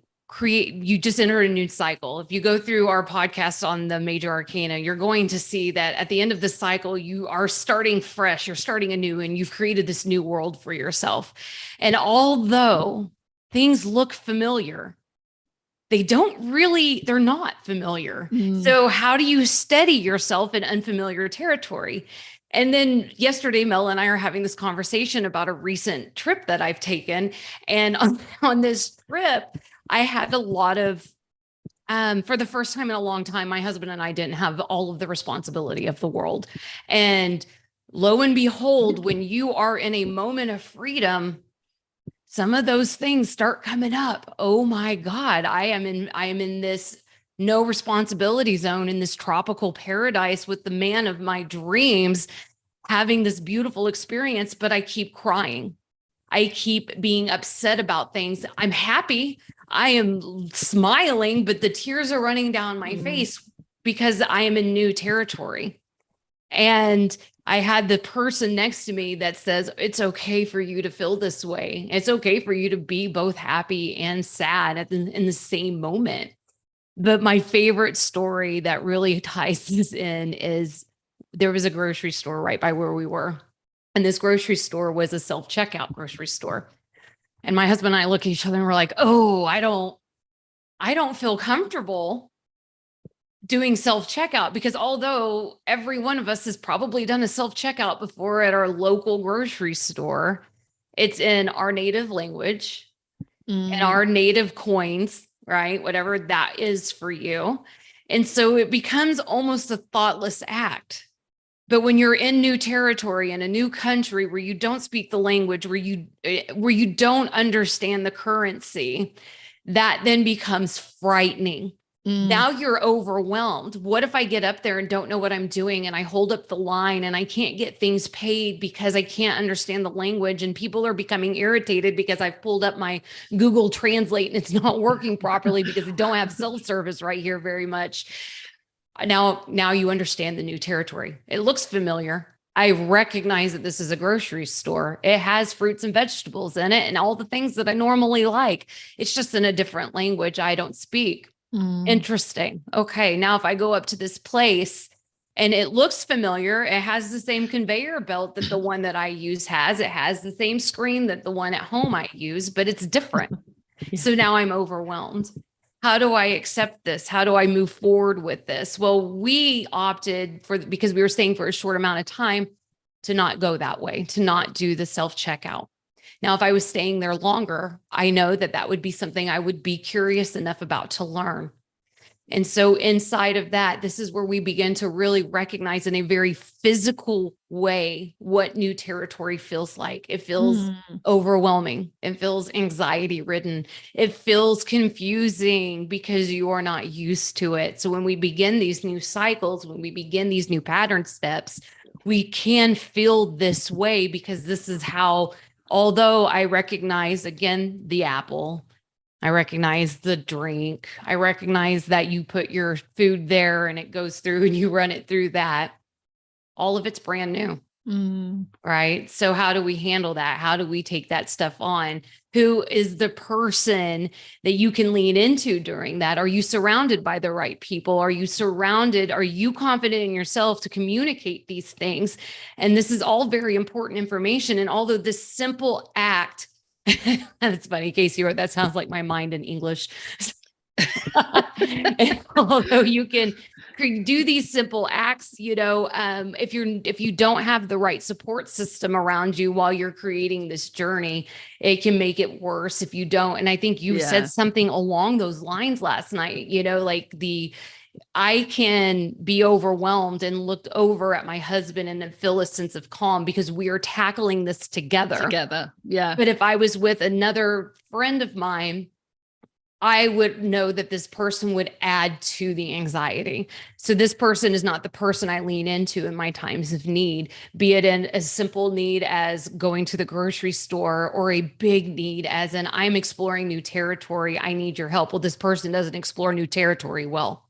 just entered a new cycle. If you go through our podcast on the major arcana, you're going to see that at the end of the cycle, you are starting fresh, you're starting anew, and you've created this new world for yourself. And although things look familiar, they're not familiar. So how do you steady yourself in unfamiliar territory? And then yesterday, Mel and I are having this conversation about a recent trip that I've taken. And on this trip, I had a lot of, for the first time in a long time, my husband and I didn't have all of the responsibility of the world. And lo and behold, when you are in a moment of freedom, some of those things start coming up. Oh my God, I am in this no responsibility zone, in this tropical paradise with the man of my dreams, having this beautiful experience, but I keep crying. I keep being upset about things. I'm happy. I am smiling, but the tears are running down my face because I am in new territory. And I had the person next to me that says, it's okay for you to feel this way. It's okay for you to be both happy and sad in the same moment. But my favorite story that really ties this in is there was a grocery store right by where we were. And this grocery store was a self-checkout grocery store. And my husband and I look at each other and we're like, oh, I don't feel comfortable doing self-checkout, because although every one of us has probably done a self-checkout before at our local grocery store, it's in our native language and our native coins, right? Whatever that is for you. And so it becomes almost a thoughtless act. But when you're in new territory, in a new country where you don't speak the language, where you don't understand the currency, that then becomes frightening. Now you're overwhelmed. What if I get up there and don't know what I'm doing, and I hold up the line and I can't get things paid because I can't understand the language, and people are becoming irritated because I've pulled up my Google Translate and it's not working properly because I don't have self-service right here very much. Now you understand the new territory. It looks familiar. I recognize that this is a grocery store. It has fruits and vegetables in it and all the things that I normally like. It's just in a different language I don't speak. Interesting. Okay. Now, if I go up to this place and it looks familiar, it has the same conveyor belt that the one that I use has. It has the same screen that the one at home I use, but it's different. So now I'm overwhelmed. how do I accept this? How do I move forward with this? Well, we opted for, because we were staying for a short amount of time, to not go that way, to not do the self checkout. Now, if I was staying there longer, I know that that would be something I would be curious enough about to learn. And so inside of that, this is where we begin to really recognize in a very physical way what new territory feels like. It feels overwhelming. It feels anxiety ridden. It feels confusing because you are not used to it. So when we begin these new cycles, when we begin these new pattern steps, we can feel this way because this is how, although I recognize again, the apple, I recognize the drink. I recognize that you put your food there and it goes through and you run it through that. All of it's brand new. Right. So how do we handle that? How do we take that stuff on? Who is the person that you can lean into during that? Are you surrounded by the right people? Are you confident in yourself to communicate these things? And this is all very important information. And although this simple act, that's funny, Casey wrote, that sounds like my mind in English. Although you can do these simple acts, if you don't have the right support system around you while you're creating this journey, it can make it worse if you don't. And I think you said something along those lines last night, I can be overwhelmed and look over at my husband and feel a sense of calm because we are tackling this together.
Yeah.
But if I was with another friend of mine, I would know that this person would add to the anxiety. So this person is not the person I lean into in my times of need, be it in a simple need as going to the grocery store or a big need as in I'm exploring new territory. I need your help. Well, this person doesn't explore new territory well.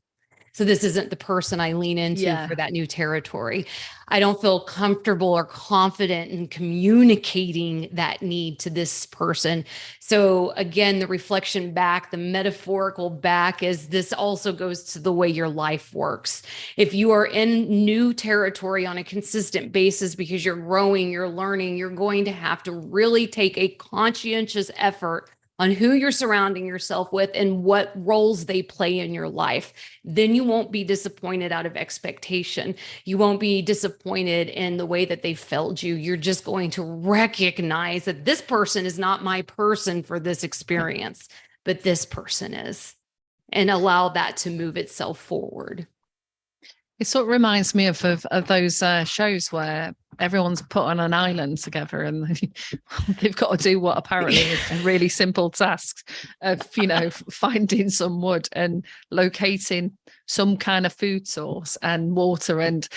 So this isn't the person I lean into for that new territory. I don't feel comfortable or confident in communicating that need to this person. So again, the reflection back, the metaphorical back is this also goes to the way your life works. If you are in new territory on a consistent basis because you're growing, you're learning, you're going to have to really take a conscientious effort on who you're surrounding yourself with and what roles they play in your life. Then you won't be disappointed out of expectation. You won't be disappointed in the way that they failed you. You're just going to recognize that this person is not my person for this experience, but this person is, and allow that to move itself forward.
It sort of reminds me of those shows where everyone's put on an island together and they've got to do what apparently is a really simple task of, finding some wood and locating some kind of food source and water and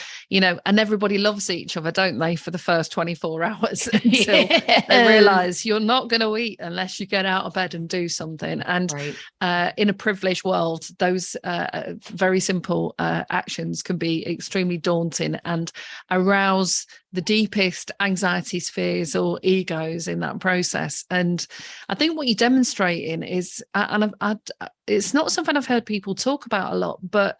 everybody loves each other, don't they, for the first 24 hours until they realize you're not going to eat unless you get out of bed and do something. And in a privileged world, those very simple actions can be extremely daunting and arouse the deepest anxieties, fears, or egos in that process. And I think what you're demonstrating is, and it's not something I've heard people talk about a lot, but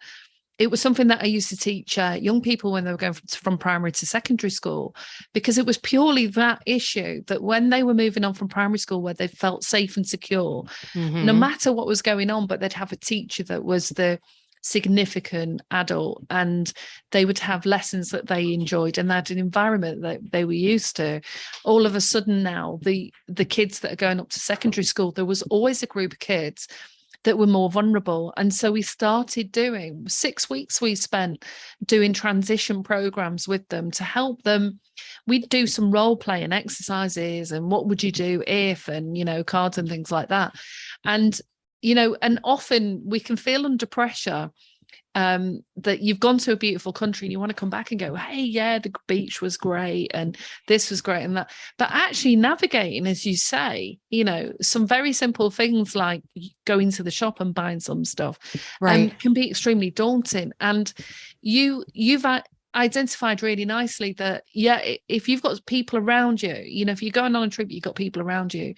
it was something that I used to teach young people when they were going from primary to secondary school, because it was purely that issue that when they were moving on from primary school where they felt safe and secure, no matter what was going on, but they'd have a teacher that was the significant adult and they would have lessons that they enjoyed and they had an environment that they were used to. All of a sudden now, the kids that are going up to secondary school, there was always a group of kids that were more vulnerable. And so we started doing 6 weeks we spent doing transition programs with them to help them. We'd do some role playing exercises and what would you do if, and, cards and things like that. And and often we can feel under pressure that you've gone to a beautiful country and you want to come back and go, hey, yeah, the beach was great and this was great and that. But actually navigating, as you say, some very simple things like going to the shop and buying some stuff can be extremely daunting. And you've identified really nicely that, if you've got people around you, if you're going on a trip, you've got people around you,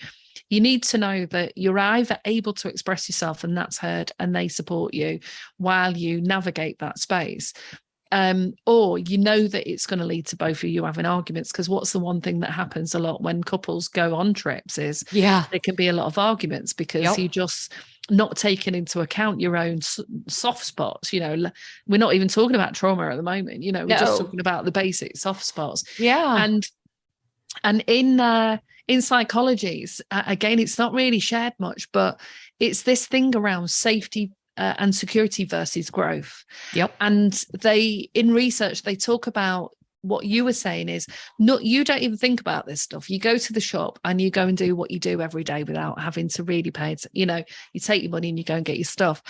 you need to know that you're either able to express yourself and that's heard and they support you while you navigate that space, or that it's going to lead to both of you having arguments. Because what's the one thing that happens a lot when couples go on trips is there can be a lot of arguments because not taking into account your own soft spots. We're not even talking about trauma at the moment. We're just talking about the basic soft spots.
Yeah.
And in psychologies, again, it's not really shared much, but it's this thing around safety and security versus growth.
Yep.
And in research, they talk about what you were saying is you don't even think about this stuff. You go to the shop and you go and do what you do every day without having to really pay it. You take your money and you go and get your stuff.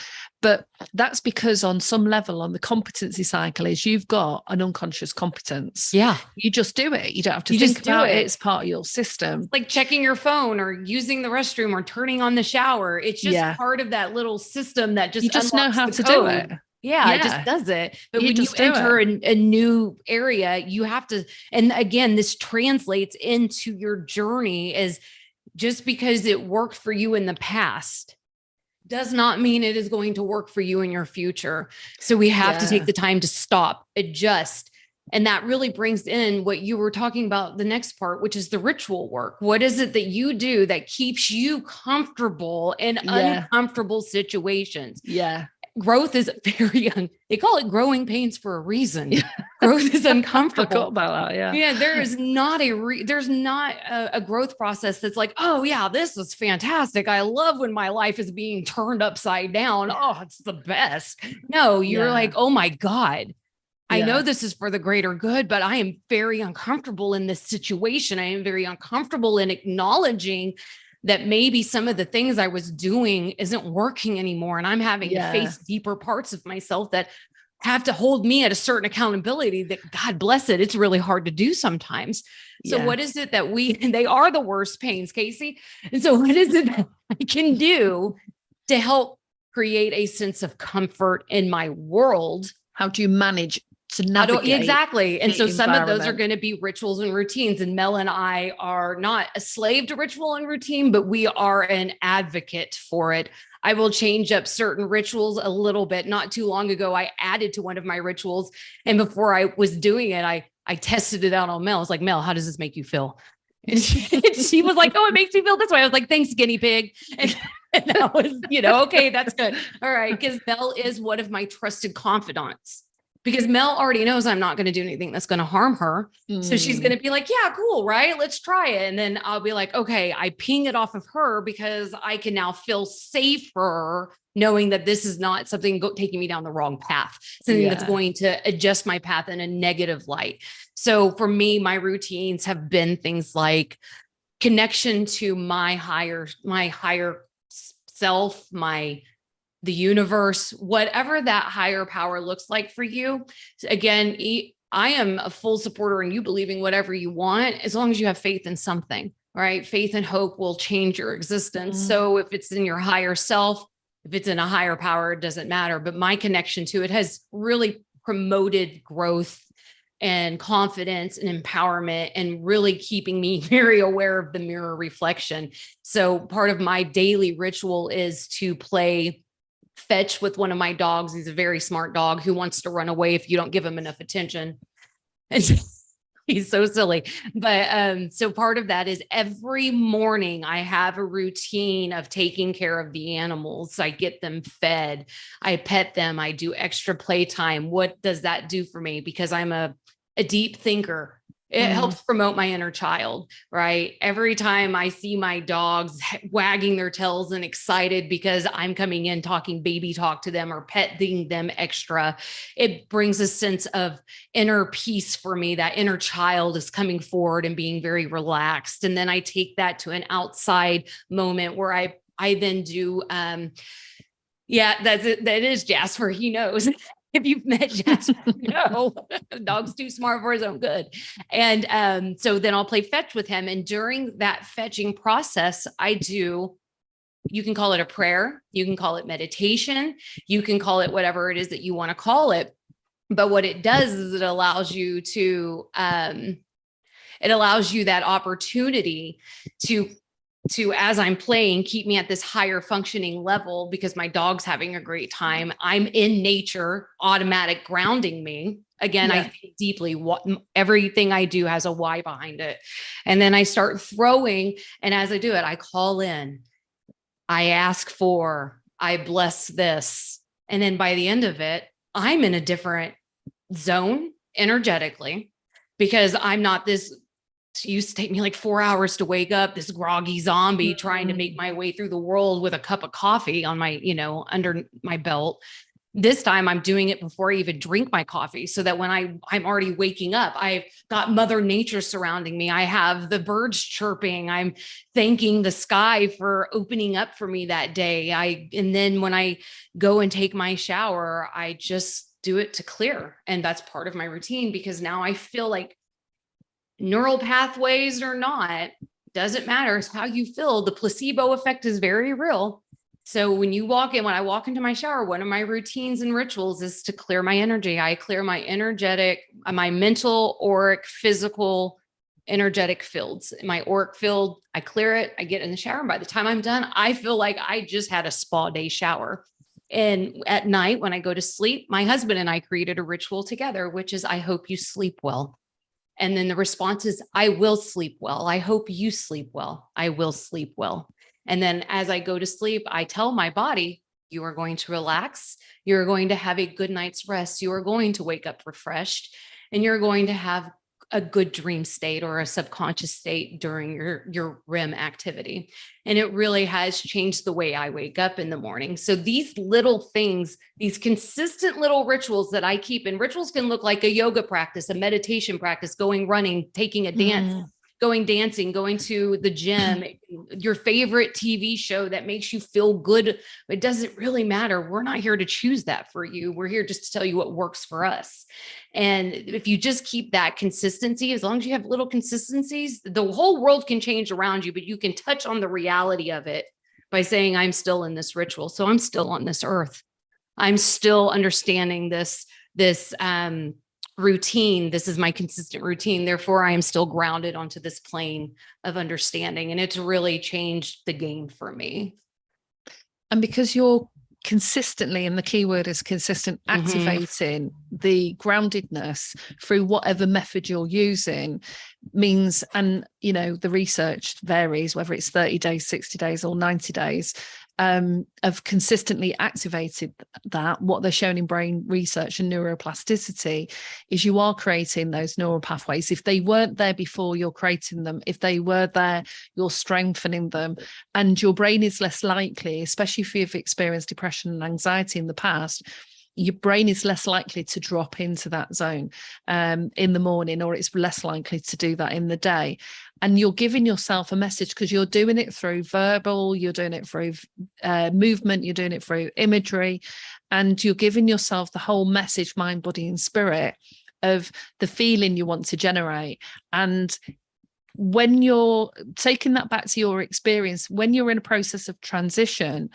But that's because on some level on the competency cycle is you've got an unconscious competence.
Yeah.
You just do it. You don't have to think about it. It's part of your system.
Like checking your phone or using the restroom or turning on the shower. It's just part of that little system that
you just know how to do it.
Yeah, it just does it. But when you enter a new area, you have to, and again, this translates into your journey is just because it worked for you in the past does not mean it is going to work for you in your future. So we have to take the time to stop, adjust. And that really brings in what you were talking about, the next part, which is the ritual work. What is it that you do that keeps you comfortable in uncomfortable situations?
Yeah.
Growth is very young. They call it growing pains for a reason. Growth is uncomfortable.
Forgot about that. Yeah.
Yeah. There is not there's not a growth process that's like, oh yeah, this is fantastic. I love when my life is being turned upside down. Oh, it's the best. No, you're like, oh my God, I know this is for the greater good, but I am very uncomfortable in this situation. I am very uncomfortable in acknowledging that maybe some of the things I was doing isn't working anymore. And I'm having to face deeper parts of myself that have to hold me at a certain accountability that, God bless it, it's really hard to do sometimes. So what is it that they are the worst pains, Casey? And so what is it that I can do to help create a sense of comfort in my world?
How do you manage to navigate?
Exactly. And so some of those are going to be rituals and routines. And Mel and I are not a slave to ritual and routine, but we are an advocate for it. I will change up certain rituals a little bit. Not too long ago, I added to one of my rituals. And before I was doing it, I tested it out on Mel. I was like, Mel, how does this make you feel? And she was like, oh, it makes me feel this way. I was like, thanks, guinea pig. And that was, okay, that's good. All right. Because Mel is one of my trusted confidants. Because Mel already knows I'm not going to do anything that's going to harm her. So she's going to be like, yeah, cool, right? Let's try it. And then I'll be like, okay, I ping it off of her because I can now feel safer knowing that this is not something taking me down the wrong path, something that's going to adjust my path in a negative light. So for me, my routines have been things like connection to my higher self, the universe, whatever that higher power looks like for you. Again, I am a full supporter in you believing whatever you want, as long as you have faith in something, right? Faith and hope will change your existence. So if it's in your higher self, if it's in a higher power, it doesn't matter. But my connection to it has really promoted growth and confidence and empowerment and really keeping me very aware of the mirror reflection. So part of my daily ritual is to play fetch with one of my dogs. He's a very smart dog who wants to run away if you don't give him enough attention. And he's so silly. But so part of that is every morning I have a routine of taking care of the animals. I get them fed, I pet them, I do extra playtime. What does that do for me? Because I'm a deep thinker. It helps promote my inner child, right? Every time I see my dogs wagging their tails and excited because I'm coming in talking baby talk to them or petting them extra, it brings a sense of inner peace for me. That inner child is coming forward and being very relaxed. And then I take that to an outside moment where I then do, that's it. That is Jasper. He knows. If you've met Jasper, the dog's too smart for his own good. And so then I'll play fetch with him. And during that fetching process, you can call it a prayer, you can call it meditation, you can call it whatever it is that you want to call it. But what it does is it allows you that opportunity to, as I'm playing, keep me at this higher functioning level because my dog's having a great time. I'm in nature, automatic grounding me. Again, I think deeply. Everything I do has a why behind it. And then I start throwing. And as I do it, I call in, I ask for, I bless this. And then by the end of it, I'm in a different zone energetically, because I'm not this, it used to take me like 4 hours to wake up, this groggy zombie trying to make my way through the world with a cup of coffee on my, under my belt. This time I'm doing it before I even drink my coffee, so that when I'm already waking up, I've got Mother Nature surrounding me. I have the birds chirping. I'm thanking the sky for opening up for me that day. And then when I go and take my shower, I just do it to clear. And that's part of my routine, because now I feel like neural pathways or not, doesn't matter. It's how you feel. The placebo effect is very real. So when I walk into my shower, one of my routines and rituals is to clear my energy. I clear my my mental, auric, physical, energetic fields. My auric field, I clear it. I get in the shower. And by the time I'm done, I feel like I just had a spa day shower. And at night, when I go to sleep, my husband and I created a ritual together, which is, I hope you sleep well. And then the response is, I will sleep well. I hope you sleep well. I will sleep well. And then as I go to sleep, I tell my body, you are going to relax. You're going to have a good night's rest. You are going to wake up refreshed, and you're going to have a good dream state or a subconscious state during your REM activity. And it really has changed the way I wake up in the morning. So these little things, these consistent little rituals that I keep, and rituals can look like a yoga practice, a meditation practice, going running, taking a dance, going dancing, going to the gym, your favorite TV show that makes you feel good. It doesn't really matter. We're not here to choose that for you. We're here just to tell you what works for us. And if you just keep that consistency, as long as you have little consistencies, the whole world can change around you, but you can touch on the reality of it by saying, I'm still in this ritual. So I'm still on this earth. I'm still understanding this routine. This is my consistent routine. Therefore, I am still grounded onto this plane of understanding. And it's really changed the game for me.
And because you're consistently, and the key word is consistent, activating the groundedness through whatever method you're using means, and the research varies, whether it's 30 days, 60 days or 90 days, have consistently activated that. What they're showing in brain research and neuroplasticity is you are creating those neural pathways. If they weren't there before, you're creating them. If they were there, you're strengthening them. And your brain is less likely, especially if you've experienced depression and anxiety in the past, your brain is less likely to drop into that zone in the morning, or it's less likely to do that in the day. And you're giving yourself a message, because you're doing it through verbal, you're doing it through movement, you're doing it through imagery, and you're giving yourself the whole message, mind, body, and spirit, of the feeling you want to generate. And when you're taking that back to your experience, when you're in a process of transition,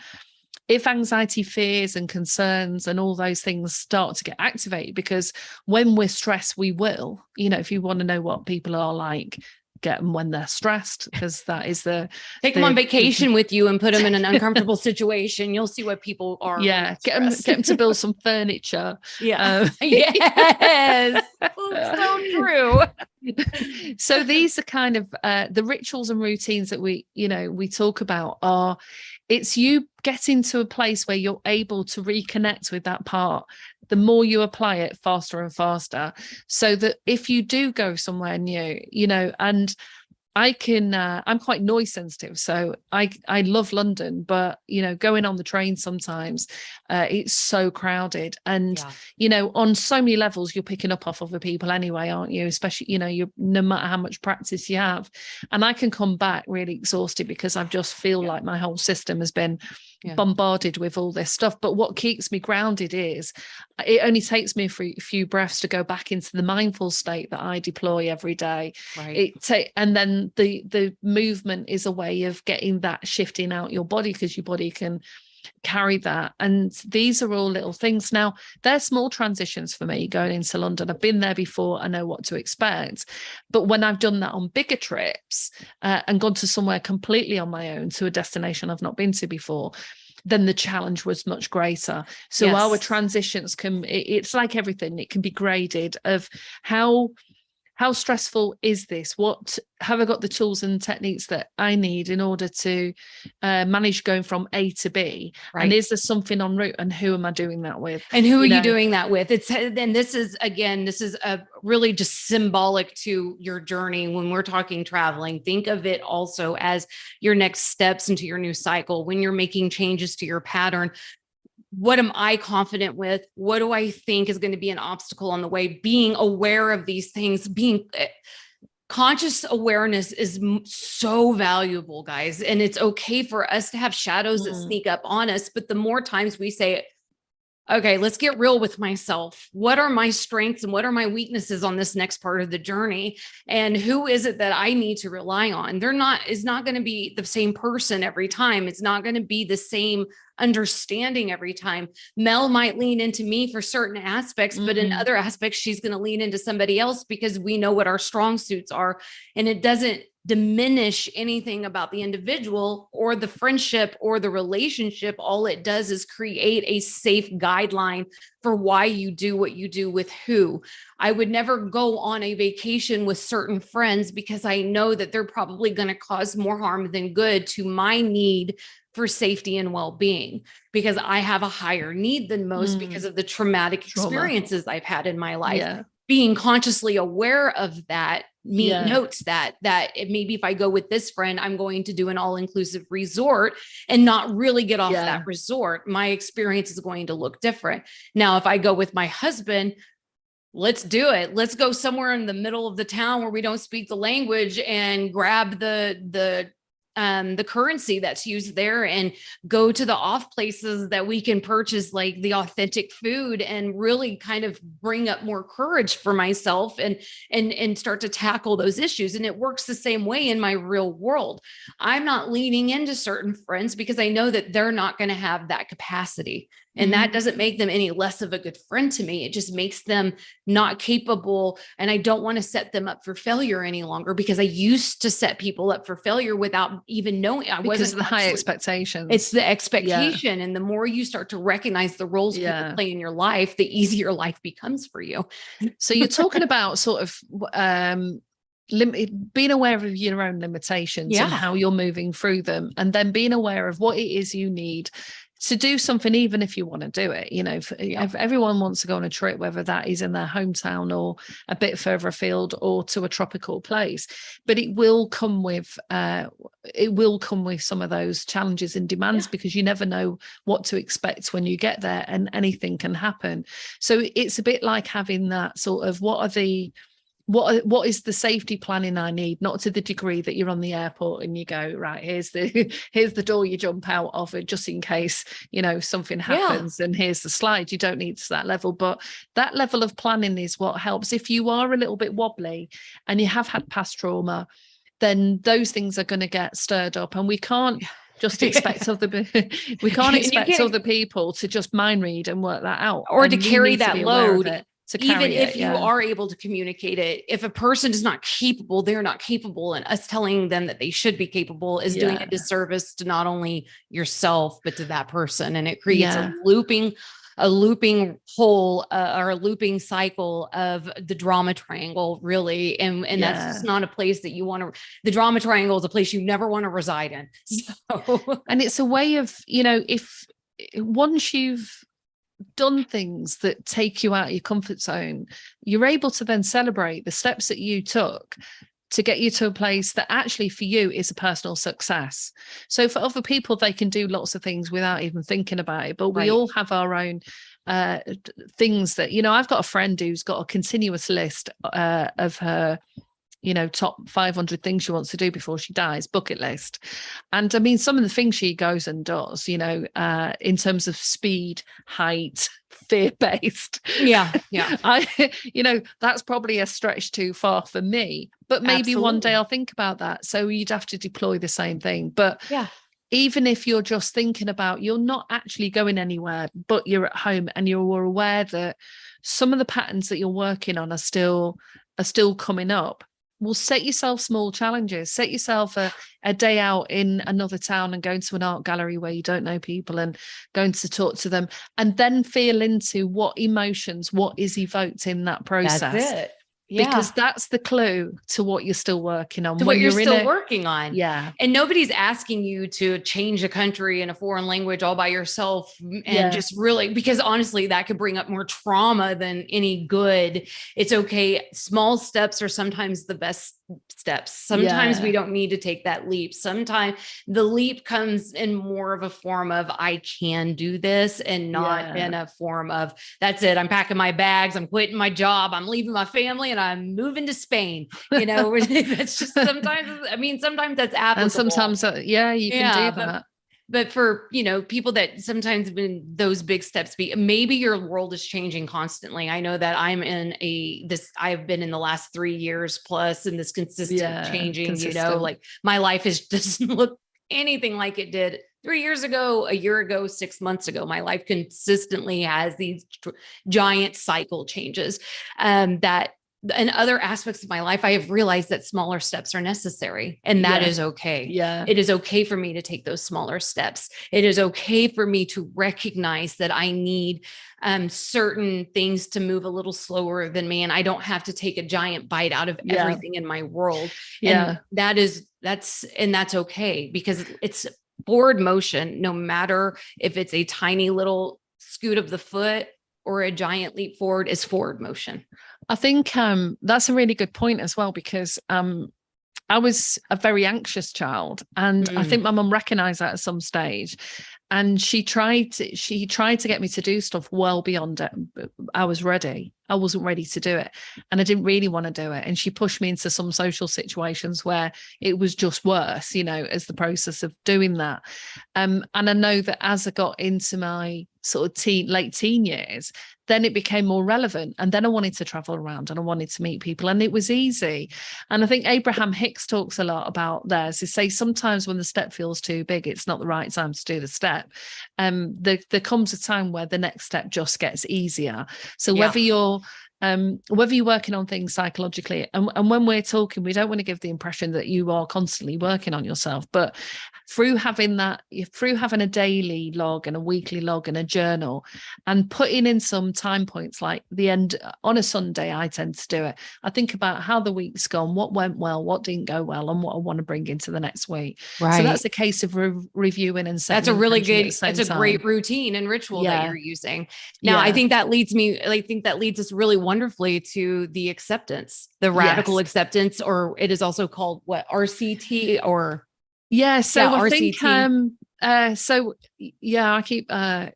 if anxiety, fears and concerns and all those things start to get activated, because when we're stressed, we will, if you want to know what people are like, get them when they're stressed, because that is
take them on vacation with you and put them in an uncomfortable situation. You'll see what people are.
Yeah. Get them to build some furniture.
Yeah. Yes. So true.
So these are kind of the rituals and routines that we talk about are, it's you getting to a place where you're able to reconnect with that part. The more you apply it, faster and faster, so that if you do go somewhere new, and I can, I'm quite noise sensitive. So I love London, but, going on the train sometimes, it's so crowded. And, on so many levels, you're picking up off other people anyway, aren't you? Especially, you no matter how much practice you have. And I can come back really exhausted, because I just feel like my whole system has been bombarded with all this stuff. But what keeps me grounded is it only takes me a few breaths to go back into the mindful state that I deploy every day.
Right.
And then the movement is a way of getting that shifting out your body, because your body can carry that. And these are all little things. Now, they're small transitions for me going into London. I've been there before. I know what to expect. But when I've done that on bigger trips and gone to somewhere completely on my own, to a destination I've not been to before, then the challenge was much greater. So our transitions it's like everything. It can be graded of how how stressful is this? What have I got the tools and techniques that I need in order to manage going from A to B?
Right.
And is there something en route, and who am I doing that with?
And who are you doing that with? And this is a really just symbolic to your journey. When we're talking traveling, think of it also as your next steps into your new cycle. When you're making changes to your pattern, what am I confident with? What do I think is going to be an obstacle on the way? Being aware of these things, being conscious awareness is so valuable, guys. And it's okay for us to have shadows that sneak up on us. But the more times we say, okay, let's get real with myself. What are my strengths and what are my weaknesses on this next part of the journey? And who is it that I need to rely on? It's not going to be the same person every time. It's not going to be the same understanding every time. Mel might lean into me for certain aspects, but in other aspects, she's going to lean into somebody else because we know what our strong suits are. And it doesn't diminish anything about the individual or the friendship or the relationship. All it does is create a safe guideline for why you do what you do with who. I would never go on a vacation with certain friends because I know that they're probably going to cause more harm than good to my need for safety and well-being, because I have a higher need than most because of the traumatic experiences I've had in my life.
Yeah.
Being consciously aware of that notes that maybe if I go with this friend, I'm going to do an all-inclusive resort and not really get off that resort. My experience is going to look different. Now, if I go with my husband, let's do it. Let's go somewhere in the middle of the town where we don't speak the language and grab the currency that's used there and go to the off places that we can purchase like the authentic food and really kind of bring up more courage for myself and start to tackle those issues. And it works the same way in my real world. I'm not leaning into certain friends because I know that they're not going to have that capacity. And that doesn't make them any less of a good friend to me. It just makes them not capable. And I don't want to set them up for failure any longer, because I used to set people up for failure without even knowing.
Because of the high expectations.
It's the expectation. And the more you start to recognize the roles people play in your life, the easier life becomes for you.
So you're talking about sort of being aware of your own limitations and how you're moving through them, and then being aware of what it is you need to do something, even if you want to do it. You know, if everyone wants to go on a trip, whether that is in their hometown or a bit further afield or to a tropical place, but it will come with some of those challenges and demands, because you never know what to expect when you get there, and anything can happen. So it's a bit like having that sort of, what is the safety planning I need, not to the degree that you're on the airport and you go, right, here's the door you jump out of it just in case, you know, something happens, and here's the slide. You don't need to that level, but that level of planning is what helps. If you are a little bit wobbly and you have had past trauma, then those things are going to get stirred up, and we can't just expect other people to just mind read and work that out,
or to carry that load.
Even
if you are able to communicate it, if a person is not capable, they're not capable, and us telling them that they should be capable is doing a disservice to not only yourself, but to that person. And it creates a looping hole or a looping cycle of the drama triangle, really. And that's just not a place that you want to. The drama triangle is a place you never want to reside in. So,
and it's a way of, you know, if once you've done things that take you out of your comfort zone, you're able to then celebrate the steps that you took to get you to a place that actually for you is a personal success. So for other people, they can do lots of things without even thinking about it, but we all have our own things that, you know, I've got a friend who's got a continuous list of her, you know, top 500 things she wants to do before she dies, bucket list. And I mean, some of the things she goes and does, you know, in terms of speed, height, fear-based.
Yeah.
You know, that's probably a stretch too far for me, but maybe one day I'll think about that. So you'd have to deploy the same thing. But even if you're just thinking about, you're not actually going anywhere, but you're at home and you're aware that some of the patterns that you're working on are still coming up. Well, set yourself small challenges. Set yourself a day out in another town and going to an art gallery where you don't know people and going to talk to them, and then feel into what emotions, what is evoked in that process.
That's it.
because that's the clue to what you're still working on.
To what you're still working on.
Yeah.
And nobody's asking you to change a country in a foreign language all by yourself. And just really, because honestly, that could bring up more trauma than any good. It's okay. Small steps are sometimes the best steps. Sometimes we don't need to take that leap. Sometimes the leap comes in more of a form of, I can do this, and not in a form of, that's it. I'm packing my bags. I'm quitting my job. I'm leaving my family and I'm moving to Spain. You know, that's just sometimes, I mean, sometimes that's applicable.
And sometimes, you can do that.
But for, you know, people that sometimes have been those big steps, maybe your world is changing constantly. I know that I've been in the last 3 years plus in this consistent changing, you know, like my life doesn't look anything like it did 3 years ago, a year ago, 6 months ago. My life consistently has these giant cycle changes that in other aspects of my life, I have realized that smaller steps are necessary, and that is okay.
Yeah.
It is okay for me to take those smaller steps. It is okay for me to recognize that I need certain things to move a little slower than me. And I don't have to take a giant bite out of everything in my world. And that's okay, because it's forward motion, no matter if it's a tiny little scoot of the foot or a giant leap forward, is forward motion.
I think that's a really good point as well, because I was a very anxious child, and I think my mum recognized that at some stage, and she tried to get me to do stuff well beyond it. I was ready. I wasn't ready to do it, and I didn't really want to do it. And she pushed me into some social situations where it was just worse, you know, as the process of doing that. And I know that as I got into my sort of late teen years, then it became more relevant. And then I wanted to travel around and I wanted to meet people, and it was easy. And I think Abraham Hicks talks a lot about this. He says sometimes when the step feels too big, it's not the right time to do the step. There comes a time where the next step just gets easier. So whether you're working on things psychologically, and when we're talking, we don't want to give the impression that you are constantly working on yourself, but through having a daily log and a weekly log and a journal, and putting in some time points, like the end on a Sunday, I tend to do it. I think about how the week's gone, what went well, what didn't go well, and what I want to bring into the next week. Right. So that's a case of reviewing and setting.
That's a really good, that's a great routine and ritual that you're using. Now, I think that leads us really wonderfully to the acceptance, the radical acceptance, or it is also called what, RCT or.
So I
RCT.
think, I keep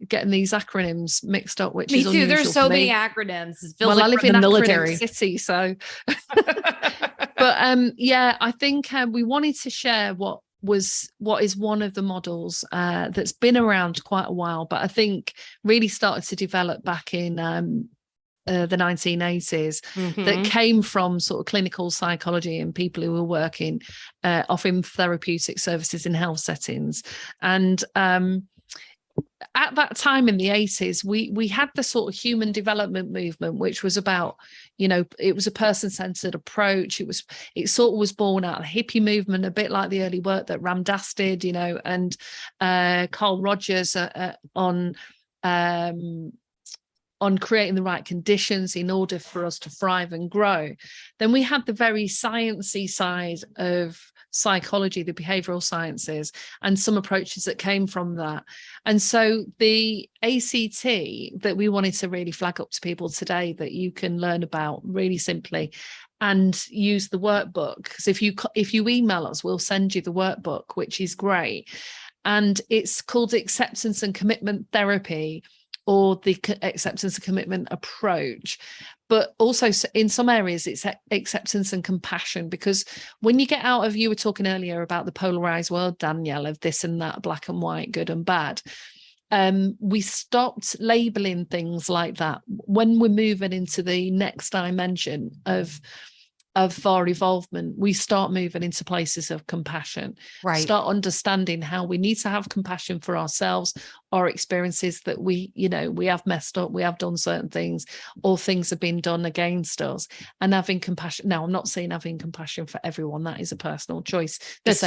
getting these acronyms mixed up, which is unusual. Me too.
There's so many acronyms. It feels
I
like
live in
the military
city, so. But I think we wanted to share what is one of the models that's been around quite a while, but I think really started to develop back in the 1980s, that came from sort of clinical psychology and people who were working offering therapeutic services in health settings. And at that time in the 80s, we had the sort of human development movement, which was about, you know, it was a person-centered approach. It sort of was born out of the hippie movement, a bit like the early work that Ram Dass did, you know, and Carl Rogers on creating the right conditions in order for us to thrive and grow. Then we had the very sciencey side of psychology, the behavioral sciences, and some approaches that came from that. And so the ACT that we wanted to really flag up to people today, that you can learn about really simply and use the workbook, because if you email us, we'll send you the workbook, which is great. And it's called Acceptance and Commitment Therapy, or the acceptance and commitment approach. But also in some areas, it's acceptance and compassion, because when you get out of, you were talking earlier about the polarized world, Danielle, of this and that, black and white, good and bad. We stopped labeling things like that. When we're moving into the next dimension of our involvement, we start moving into places of compassion, start understanding how we need to have compassion for ourselves, our experiences, that we have messed up, we have done certain things, or things have been done against us, and having compassion. Now, I'm not saying having compassion for everyone, that is a personal choice.
That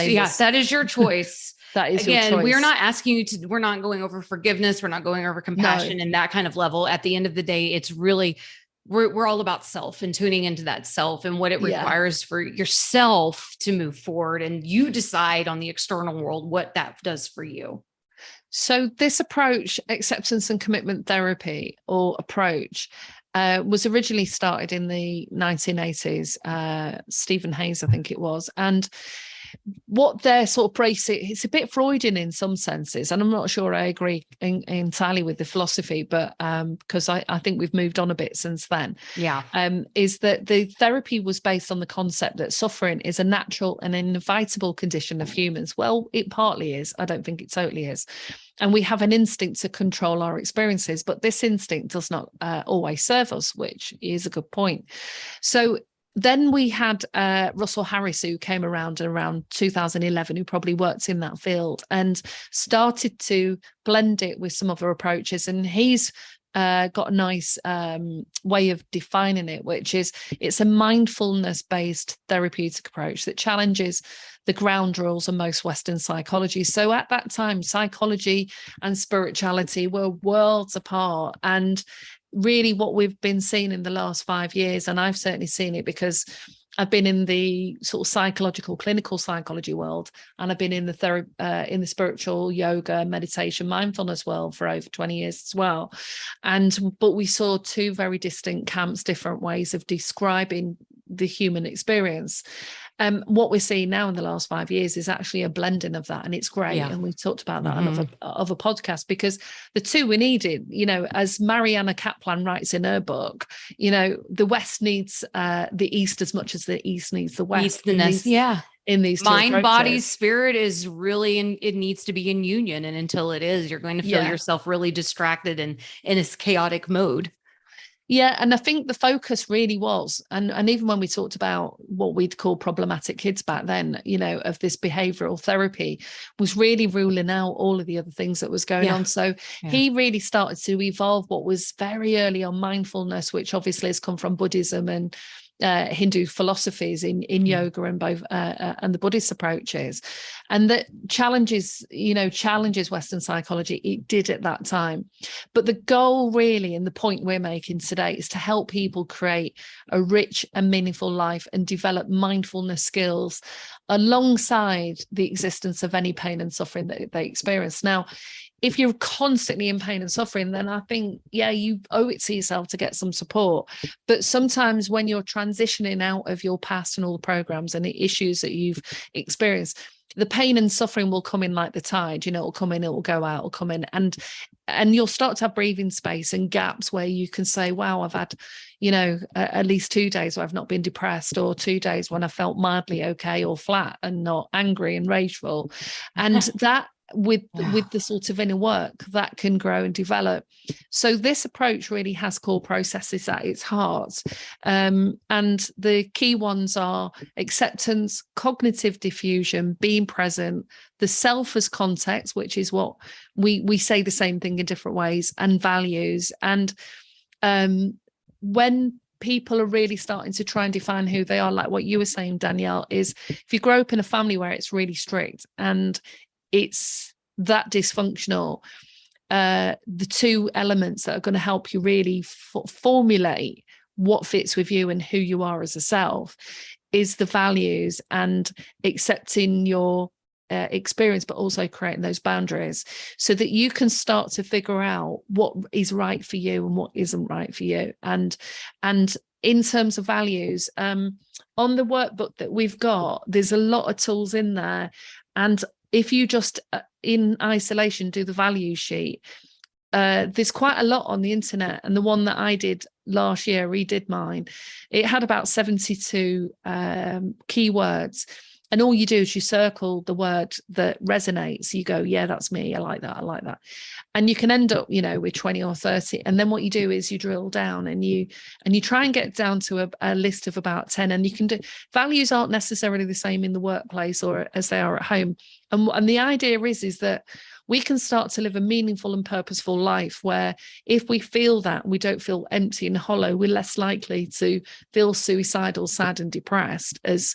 is your choice.
That is your choice.
We're not asking you to, we're not going over forgiveness, we're not going over compassion and that kind of level. At the end of the day, it's really we're all about self and tuning into that self and what it requires for yourself to move forward. And you decide on the external world what that does for you.
So this approach, acceptance and commitment therapy or approach, was originally started in the 1980s. Stephen Hayes, I think it was. And what they're sort of bracing, it's a bit Freudian in some senses, and I'm not sure I agree entirely with the philosophy, but because I think we've moved on a bit since then.
Yeah.
Is that the therapy was based on the concept that suffering is a natural and inevitable condition of humans. Well, it partly is. I don't think it totally is. And we have an instinct to control our experiences, but this instinct does not always serve us, which is a good point. So then we had Russell Harris, who came around 2011, who probably works in that field and started to blend it with some other approaches. And he's got a nice way of defining it, which is it's a mindfulness-based therapeutic approach that challenges the ground rules of most Western psychology. So at that time, psychology and spirituality were worlds apart. And really what we've been seeing in the last 5 years, and I've certainly seen it because I've been in the sort of psychological, clinical psychology world, and I've been in the spiritual yoga, meditation, mindfulness world for over 20 years as well. But we saw two very distinct camps, different ways of describing the human experience. What we're seeing now in the last 5 years is actually a blending of that, and it's great. Yeah. And we talked about that on other podcast, because the two we needed, as Mariana Kaplan writes in her book, the West needs the East as much as the East needs the West. In these
mind, body, spirit is really it needs to be in union. And until it is, you're going to feel yourself really distracted and in a chaotic mode.
Yeah, and I think the focus really was, and even when we talked about what we'd call problematic kids back then, of this behavioral therapy, was really ruling out all of the other things that was going on. So he really started to evolve what was very early on mindfulness, which obviously has come from Buddhism and Hindu philosophies in yoga and both and the Buddhist approaches, and that challenges Western psychology. It did at that time, but the goal really, and the point we're making today, is to help people create a rich and meaningful life and develop mindfulness skills alongside the existence of any pain and suffering that they experience. Now, if you're constantly in pain and suffering, then I think, you owe it to yourself to get some support. But sometimes when you're transitioning out of your past and all the programs and the issues that you've experienced, the pain and suffering will come in like the tide, it'll come in, it will go out, it'll come in. And you'll start to have breathing space and gaps where you can say, wow, I've had, at least 2 days where I've not been depressed, or 2 days when I felt mildly okay or flat and not angry and rageful. And that, with the sort of inner work, that can grow and develop. So this approach really has core processes at its heart, and the key ones are acceptance, cognitive diffusion, being present, the self as context, which is what we say the same thing in different ways, and values. And when people are really starting to try and define who they are, like what you were saying, Danielle, is if you grow up in a family where it's really strict and it's that dysfunctional, the two elements that are going to help you really formulate what fits with you and who you are as a self is the values and accepting your experience, but also creating those boundaries so that you can start to figure out what is right for you and what isn't right for you. And in terms of values, on the workbook that we've got, there's a lot of tools in there. And if you just in isolation do the value sheet, there's quite a lot on the internet. And the one that I did last year, redid mine, it had about 72 keywords. And all you do is you circle the word that resonates. You go, yeah, that's me. I like that. I like that. And you can end up, with 20 or 30. And then what you do is you drill down and you try and get down to a list of about 10. And you can do, values aren't necessarily the same in the workplace or as they are at home. And the idea is that we can start to live a meaningful and purposeful life where if we feel that we don't feel empty and hollow, we're less likely to feel suicidal, sad and depressed as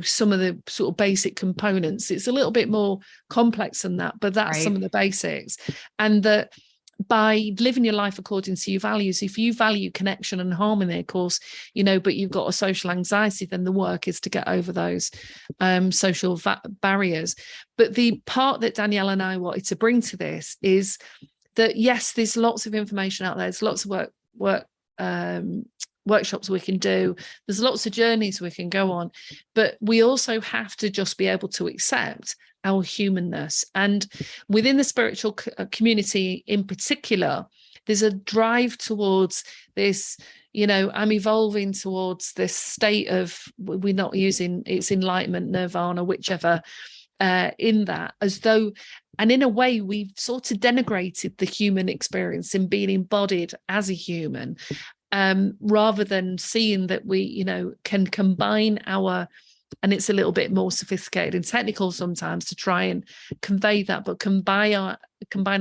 some of the sort of basic components. It's a little bit more complex than that, but that's some of the basics. And that by living your life according to your values. If you value connection and harmony, of course, but you've got a social anxiety, then the work is to get over those social barriers. But the part that Danielle and I wanted to bring to this is that, yes, there's lots of information out there. There's lots of workshops we can do. There's lots of journeys we can go on, but we also have to just be able to accept our humanness. And within the spiritual community in particular, there's a drive towards this, I'm evolving towards this state of, we're not using, it's enlightenment, nirvana, whichever, in that, as though, and in a way, we've sort of denigrated the human experience in being embodied as a human, rather than seeing that we, can combine our, and it's a little bit more sophisticated and technical sometimes to try and convey that, but combine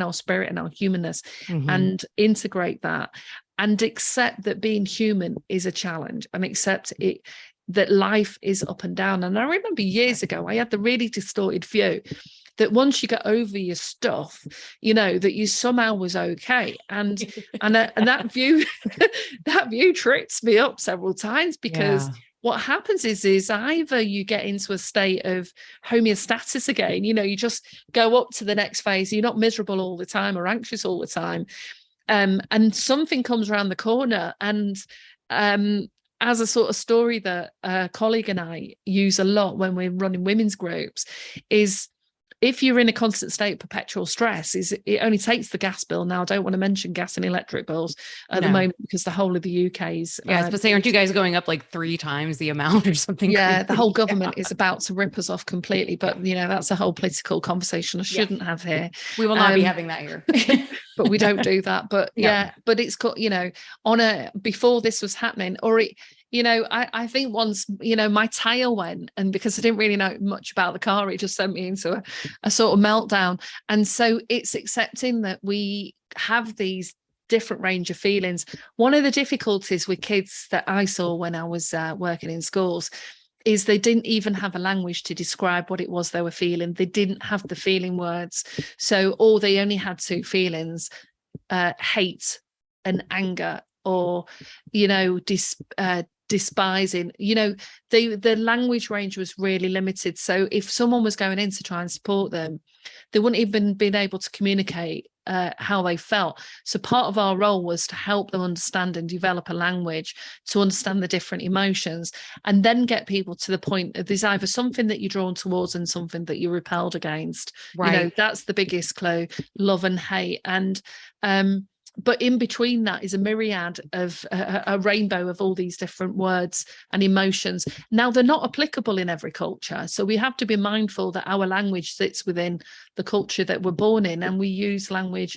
our spirit and our humanness, and integrate that, and accept that being human is a challenge, and accept it, that life is up and down. And I remember years ago, I had the really distorted view that once you get over your stuff, that you somehow was okay. And that view, that view trips me up several times, because what happens is either you get into a state of homeostasis again, you just go up to the next phase. You're not miserable all the time or anxious all the time. And something comes around the corner. And as a sort of story that a colleague and I use a lot when we're running women's groups, is if you're in a constant state of perpetual stress, it only takes the gas bill. Now, I don't want to mention gas and electric bills at the moment, because the whole of the UK's...
Yeah, I was supposed to say, aren't you guys going up like 3 times the amount or something?
Yeah,
crazy?
The whole government is about to rip us off completely. But, that's a whole political conversation I shouldn't have here.
We will not be having that here.
But we don't do that. But but it's got, before this was happening, or it... I think once, my tire went, and because I didn't really know much about the car, it just sent me into a sort of meltdown. And so it's accepting that we have these different range of feelings. One of the difficulties with kids that I saw when I was working in schools is they didn't even have a language to describe what it was they were feeling. They didn't have the feeling words. So, or they only had 2 feelings, hate and anger, or, despising. The language range was really limited. So if someone was going in to try and support them, they wouldn't even been able to communicate how they felt. So part of our role was to help them understand and develop a language to understand the different emotions, and then get people to the point of there's either something that you're drawn towards and something that you're repelled against.
Right.
That's the biggest clue: love and hate. And but in between that is a myriad of a rainbow of all these different words and emotions. Now, they're not applicable in every culture. So we have to be mindful that our language sits within the culture that we're born in, and we use language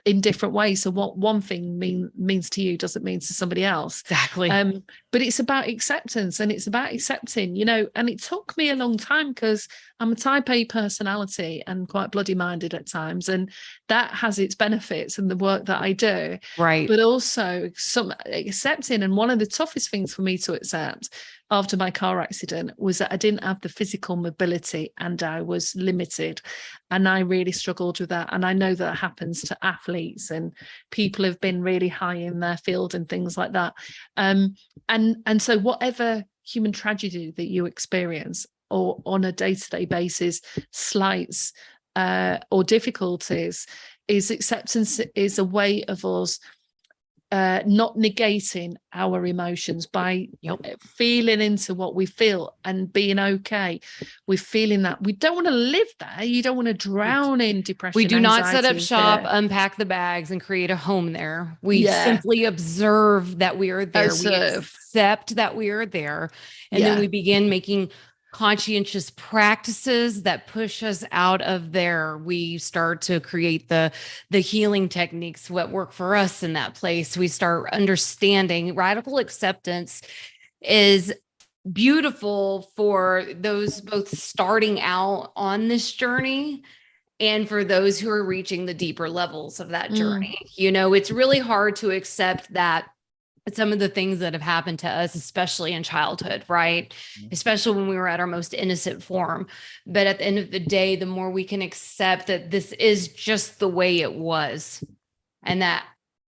in different ways. So what one thing means to you doesn't mean to somebody else.
Exactly.
But it's about acceptance, and it's about accepting, and it took me a long time, because I'm a type A personality and quite bloody minded at times. And that has its benefits in the work that I do.
Right.
But also some accepting. And one of the toughest things for me to accept after my car accident was that I didn't have the physical mobility, and I was limited. And I really struggled with that. And I know that happens to athletes and people who've been really high in their field and things like that. And so whatever human tragedy that you experience, or on a day-to-day basis, slights or difficulties, is acceptance is a way of us not negating our emotions by feeling into what we feel and being okay with feeling that. We don't want to live there. You don't want to drown in depression.
We do not set up
anxiety,
shop,
fear.
unpack the bags, and create a home there. We simply observe that we are there. We accept that we are there. And then we begin making conscientious practices that push us out of there. We start to create the healing techniques, what work for us in that place. We start understanding radical acceptance is beautiful for those both starting out on this journey and for those who are reaching the deeper levels of that journey. It's really hard to accept that some of the things that have happened to us, especially in childhood, right? Especially when we were at our most innocent form. But at the end of the day, the more we can accept that this is just the way it was, and that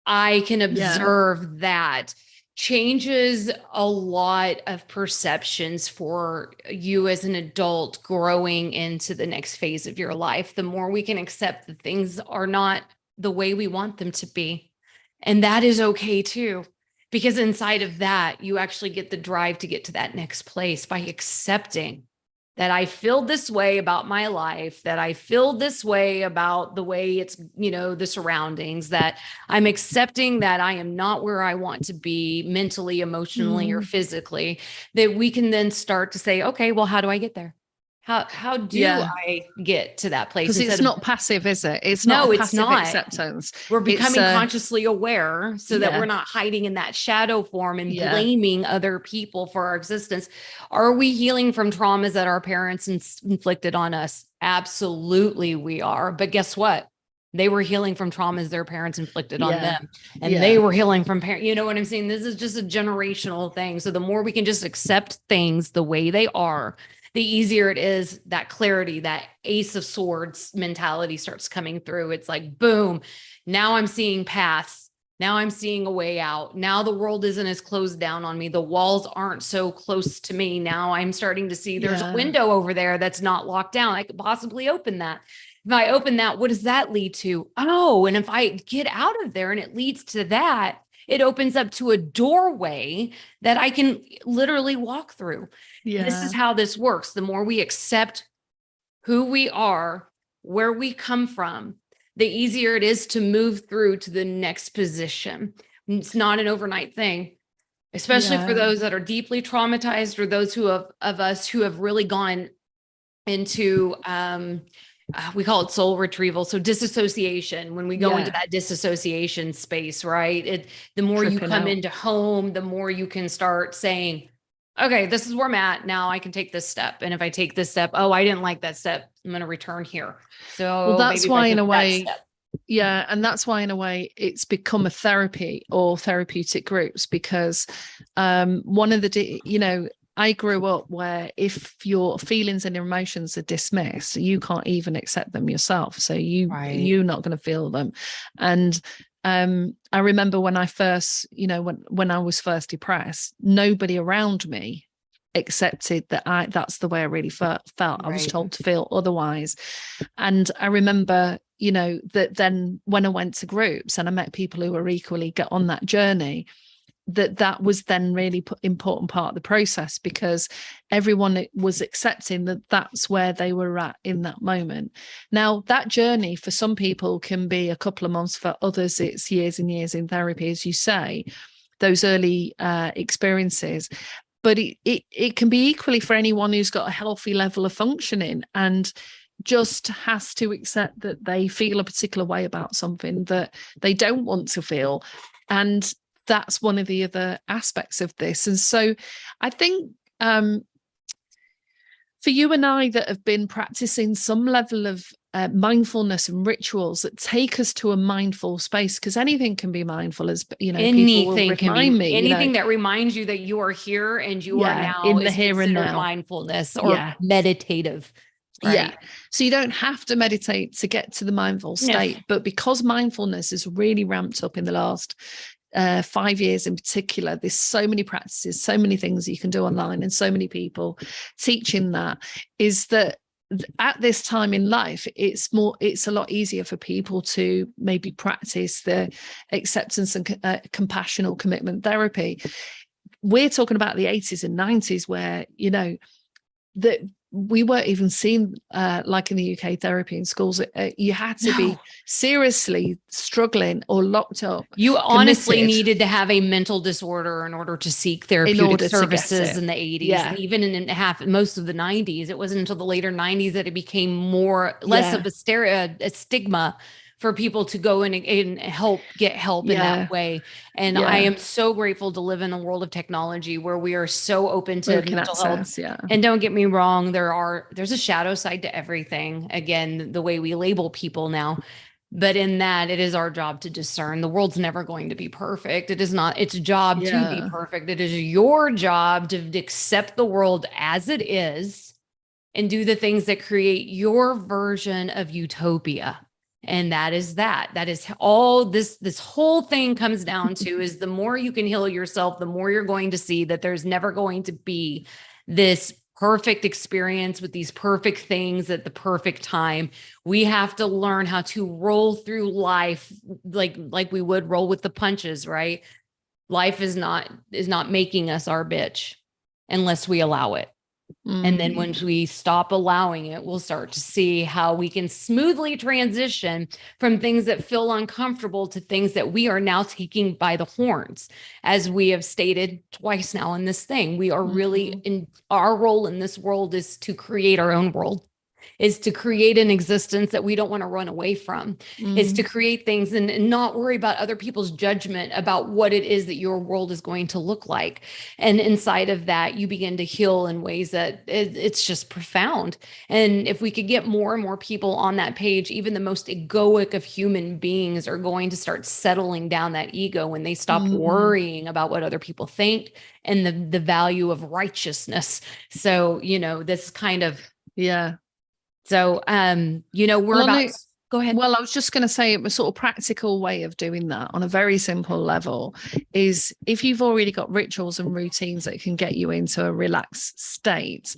I can observe that changes a lot of perceptions for you as an adult growing into the next phase of your life. The more we can accept that things are not the way we want them to be. And that is okay too, because inside of that, you actually get the drive to get to that next place by accepting that I feel this way about my life, that I feel this way about the way it's, the surroundings, that I'm accepting that I am not where I want to be mentally, emotionally, or physically, that we can then start to say, okay, well, how do I get there? How do I get to that place?
Because it's not passive, is it? It's
no,
not
it's
passive
not.
acceptance.
We're becoming consciously aware so that we're not hiding in that shadow form and blaming other people for our existence. Are we healing from traumas that our parents inflicted on us? Absolutely, we are. But guess what? They were healing from traumas their parents inflicted on them. And they were healing from parents. You know what I'm saying? This is just a generational thing. So the more we can just accept things the way they are, the easier it is, that clarity, that ace of swords mentality starts coming through. It's like, boom, now I'm seeing paths. Now I'm seeing a way out. Now the world isn't as closed down on me. The walls aren't so close to me. Now I'm starting to see there's a window over there that's not locked down. I could possibly open that. If I open that, what does that lead to? Oh, and if I get out of there and it leads to that, it opens up to a doorway that I can literally walk through. This is how this works. The more we accept who we are, where we come from, the easier it is to move through to the next position. It's not an overnight thing, especially for those that are deeply traumatized, or those of us who have really gone into, we call it soul retrieval. So disassociation, when we go into that disassociation space, right? The more you come into home, the more you can start saying, okay, this is where I'm at. Now I can take this step. And if I take this step, oh, I didn't like that step, I'm going to return here. So
that's why in a way, and that's why in a way it's become a therapy or therapeutic groups, because one of the, I grew up where if your feelings and emotions are dismissed, you can't even accept them yourself. So you're not going to feel them. And I remember when I first, when I was first depressed, nobody around me accepted that that's the way I really felt. I was told to feel otherwise. And I remember, that then when I went to groups and I met people who were equally get on that journey, that was then really important part of the process, because everyone was accepting that that's where they were at in that moment. Now, that journey for some people can be a couple of months, for others it's years and years in therapy, as you say, those early experiences. But it can be equally for anyone who's got a healthy level of functioning and just has to accept that they feel a particular way about something that they don't want to feel. And that's one of the other aspects of this. And so I think for you and I that have been practicing some level of mindfulness and rituals that take us to a mindful space, because anything can be mindful, as
anything can be anything that reminds you that you are here and you are now
in the here and now,
mindfulness or meditative. Right?
Yeah. So you don't have to meditate to get to the mindful state, but because mindfulness is really ramped up in the last 5 years in particular, there's so many practices, so many things you can do online, and so many people teaching that, is that at this time in life, it's a lot easier for people to maybe practice the acceptance and compassion or commitment therapy. We're talking about the 80s and 90s where, that we weren't even seen like in the UK therapy in schools. You had to be seriously struggling or locked up.
You honestly needed to have a mental disorder in order to seek therapeutic services in the 80s. And even in most of the 90s. It wasn't until the later 90s that it became less of a stigma for people to go in and get help in that way. And I am so grateful to live in a world of technology where we are so open to mental health. And don't get me wrong, there's a shadow side to everything. Again, the way we label people now. But in that, it is our job to discern. The world's never going to be perfect. It is not its job to be perfect. It is your job to accept the world as it is and do the things that create your version of utopia. And that is all this whole thing comes down to, is the more you can heal yourself, the more you're going to see that there's never going to be this perfect experience with these perfect things at the perfect time. We have to learn how to roll through life like we would roll with the punches, right? Life is not making us our bitch unless we allow it. And then once we stop allowing it, we'll start to see how we can smoothly transition from things that feel uncomfortable to things that we are now taking by the horns. As we have stated twice now in this thing, we are really in our role in this world is to create our own world, is to create an existence that we don't want to run away from, is to create things and not worry about other people's judgment about what it is that your world is going to look like. And inside of that, you begin to heal in ways that it's just profound. And if we could get more and more people on that page, even the most egoic of human beings are going to start settling down that ego when they stop worrying about what other people think and the value of righteousness. So, this kind of,
yeah.
So, go ahead.
Well, I was just going to say a sort of practical way of doing that on a very simple level is if you've already got rituals and routines that can get you into a relaxed state,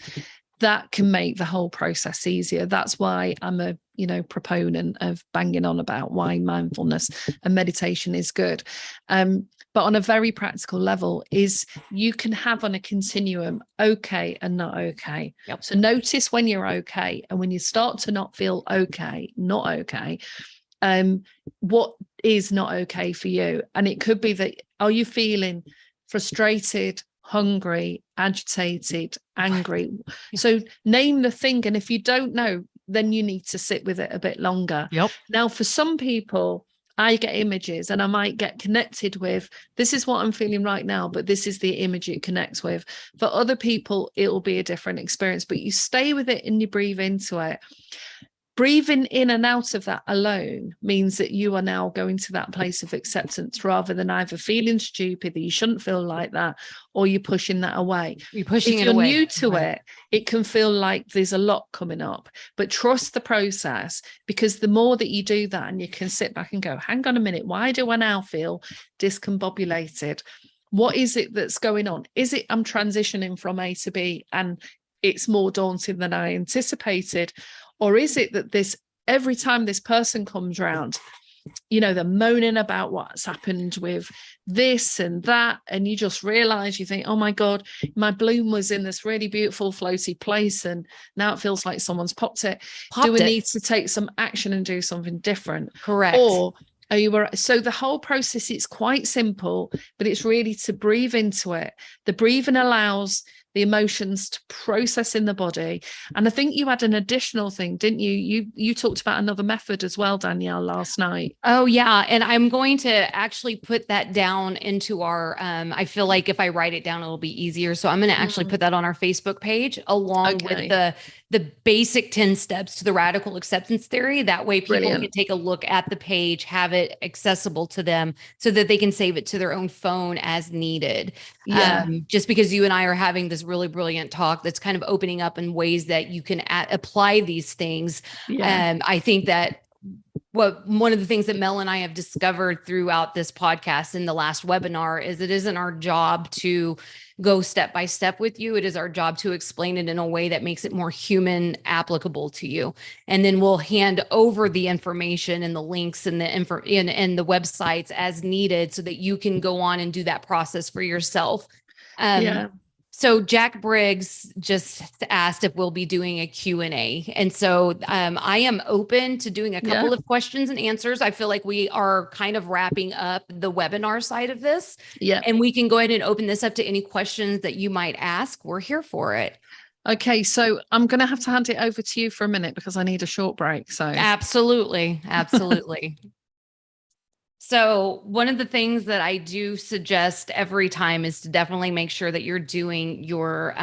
that can make the whole process easier. That's why I'm a proponent of banging on about why mindfulness and meditation is good. But on a very practical level is you can have on a continuum okay and not okay.
Yep.
So notice when you're okay, and when you start to not feel okay, not okay, what is not okay for you? And it could be that, are you feeling frustrated, hungry, agitated, angry? So name the thing. And if you don't know, then you need to sit with it a bit longer.
Yep.
Now, for some people, I get images and I might get connected with, this is what I'm feeling right now, but this is the image it connects with. For other people, it'll be a different experience, but you stay with it and you breathe into it. Breathing in and out of that alone means that you are now going to that place of acceptance rather than either feeling stupid that you shouldn't feel like that, or you're pushing that away.
You're pushing
it away. If you're new to it, it can feel like there's a lot coming up, but trust the process, because the more that you do that and you can sit back and go, hang on a minute, why do I now feel discombobulated? What is it that's going on? Is it I'm transitioning from A to B and it's more daunting than I anticipated? Or is it that every time this person comes around, they're moaning about what's happened with this and that, and you just realize, you think, oh my God, my bloom was in this really beautiful floaty place and now it feels like someone's popped it. Do we need to take some action and do something different?
Correct.
Or are you so the whole process is quite simple, but it's really to breathe into it. The breathing allows the emotions to process in the body. And I think you had an additional thing, didn't you? You talked about another method as well, Danielle, last night.
Oh, yeah. And I'm going to actually put that down into our, I feel like if I write it down, it'll be easier. So I'm going to actually put that on our Facebook page along with the basic 10 steps to the radical acceptance theory. That way people can take a look at the page, have it accessible to them so that they can save it to their own phone as needed.
Yeah.
Just because you and I are having this really brilliant talk that's kind of opening up in ways that you can apply these things.
Yeah.
I think that one of the things that Mel and I have discovered throughout this podcast in the last webinar is it isn't our job to go step by step with you. It is our job to explain it in a way that makes it more human, applicable to you. And then we'll hand over the information and the links and and the websites as needed so that you can go on and do that process for yourself. So Jack Briggs just asked if we'll be doing a Q&A. And so I am open to doing a couple of questions and answers. I feel like we are kind of wrapping up the webinar side of this.
Yeah.
And we can go ahead and open this up to any questions that you might ask. We're here for it.
Okay, so I'm going to have to hand it over to you for a minute because I need a short break. So
absolutely. So one of the things that I do suggest every time is to definitely make sure that you're doing your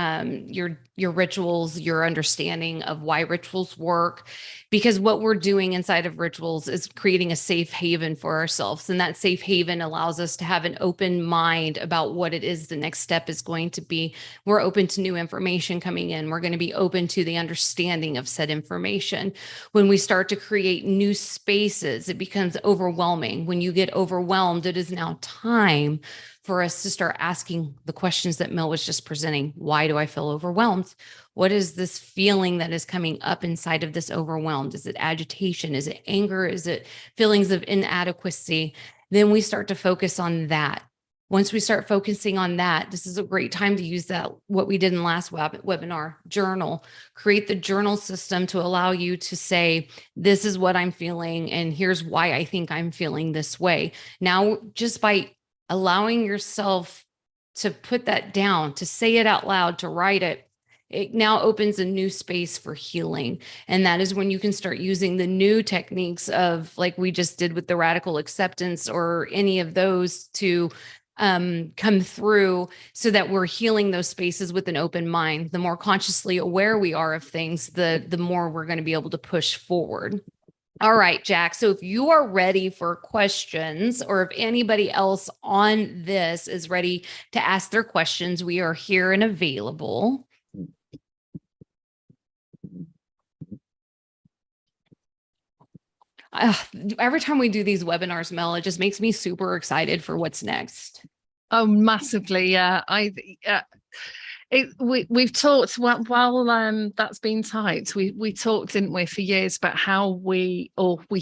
rituals, your understanding of why rituals work, because what we're doing inside of rituals is creating a safe haven for ourselves, and that safe haven allows us to have an open mind about what it is the next step is going to be. We're open to new information coming in. We're going to be open to the understanding of said information. When we start to create new spaces, it becomes overwhelming. When you get overwhelmed, it is now time for us to start asking the questions that Mel was just presenting. Why do I feel overwhelmed? What is this feeling that is coming up inside of this overwhelmed? Is it agitation? Is it anger? Is it feelings of inadequacy? Then we start to focus on that. Once we start focusing on that, this is a great time to use that, what we did in last webinar, journal. Create the journal system to allow you to say, this is what I'm feeling, and here's why I think I'm feeling this way. Now, just by allowing yourself to put that down, to say it out loud, to write it, it now opens a new space for healing. And that is when you can start using the new techniques of, like we just did with the radical acceptance or any of those, to come through, so that we're healing those spaces with an open mind. The more consciously aware we are of things, the more we're going to be able to push forward. All right, Jack. So if you are ready for questions, or if anybody else on this is ready to ask their questions, we are here and available. Every time we do these webinars, Mel, it just makes me super excited for what's next.
Oh, massively. Yeah. We've talked while that's been typed. We talked, didn't we, for years about how we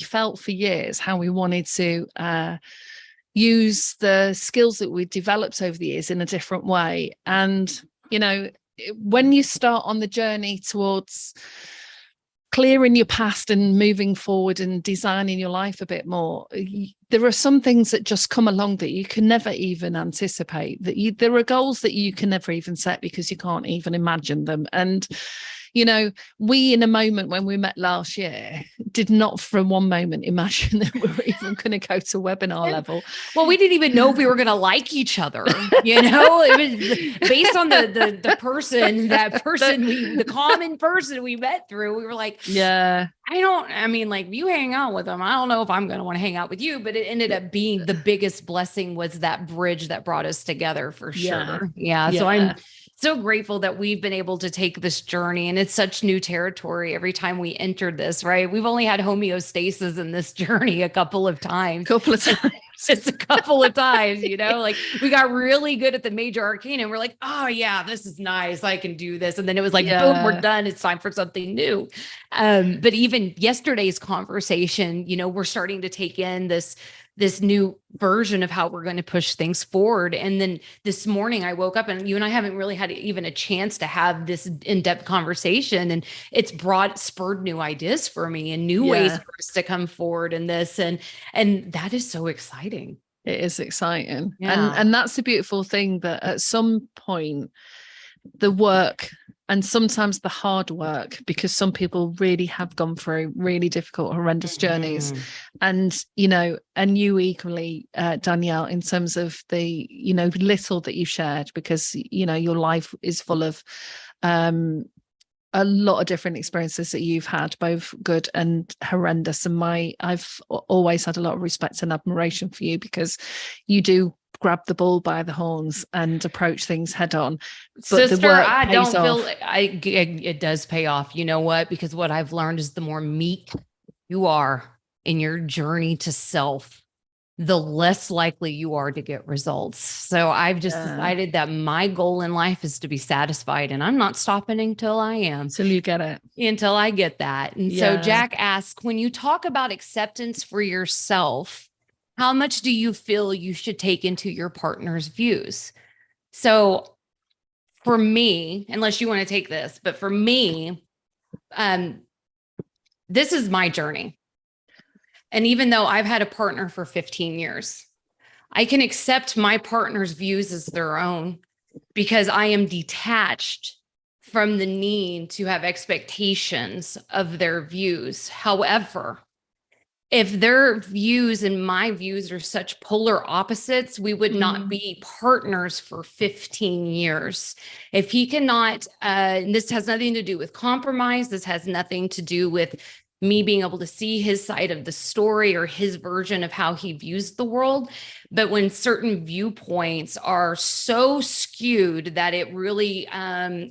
felt for years how we wanted to use the skills that we developed over the years in a different way. And, you know, when you start on the journey towards clearing your past and moving forward and designing your life a bit more, there are some things that just come along that you can never even anticipate. There are goals that you can never even set because you can't even imagine them. And you know, we, in a moment when we met last year, did not for one moment imagine that we were even going to go to webinar level.
Well, we didn't even know if we were going to like each other. You know, it was based on the common person we met through. We were like,
yeah,
like, you hang out with them, I don't know if I'm going to want to hang out with you. But it ended up being the biggest blessing, was that bridge that brought us together, for sure. Yeah. So I'm so grateful that we've been able to take this journey, and it's such new territory every time we entered this, right? We've only had homeostasis in this journey a couple of times. Just a couple of times, you know, like we got really good at the major arcana and we're like, oh yeah, this is nice, I can do this. And then it was like, boom, we're done. It's time for something new. But even yesterday's conversation, you know, we're starting to take in this new version of how we're going to push things forward. And then this morning I woke up, and you and I haven't really had even a chance to have this in-depth conversation, and it's spurred new ideas for me and new ways for us to come forward in this. And that is so exciting.
It is exciting. Yeah. And that's the beautiful thing, that at some point the work, and sometimes the hard work, because some people really have gone through really difficult, horrendous journeys. And, you know, and you equally, Danielle, in terms of the, you know, little that you shared, because, you know, your life is full of a lot of different experiences that you've had, both good and horrendous. And I've always had a lot of respect and admiration for you, because you do grab the bull by the horns and approach things head on. But
sister, I don't feel it does pay off. You know what? Because what I've learned is the more meek you are in your journey to self, the less likely you are to get results. So I've just decided that my goal in life is to be satisfied, and I'm not stopping until I am.
Until you get it.
Until I get that. And so Jack asks, when you talk about acceptance for yourself, how much do you feel you should take into your partner's views? So for me, unless you want to take this, but for me, this is my journey. And even though I've had a partner for 15 years, I can accept my partner's views as their own, because I am detached from the need to have expectations of their views. However, if their views and my views are such polar opposites, we would not be partners for 15 years. If he cannot, and this has nothing to do with compromise, this has nothing to do with me being able to see his side of the story or his version of how he views the world. But when certain viewpoints are so skewed that it really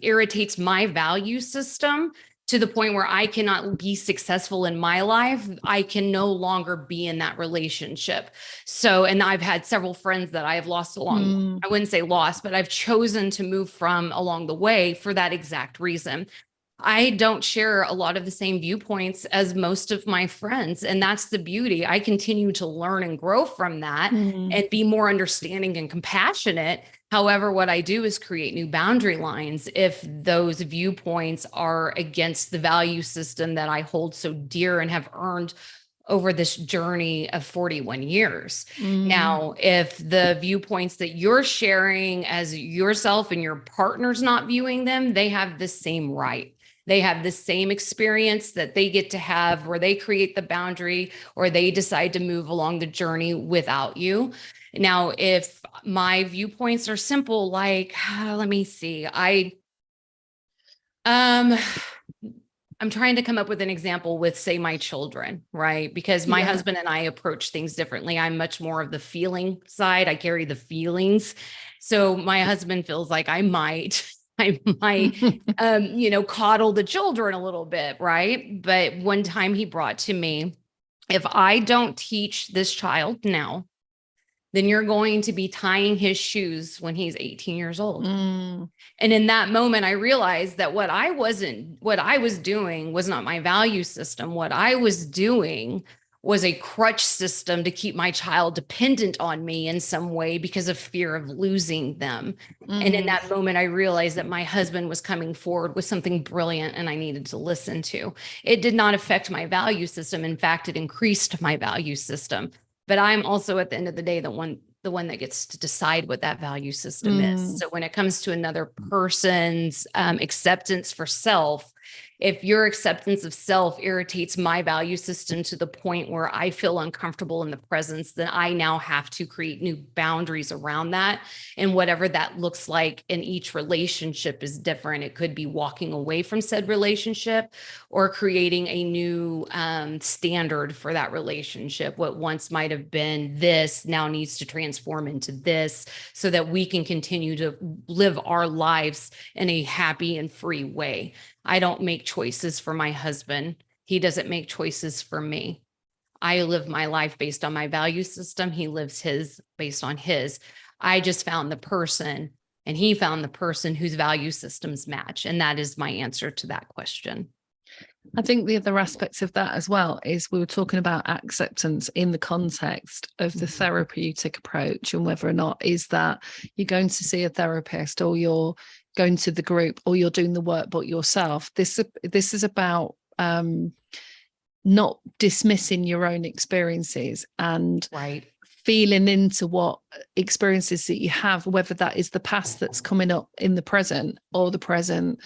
irritates my value system, to the point where I cannot be successful in my life, I can no longer be in that relationship. So, and I've had several friends that I have lost along, I wouldn't say lost, but I've chosen to move from along the way for that exact reason. I don't share a lot of the same viewpoints as most of my friends. And that's the beauty. I continue to learn and grow from that and be more understanding and compassionate. However, what I do is create new boundary lines if those viewpoints are against the value system that I hold so dear and have earned over this journey of 41 years. Now, if the viewpoints that you're sharing as yourself and your partner's not viewing them, they have the same right. They have the same experience that they get to have where they create the boundary or they decide to move along the journey without you. Now, if my viewpoints are simple, like, let me see, I'm trying to come up with an example with, say, my children, right? Because my husband and I approach things differently. I'm much more of the feeling side. I carry the feelings. So my husband feels like I might, coddle the children a little bit, right? But one time he brought to me, if I don't teach this child now, then you're going to be tying his shoes when he's 18 years old. And in that moment, I realized that what I was doing was not my value system. What I was doing was a crutch system to keep my child dependent on me in some way because of fear of losing them. And in that moment, I realized that my husband was coming forward with something brilliant and I needed to listen to. It did not affect my value system. In fact, it increased my value system. But I'm also, at the end of the day, the one that gets to decide what that value system is. So when it comes to another person's acceptance for self, if your acceptance of self irritates my value system to the point where I feel uncomfortable in the presence, then I now have to create new boundaries around that. And whatever that looks like in each relationship is different. It could be walking away from said relationship or creating a new standard for that relationship. What once might have been this now needs to transform into this so that we can continue to live our lives in a happy and free way. I don't make choices for my husband. He doesn't make choices for me. I live my life based on my value system. He lives his based on his. I just found the person and he found the person whose value systems match. And that is my answer to that question.
I think the other aspects of that as well is we were talking about acceptance in the context of the therapeutic approach and whether or not is that you're going to see a therapist or you're going to the group or you're doing the work but yourself. This is about not dismissing your own experiences and feeling into what experiences that you have, whether that is the past that's coming up in the present or the present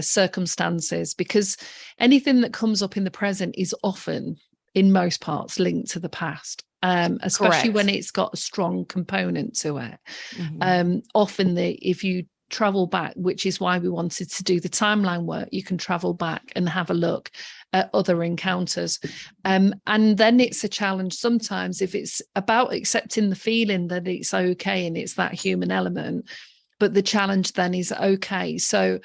circumstances, because anything that comes up in the present is often in most parts linked to the past, especially when it's got a strong component to it. Often if you travel back, which is why we wanted to do the timeline work, you can travel back and have a look at other encounters. And then it's a challenge sometimes if it's about accepting the feeling that it's okay and it's that human element. But the challenge then is, okay, so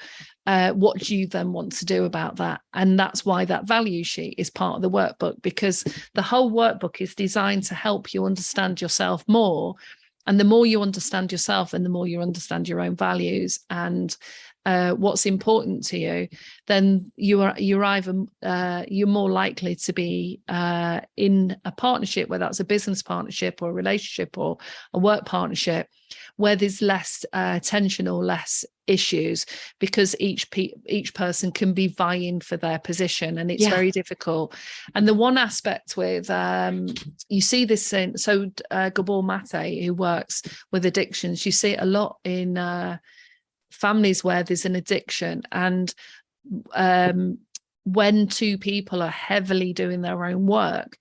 what do you then want to do about that? And that's why that value sheet is part of the workbook, because the whole workbook is designed to help you understand yourself more. And the more you understand yourself and the more you understand your own values and what's important to you, then you're more likely to be in a partnership, whether that's a business partnership or a relationship or a work partnership, where there's less tension or less issues, because each person can be vying for their position, and it's very difficult. And the one aspect with you see this in Gabor Mate, who works with addictions, you see it a lot in families where there's an addiction, and when two people are heavily doing their own work,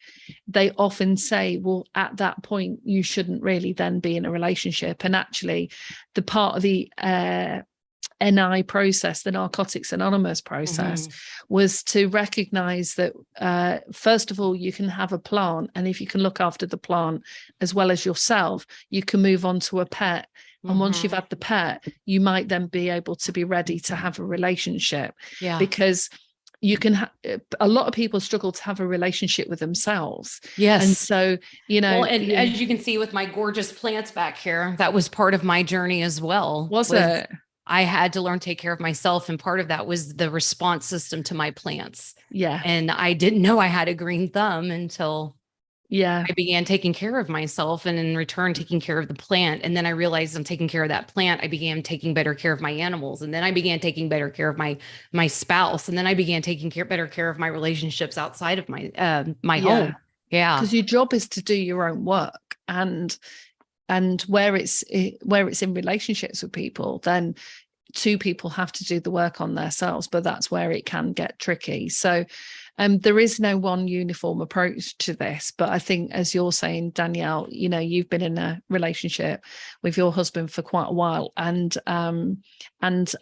they often say, well, at that point, you shouldn't really then be in a relationship. And actually, the part of the NI process, the Narcotics Anonymous process, was to recognize that, first of all, you can have a plant. And if you can look after the plant as well as yourself, you can move on to a pet. And once you've had the pet, you might then be able to be ready to have a relationship.
Yeah.
Because you can a lot of people struggle to have a relationship with themselves.
Yes.
And so,
well, and as you can see with my gorgeous plants back here, that was part of my journey as well.
Was it?
I had to learn to take care of myself. And part of that was the response system to my plants.
Yeah.
And I didn't know I had a green thumb until
I
began taking care of myself, and in return, taking care of the plant. And then I realized I'm taking care of that plant. I began taking better care of my animals. And then I began taking better care of my spouse. And then I began taking better care of my relationships outside of my home. Yeah.
Because your job is to do your own work, and where it's in relationships with people, then two people have to do the work on themselves, but that's where it can get tricky. So there is no one uniform approach to this, but I think, as you're saying, Danielle, you've been in a relationship with your husband for quite a while, and on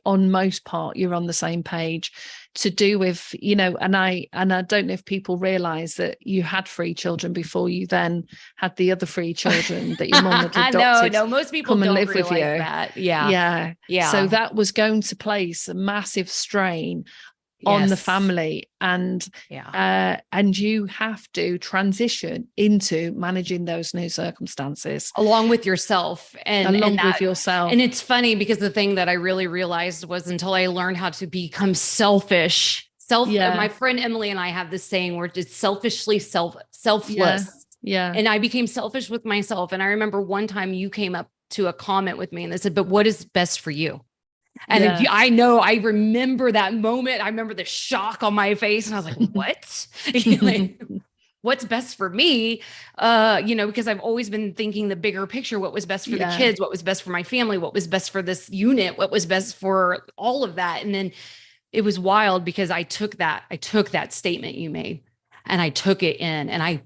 most part, you're on the same page. To do with, and I don't know if people realize that you had 3 children before you then had the other 3 children that your mom had adopted.
No, most people don't live with you. That. Yeah.
So that was going to place a massive strain on the family, and you have to transition into managing those new circumstances
along with yourself, and
yourself.
And it's funny because the thing that I really realized was, until I learned how to become selfish. My friend Emily and I have this saying where it's selfishly selfless.
Yeah.
And I became selfish with myself. And I remember one time you came up to a comment with me and they said, "But what is best for you?" And I remember that moment. I remember the shock on my face, and I was like, what? Like, what's best for me? Because I've always been thinking the bigger picture, what was best for the kids, what was best for my family, what was best for this unit, what was best for all of that. And then it was wild because I took that statement you made, and I took it in and I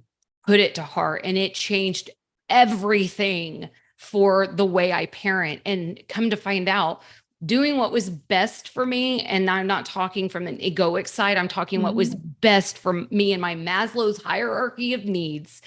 put it to heart, and it changed everything for the way I parent. And come to find out, doing what was best for me. And I'm not talking from an egoic side. I'm talking what was best for me and my Maslow's hierarchy of needs.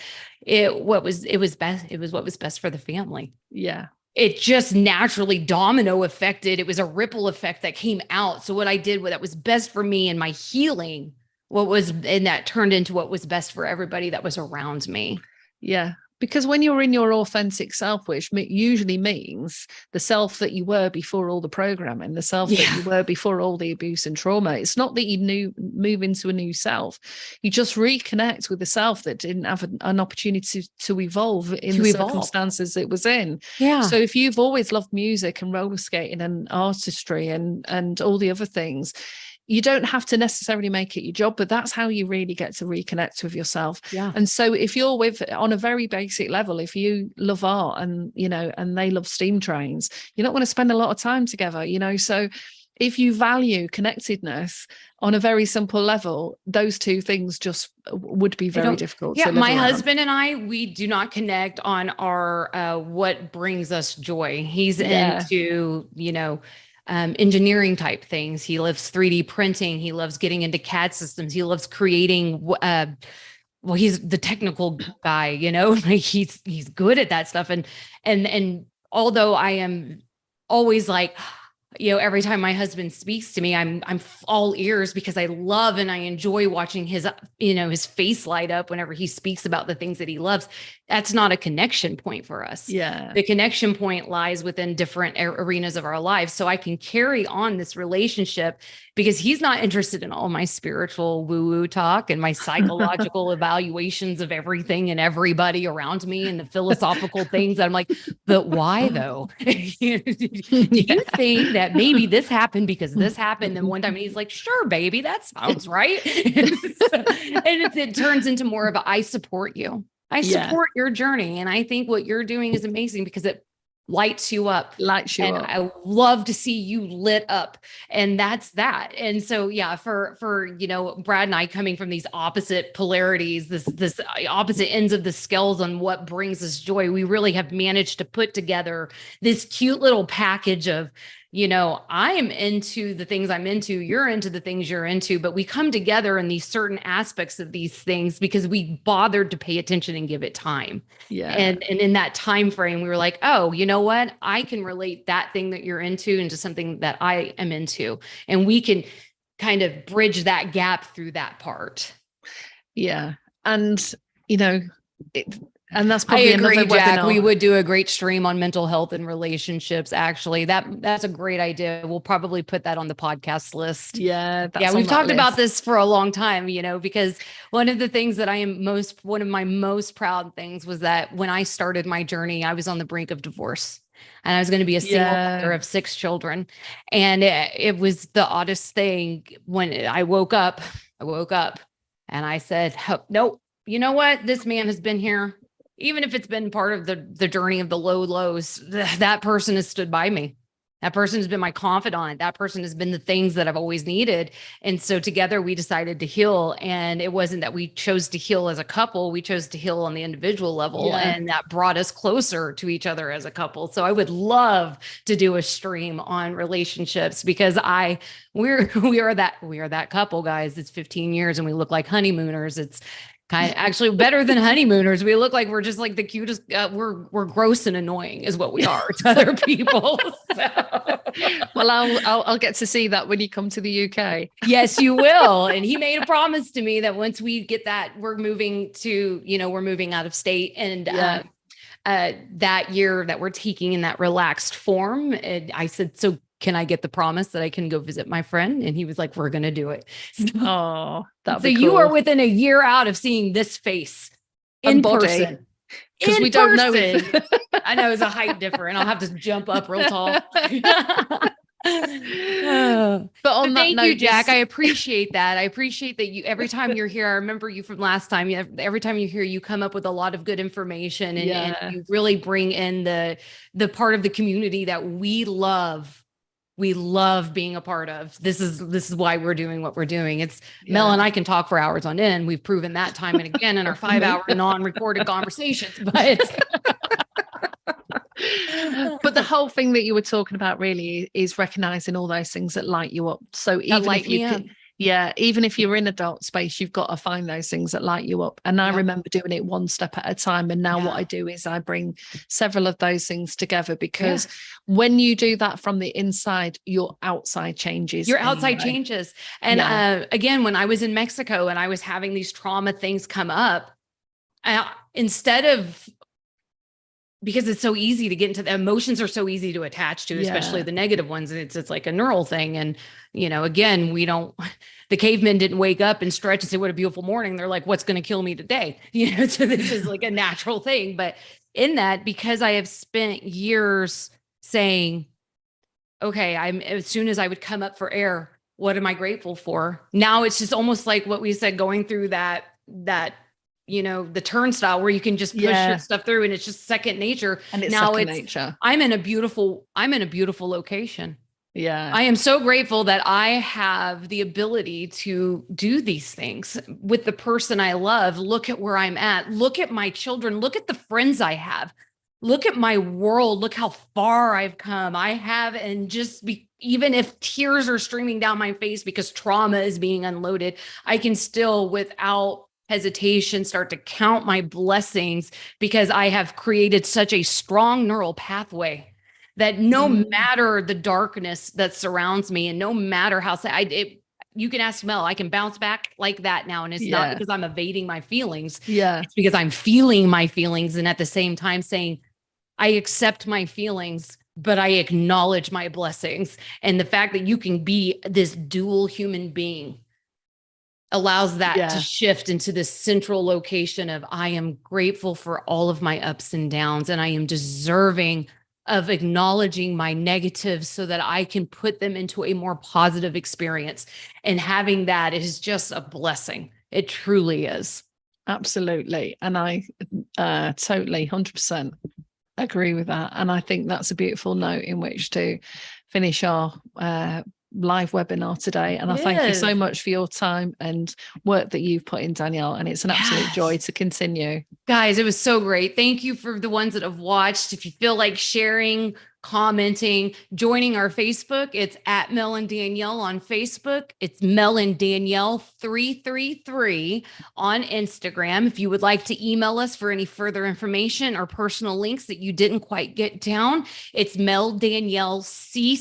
What was what was best for the family.
Yeah.
It just naturally domino affected. It was a ripple effect that came out. So what I did, that was best for me and my healing, and that turned into what was best for everybody that was around me.
Yeah. Because when you're in your authentic self, which usually means the self that you were before all the programming, the self that you were before all the abuse and trauma, it's not that you move into a new self. You just reconnect with the self that didn't have an opportunity to evolve in the circumstances it was in.
Yeah.
So if you've always loved music and roller skating and artistry and all the other things, you don't have to necessarily make it your job, but that's how you really get to reconnect with yourself.
Yeah.
And so if you're on a very basic level, if you love art and they love steam trains, you're not going to spend a lot of time together, so if you value connectedness on a very simple level, those two things just would be very difficult.
Yeah. My husband and I, we do not connect on our, what brings us joy. He's into, engineering type things. He loves 3D printing. He loves getting into CAD systems. He loves creating, he's the technical guy, like he's good at that stuff. And although I am always like, every time my husband speaks to me, I'm all ears, because I love and I enjoy watching his, his face light up whenever he speaks about the things that he loves. That's not a connection point for us.
Yeah.
The connection point lies within different arenas of our lives. So I can carry on this relationship because he's not interested in all my spiritual woo-woo talk and my psychological evaluations of everything and everybody around me and the philosophical things. I'm like, but why though? Do you think that maybe this happened because this happened? And one time he's like, sure, baby, that sounds right. It turns into more of I support you. I support your journey. And I think what you're doing is amazing because it lights you up.
And
I love to see you lit up. And that's that. And so, yeah, for, you know, Brad and I coming from these opposite polarities, this opposite ends of the scales on what brings us joy, we really have managed to put together this cute little package of, you know, I am into the things I'm into, you're into the things you're into, but we come together in these certain aspects of these things because we bothered to pay attention and give it time.
Yeah.
And in that time frame, we were like, oh, you know what? I can relate that thing that you're into something that I am into. And we can kind of bridge that gap through that part.
Yeah. And, you know, and that's probably
I agree,
another
Jack.
webinar.
We would do a great stream on mental health and relationships. Actually, that's a great idea. We'll probably put that on the podcast list.
Yeah,
we've talked about this for a long time, you know, because one of the things that one of my most proud things was that when I started my journey, I was on the brink of divorce. And I was going to be a single mother of 6 children. And it was the oddest thing when I woke up and I said, nope, you know what? This man has been here. Even if it's been part of the journey of the lows, that person has stood by me. That person has been my confidant. That person has been the things that I've always needed. And so together we decided to heal. And it wasn't that we chose to heal as a couple. We chose to heal on the individual level. Yeah. And that brought us closer to each other as a couple. So I would love to do a stream on relationships because we are that couple, guys. It's 15 years and we look like honeymooners. It's actually better than honeymooners. We look like we're just like the cutest. We're gross and annoying is what we are to other people. So.
Well, I'll get to see that when you come to the UK.
Yes, you will. And he made a promise to me that once we get that, we're moving out of state. And that year that we're taking in that relaxed form, and I said, so can I get the promise that I can go visit my friend? And he was like, we're going to do it.
So
cool. You are within a year out of seeing this face in person.
Because we don't know
it. I know it's a height difference. I'll have to jump up real tall. But thank you, Jack. I appreciate that. I appreciate that you, every time you're here, I remember you from last time, every time you're here, you come up with a lot of good information and you really bring in the part of the community that we love being a part of. This is why we're doing what we're doing. It's Mel and I can talk for hours on end. We've proven that time and again in our 5-hour non-recorded conversations,
but the whole thing that you were talking about really is recognizing all those things that light you up. So even if you're in a dark space, you've got to find those things that light you up. And I remember doing it one step at a time. And now what I do is I bring several of those things together because when you do that from the inside, your outside changes.
Changes. And again, when I was in Mexico and I was having these trauma things come up, because it's so easy to get into the emotions are so easy to attach to, especially the negative ones. And it's like a neural thing. And, you know, again, the cavemen didn't wake up and stretch and say, what a beautiful morning. They're like, what's going to kill me today? You know, so this is like a natural thing. But in that, because I have spent years saying, okay, as soon as I would come up for air, what am I grateful for? Now it's just almost like what we said, going through that, you know, the turnstile where you can just push stuff through and it's just second nature.
And nature.
I'm in a beautiful location.
Yeah.
I am so grateful that I have the ability to do these things with the person I love. Look at where I'm at. Look at my children. Look at the friends I have. Look at my world. Look how far I've come. Even if tears are streaming down my face because trauma is being unloaded, I can still, without hesitation, start to count my blessings because I have created such a strong neural pathway that no matter the darkness that surrounds me and no matter how you can ask Mel, I can bounce back like that now. And it's not because I'm evading my feelings. It's because I'm feeling my feelings. And at the same time saying, I accept my feelings, but I acknowledge my blessings. And the fact that you can be this dual human being allows that to shift into this central location of I am grateful for all of my ups and downs, and I am deserving of acknowledging my negatives so that I can put them into a more positive experience. And having that is just a blessing. It truly is.
Absolutely. And I totally 100%. Agree with that. And I think that's a beautiful note in which to finish our live webinar today. And I thank you so much for your time and work that you've put in, Danielle. And it's an absolute joy to continue.
Guys, it was so great. Thank you for the ones that have watched. If you feel like sharing, commenting, joining our Facebook, it's at Mel and Danielle on Facebook. It's Mel and Danielle 333 on Instagram. If you would like to email us for any further information or personal links that you didn't quite get down, it's melanddaniellecc